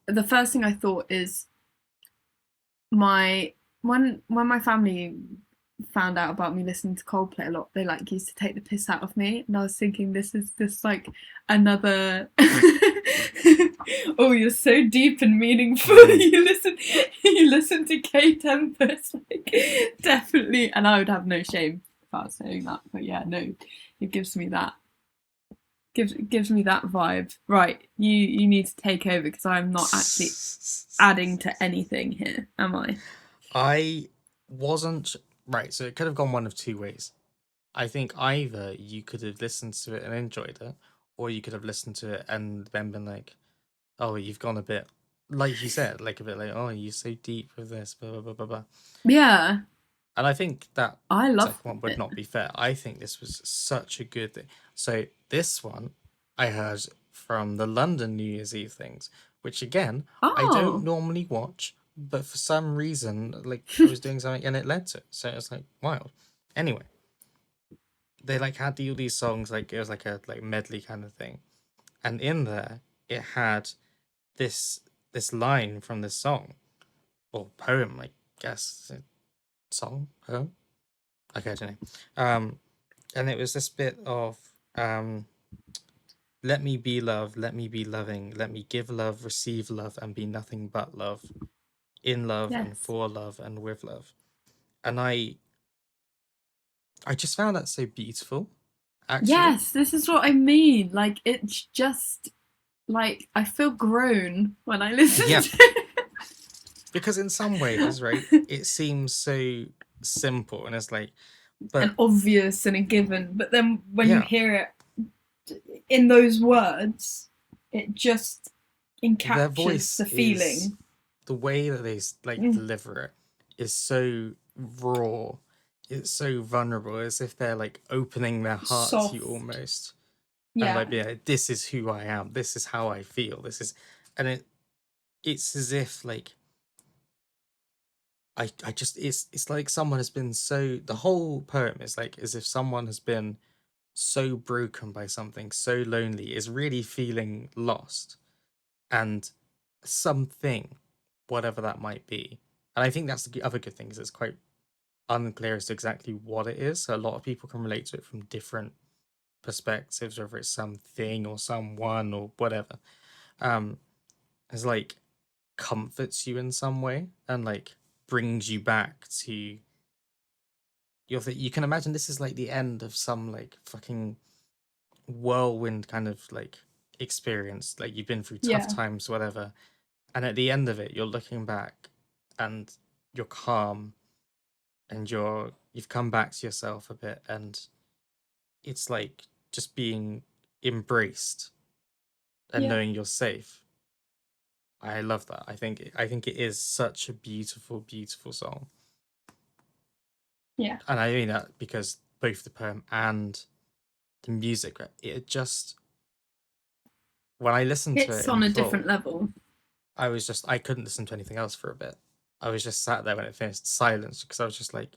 the first thing I thought is my when my family found out about me listening to Coldplay a lot, they like used to take the piss out of me, and I was thinking, this is just like another. Oh, you're so deep and meaningful. You listen to K Tempest, like, definitely, and I would have no shame about saying that. But yeah, no, it gives me that gives me that vibe. Right, you need to take over because I'm not actually adding to anything here, am I? I wasn't right, so it could have gone one of two ways. I think either you could have listened to it and enjoyed it, or you could have listened to it and then been like, "Oh, you've gone a bit," like you said, like a bit like, "Oh, you're so deep with this," blah blah blah blah blah. Yeah, And I think that I love second one would it. not be fair. I think this was such a good thing. So this one I heard from the London New Year's Eve things, which again I don't Oh, normally watch, but for some reason, like I was doing something and it led to it. So it was like wild. Anyway, they like had all these songs, like it was like a like medley kind of thing, and in there it had this this line from this song or poem, I guess. Song poem. Okay, I don't know. And it was this bit of um, let me be love, let me be loving, let me give love, receive love, and be nothing but love, in love and yes. for love and with love. And I just found that so beautiful, actually. Yes, this is what I mean. Like, it's just like I feel grown when I listen Yeah, to it. because in some ways, right, it seems so simple, and it's like, And but obvious and a given. But then when you yeah, hear it in those words, it just their encaptures voice the is feeling. the way that they like Mm, deliver it is so raw. It's so vulnerable, as if they're like opening their heart to you soft. almost, and Yeah. like, yeah, this is who I am. This is how I feel. This is, and it's as if like I just it's like someone has been so the whole poem is like as if someone has been so broken by something, so lonely, is really feeling lost, and something, whatever that might be. And I think that's the other good thing is it's quite unclear as to exactly what it is. So a lot of people can relate to it from different perspectives, whether it's something or someone or whatever. Um, it's like comforts you in some way and like brings you back to you can imagine this is like the end of some like fucking whirlwind kind of like experience. Like you've been through tough Yeah. times, whatever, and at the end of it you're looking back and you're calm and you've come back to yourself a bit, and it's like just being embraced and Yeah. knowing you're safe. I love that. I think it is such a beautiful, beautiful song. Yeah. And I mean that because both the poem and the music, it just when I listened to it It's in on a different full, level. I couldn't listen to anything else for a bit. I was just sat there when it finished, silence, because I was just like,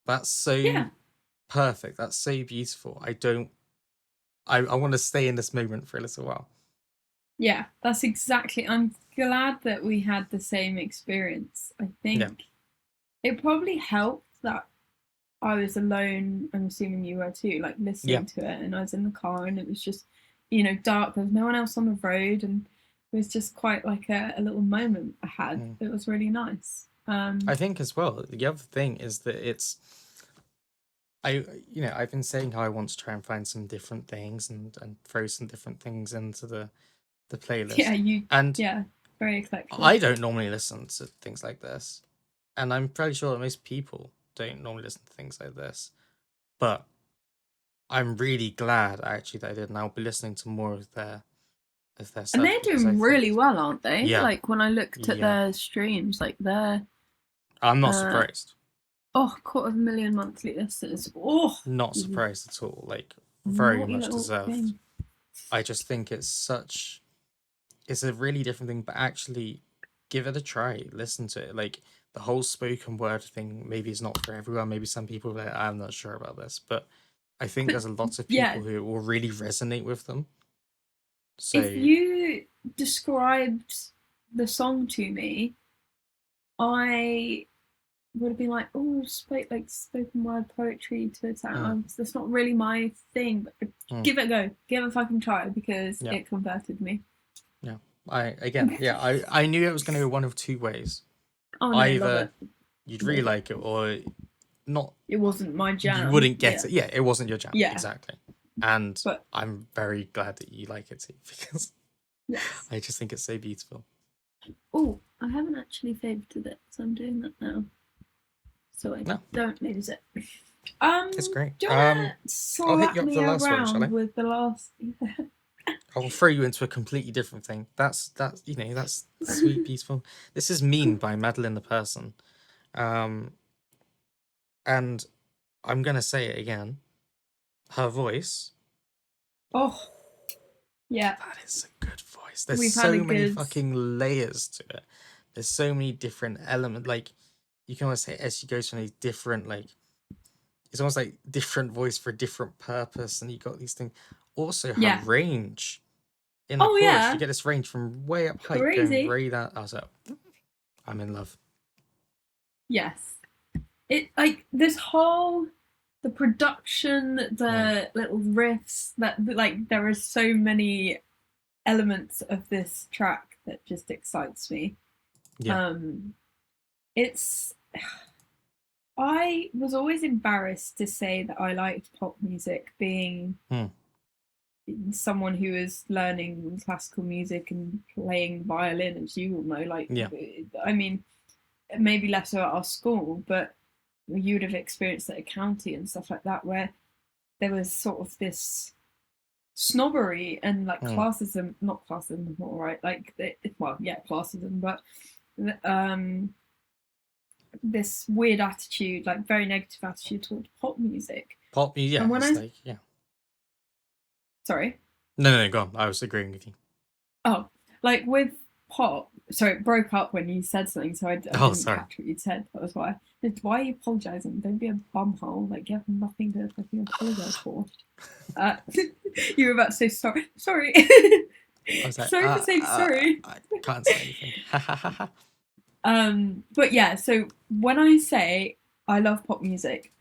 that's so Yeah. perfect. That's so beautiful. I want to stay in this moment for a little while. Yeah. That's exactly. I'm glad that we had the same experience. I Yeah. think it probably helped that I was alone. I'm assuming you were too, like Yeah. listening to it, and I was in the car, and it was just, dark. There was no one else on the road, and it was just quite like a little moment I had. Mm. It was really nice. I think as well, the other thing is that I've been saying how I want to try and find some different things and throw some different things into the Yeah, playlist. And yeah, very eclectic. I don't normally listen to things like this. And I'm pretty sure that most people don't normally listen to things like this. But I'm really glad actually that I did, and I'll be listening to more of their And stuff they're because I doing think really well, aren't they? yeah, Like when I looked at yeah. their streams, like they're I'm not uh surprised. 250,000 monthly listeners. Oh, Not surprised at all. Like very naughty much little deserved. thing. I just think it's a really different thing, but actually give it a try. Listen to it. Like the whole spoken word thing maybe is not for everyone. Maybe some people are like, I'm not sure about this, but I think But there's a lot of yeah, people who will really resonate with them. if So you described the song to me, I would have been like, oh, like spoken word poetry to a mm, sound. That's not really my thing. But mm, give it a go. Give it a fucking try because yeah, it converted me. yeah. I knew it was going to go one of two ways. Oh no, love Either it. you'd really Love it. like it, or not. It wasn't my You jam. wouldn't get Yeah. it. Yeah, it wasn't your jam Yeah. exactly. And But I'm very glad that you like it too because yes. I just think it's so beautiful. Oh, I haven't actually favorited it, so I'm doing that now. So I No, don't lose it. it's great. Do you wanna I'll hit slap you up for me the last one, shall around I? with the last? I'll throw you into a completely different thing. That's that's sweet, peaceful. This is Mean by Madeline the Person. Um, and I'm gonna say it again. Her voice, Oh, yeah. that is a good voice. There's We've had a so many good. fucking layers to it. There's so many different elements. Like you can almost say as she goes from these different it's almost like different voice for a different purpose, and you got these things. Also, her Yeah. range in the Oh chorus, you yeah. get this range from way up high going Crazy. way down. I was like, I'm in love. Yes. It like this whole the production, Mm, the little riffs that like there are so many elements of this track that just excites me. yeah. Um it's I was always embarrassed to say that I liked pop music, being Mm, someone who is learning classical music and playing violin, as you all know. Like, yeah. I mean, maybe less so at our school, but you would have experienced at a county and stuff like that, where there was sort of this snobbery and like Mm, classism, not classism, all right, like, well, yeah, classism, but um, this weird attitude, like very negative attitude toward pop music. pop. Yeah, And when it's I, like yeah. sorry, No, go on. I was agreeing with you. oh, like with pop, so it broke up when you said something, so I Oh, didn't sorry. catch what you said. That was why. Why are you apologising? Don't be a bumhole. Like, you have nothing to fucking apologise for. Uh, you were about to say sorry. Sorry. I was like, Sorry for saying sorry. I can't say anything. Ha ha ha ha. But yeah, so when I say I love pop music,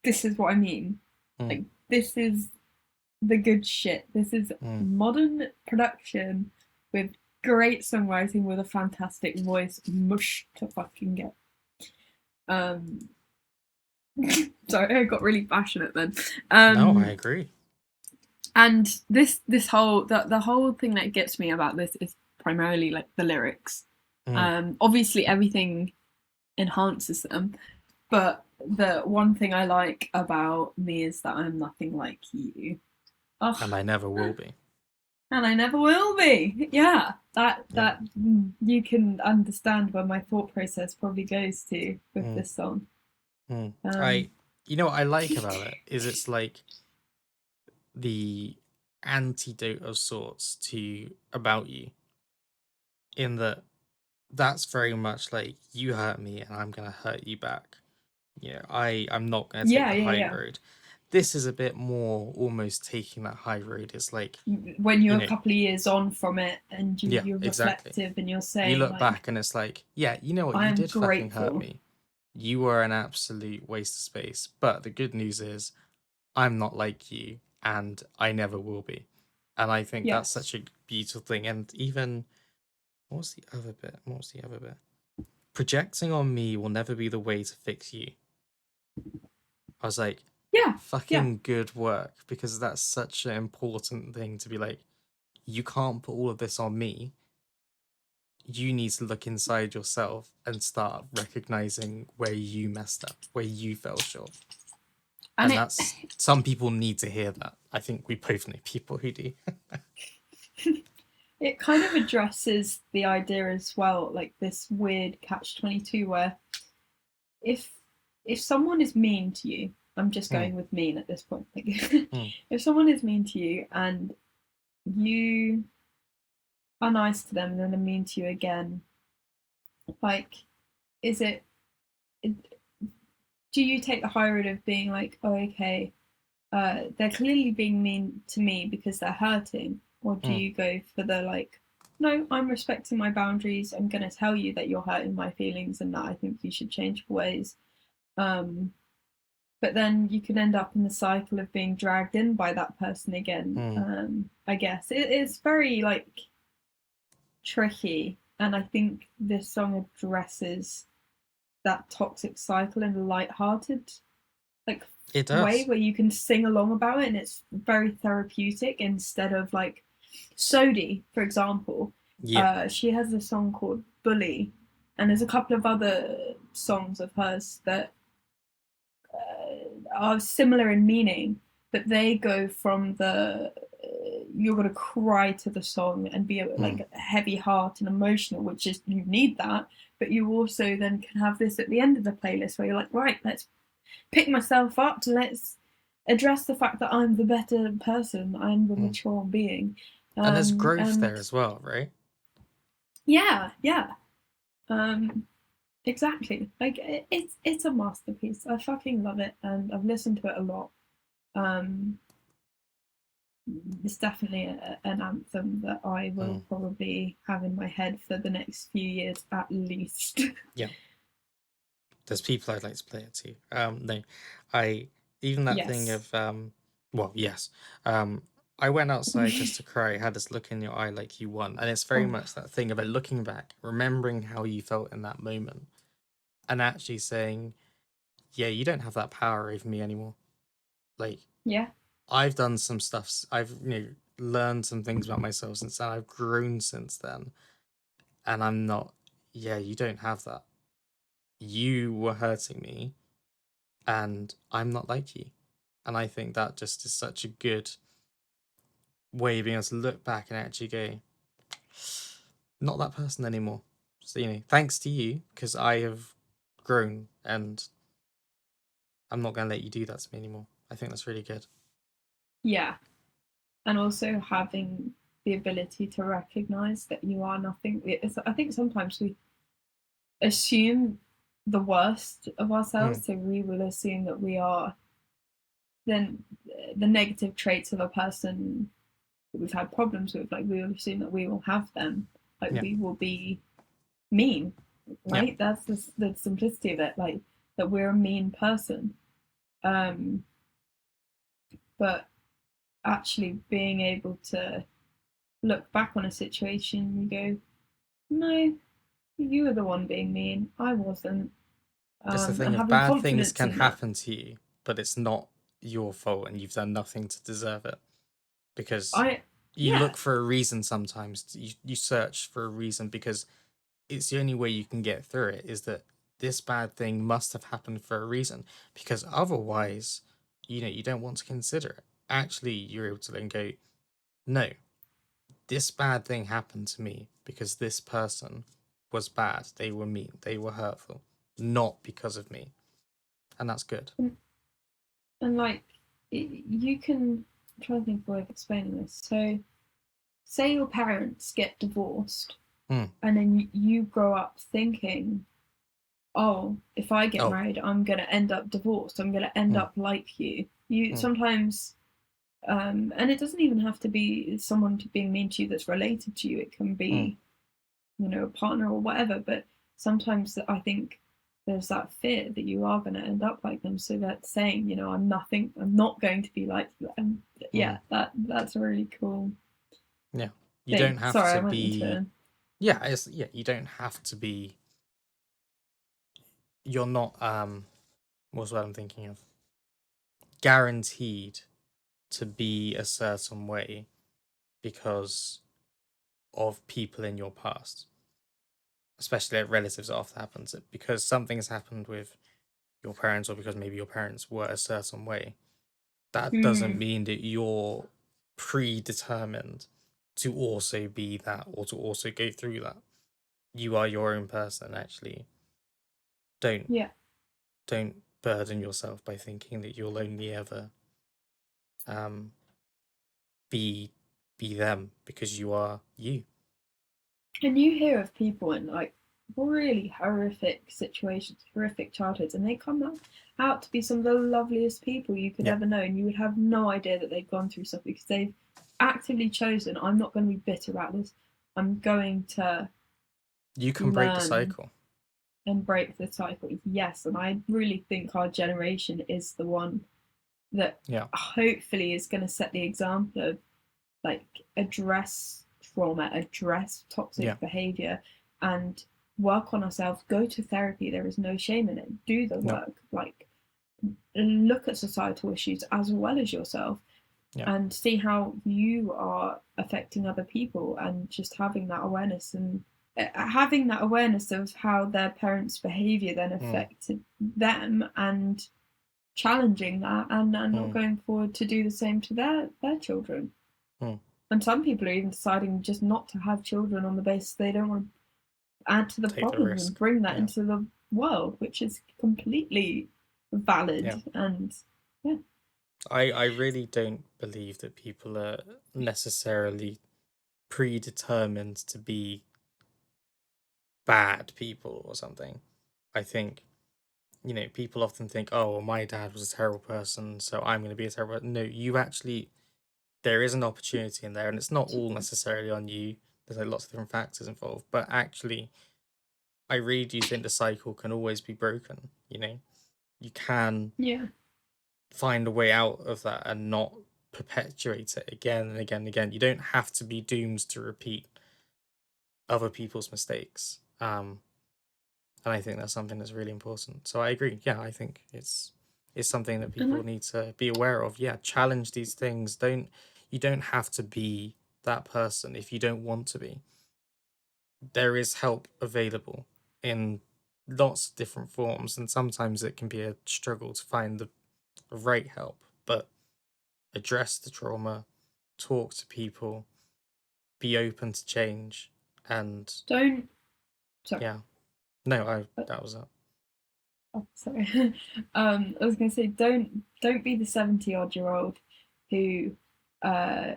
this is what I mean. Mm, Like, this is the good shit. This is mm. modern production with great songwriting with a fantastic voice. Mush to fucking get. Um, sorry, I got really passionate then. No, I Um, agree. and this whole the whole thing that gets me about this is primarily like the lyrics. Mm. Obviously everything enhances them, but the one thing I like about me is that I'm nothing like you. Oh, And I never will be. and I never will be. Yeah, that Yeah. that you can understand where my thought process probably goes to with Mm, this song. mm. Um, You know what I like about it is it's like the antidote of sorts to About You, in that that's very much like you hurt me and I'm gonna hurt you back. I'm not gonna take yeah, the yeah, high yeah. road. This is a bit more almost taking that high road. It's like, When you you're a know, couple of years on from it and yeah, you're exactly. reflective and you're You saying look like, back and it's like, yeah, you know what, I you am did fucking hurt grateful. me. You were an absolute waste of space. But the good news is I'm not like you and I never will be. And I think that's Yes. such a beautiful thing. And even what was the other bit? What was the other bit? Projecting on me will never be the way to fix you. I was like, Yeah. Yeah. fucking good work, because that's such an important thing to be like, you can't put all of this on me. You need to look inside yourself and start recognizing where you messed up, where you fell short. And And that's, some people need to hear that. I think we both know people who do. it kind of addresses the idea as well, like this weird catch-22 where if if someone is mean to you, I'm just Hmm, going with mean at this point. Like, hmm, if someone is mean to you and you are nice to them and then they're mean to you again, like, is it, do you take the high road of being like, oh, okay, they're clearly being mean to me because they're hurting, or do Mm, you go for the like, no, I'm respecting my boundaries. I'm going to tell you that you're hurting my feelings and that I think you should change your ways. Um, but then you can end up in the cycle of being dragged in by that person again. mm, I guess it's very like tricky, and I think this song addresses that toxic cycle in a light-hearted like it way does. where you can sing along about it, and it's very therapeutic instead of like Sodi, for example. Yeah. She has a song called Bully, and there's a couple of other songs of hers that are similar in meaning, but they go from the you're gonna cry to the song and be Mm, like heavy heart and emotional, which is you need that, but you also then can have this at the end of the playlist where you're like, right, let's pick myself up, let's address the fact that I'm the better person, I'm the mm. mature being, And there's growth and there as well, right? yeah, yeah, um, exactly. Like it's a masterpiece. I fucking love it, and I've listened to it a lot. Um, it's definitely an anthem that I will Mm, probably have in my head for the next few years at least. yeah. There's people I'd like to play it to. No, I even that thing Yes. of well, yes. Um, I went outside just to cry. Had this look in your eye like you won, and it's very Oh, much that thing of it looking back, remembering how you felt in that moment, and actually saying, "Yeah, you don't have that power over me anymore." Like yeah, I've done some stuff. I've learned some things about myself since then. I've grown since then, and I'm not. Yeah, you don't have that. You were hurting me, and I'm not like you. And I think that just is such a good way of being able to look back and actually go, not that person anymore. So, thanks to you, because I have grown and I'm not going to let you do that to me anymore. I think that's really good. yeah. And also having the ability to recognize that you are nothing. I think sometimes we assume the worst of Mm, ourselves, so we will assume that we are then the negative traits of a person that we've had problems with. Like we will assume that we will have them. Like yeah, we will be mean, yeah. right? That's the simplicity of it. Like that we're a mean person. Um, but actually being able to look back on a situation, you go, no, you were the one being mean. I wasn't. It's the thing And of having bad things confidence can in that. happen to you, but it's not your fault and you've done nothing to deserve it. Because I, you yeah, look for a reason sometimes, you search for a reason because it's the only way you can get through it is that this bad thing must have happened for a reason because otherwise you don't want to consider it. Actually, you're able to then go, no, this bad thing happened to me because this person was bad, they were mean, they were hurtful, not because of me, and that's good. and like you can I'm trying to think of a way of explaining this. So, say your parents get divorced, Hmm. and then you grow up thinking, oh, if I get Oh. married, I'm gonna end up divorced. I'm gonna end Hmm. up like you. You Hmm. sometimes, and it doesn't even have to be someone being mean to you that's related to you. It can Hmm. be, a partner or whatever. But sometimes I think there's that fear that you are going to end up like them. So that saying, I'm nothing, I'm not going to be like them. Hmm. Yeah, that's a really cool Yeah, you thing. don't have Sorry, I to went be. into Yeah, you don't have to be. You're not what's what I'm thinking of, guaranteed to be a certain way because of people in your past, especially like relatives. It often happens that because something has happened with your parents or because maybe your parents were a certain way, that doesn't mm, mean that you're predetermined to also be that or to also go through that. You are your own person. Actually, don't yeah. don't burden yourself by thinking that you'll only ever um be them because you are you. And you hear of people, and like really horrific situations, horrific childhoods, and they come out to be some of the loveliest people you could Yeah. ever know, and you would have no idea that they've gone through stuff because they've actively chosen, I'm not going to be bitter about this. I'm going to You can break the learn cycle. and break the cycle. Yes, and I really think our generation is the one that Yeah. hopefully is going to set the example of like address trauma, address Yeah. toxic behavior, and work on ourselves. Go to therapy. There is no shame in it. Do the No. work. Like look at societal issues as well as yourself, Yeah. and see how you are affecting other people, and just having that awareness and having that awareness of how their parents' behavior then Mm. affected them, and challenging that, and not Mm. going forward to do the same to their children. Mm. And some people are even deciding just not to have children on the basis they don't want to add to the Take the problem and risk. bring that Yeah. into the world, which is completely Yeah. valid. And yeah, I really don't believe that people are necessarily predetermined to be bad people or something. I think, people often think, oh, well, my dad was a terrible person, so I'm going to be a terrible. No, you actually, there is an opportunity in there, and it's not all necessarily on you. There's like lots of different factors involved, but actually, I really do think the cycle can always be broken. You can yeah, find a way out of that and not perpetuate it again and again and again. You don't have to be doomed to repeat other people's mistakes. And I think that's something that's really important. So I agree. Yeah, I think it's something that and people need to be aware of. Yeah, challenge these things. You don't have to be that person if you don't want to be. There is help available in lots of different forms, and sometimes it can be a struggle to find the right help. But address the trauma, talk to people, be open to change, and don't. Sorry, yeah. No, I that was it. oh, sorry. I was going to say, don't be the 70-odd-year-old who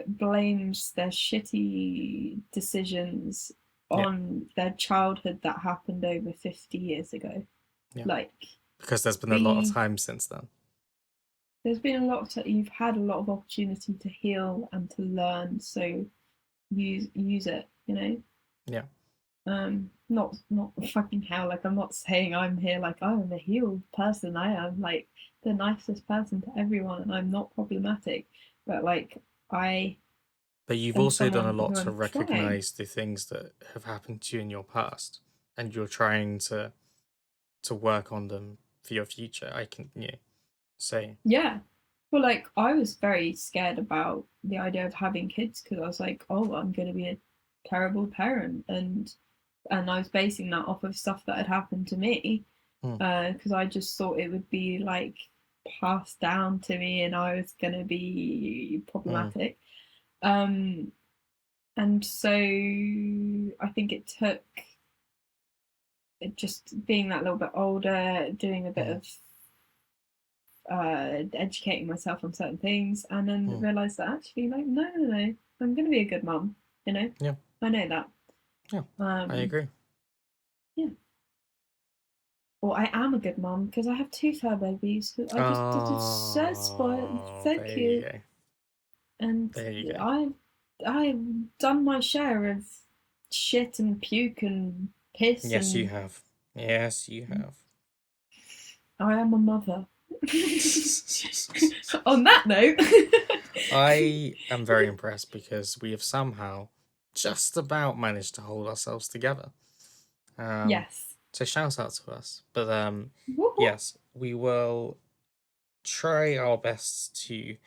blames their shitty decisions Yeah, on their childhood that happened over 50 years ago. yeah. Like, Because there's been a lot of be time since then. there's been a lot of you've had a lot of opportunity to heal and to learn, so use it, you know. Yeah. Not fucking hell, like I'm not saying I'm here like, oh, I'm a healed person. I am like the nicest person to everyone and I'm not problematic, but like I But you've am also done a someone lot who to I'm trying. recognize the things that have happened to you in your past, and you're trying to work on them for your future. I can, say, Yeah, well, like I was very scared about the idea of having kids because I was like, oh, I'm going to be a terrible parent, and I was basing that off of stuff that had happened to me, mm, because I just thought it would be like passed down to me and I was going to be mm, problematic. Um, and so I think it took just being that little bit older, doing a bit mm, of educating myself on certain things, and then mm. realized that actually, like, no, no, no, I'm going to be a good mum. You know, Yeah, I know that. yeah, I Um, agree. yeah. Or I am a good mum because I have two fur babies who I just so spoiled, Oh, so there you cute, go. and There you go. I've done my share of shit and puke and piss, Yes, you and have. Yes, you have. I am a mother. On that note, I am very impressed because we have somehow just about managed to hold ourselves together. Um, yes. so shout out to us. But Woo-hoo. yes, we will try our best to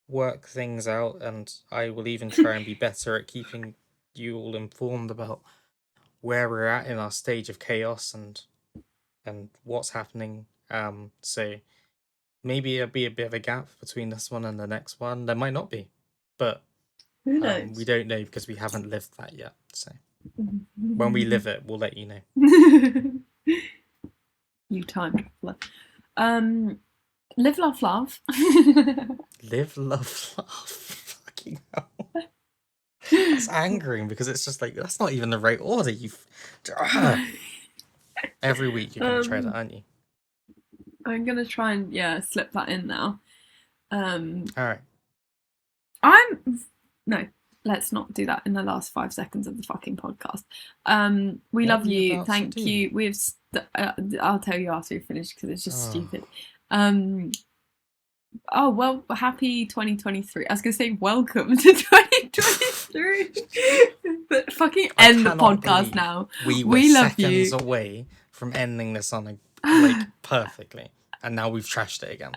work things out, and I will even try and be better at keeping you all informed about where we're at in our stage of chaos and what's happening. So maybe there'll be a bit of a gap between this one and the next one. There might not be, but Who we knows? don't know because we haven't lived that yet. So when we live it, we'll let you know. You time traveler. Um, live, laugh, laugh. Live, love, laugh. Fucking hell. That's angering because it's just like that's not even the right order. Every week you're going to try that, aren't you? I'm going to try and, slip that in now. All right. No, let's not do that in the last 5 seconds of the fucking podcast. We What love were you you. about to Thank do? you. I'll tell you after we finish because it's just Oh. stupid. Oh, well, happy 2023. I was going to say welcome to 2023. But fucking end the cannot podcast believe now. We love seconds you. away from ending this on perfectly, and now we've trashed it again.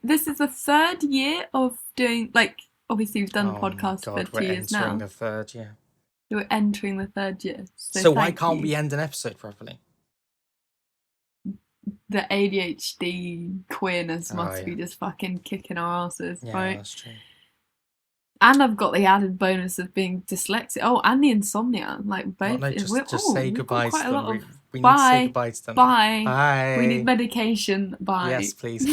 This is the 3rd year of doing, obviously we've done the podcast for 2 years now. We're entering the 3rd year. We're entering the 3rd year. So why can't we end an episode properly? The ADHD queerness must be just fucking kicking our asses, right? That's true. And I've got the added bonus of being dyslexic. Oh, and the insomnia. Both. Just say goodbye to them. We need to say Bye. goodbye to them. Bye. Bye. We need medication. Bye. Yes, please.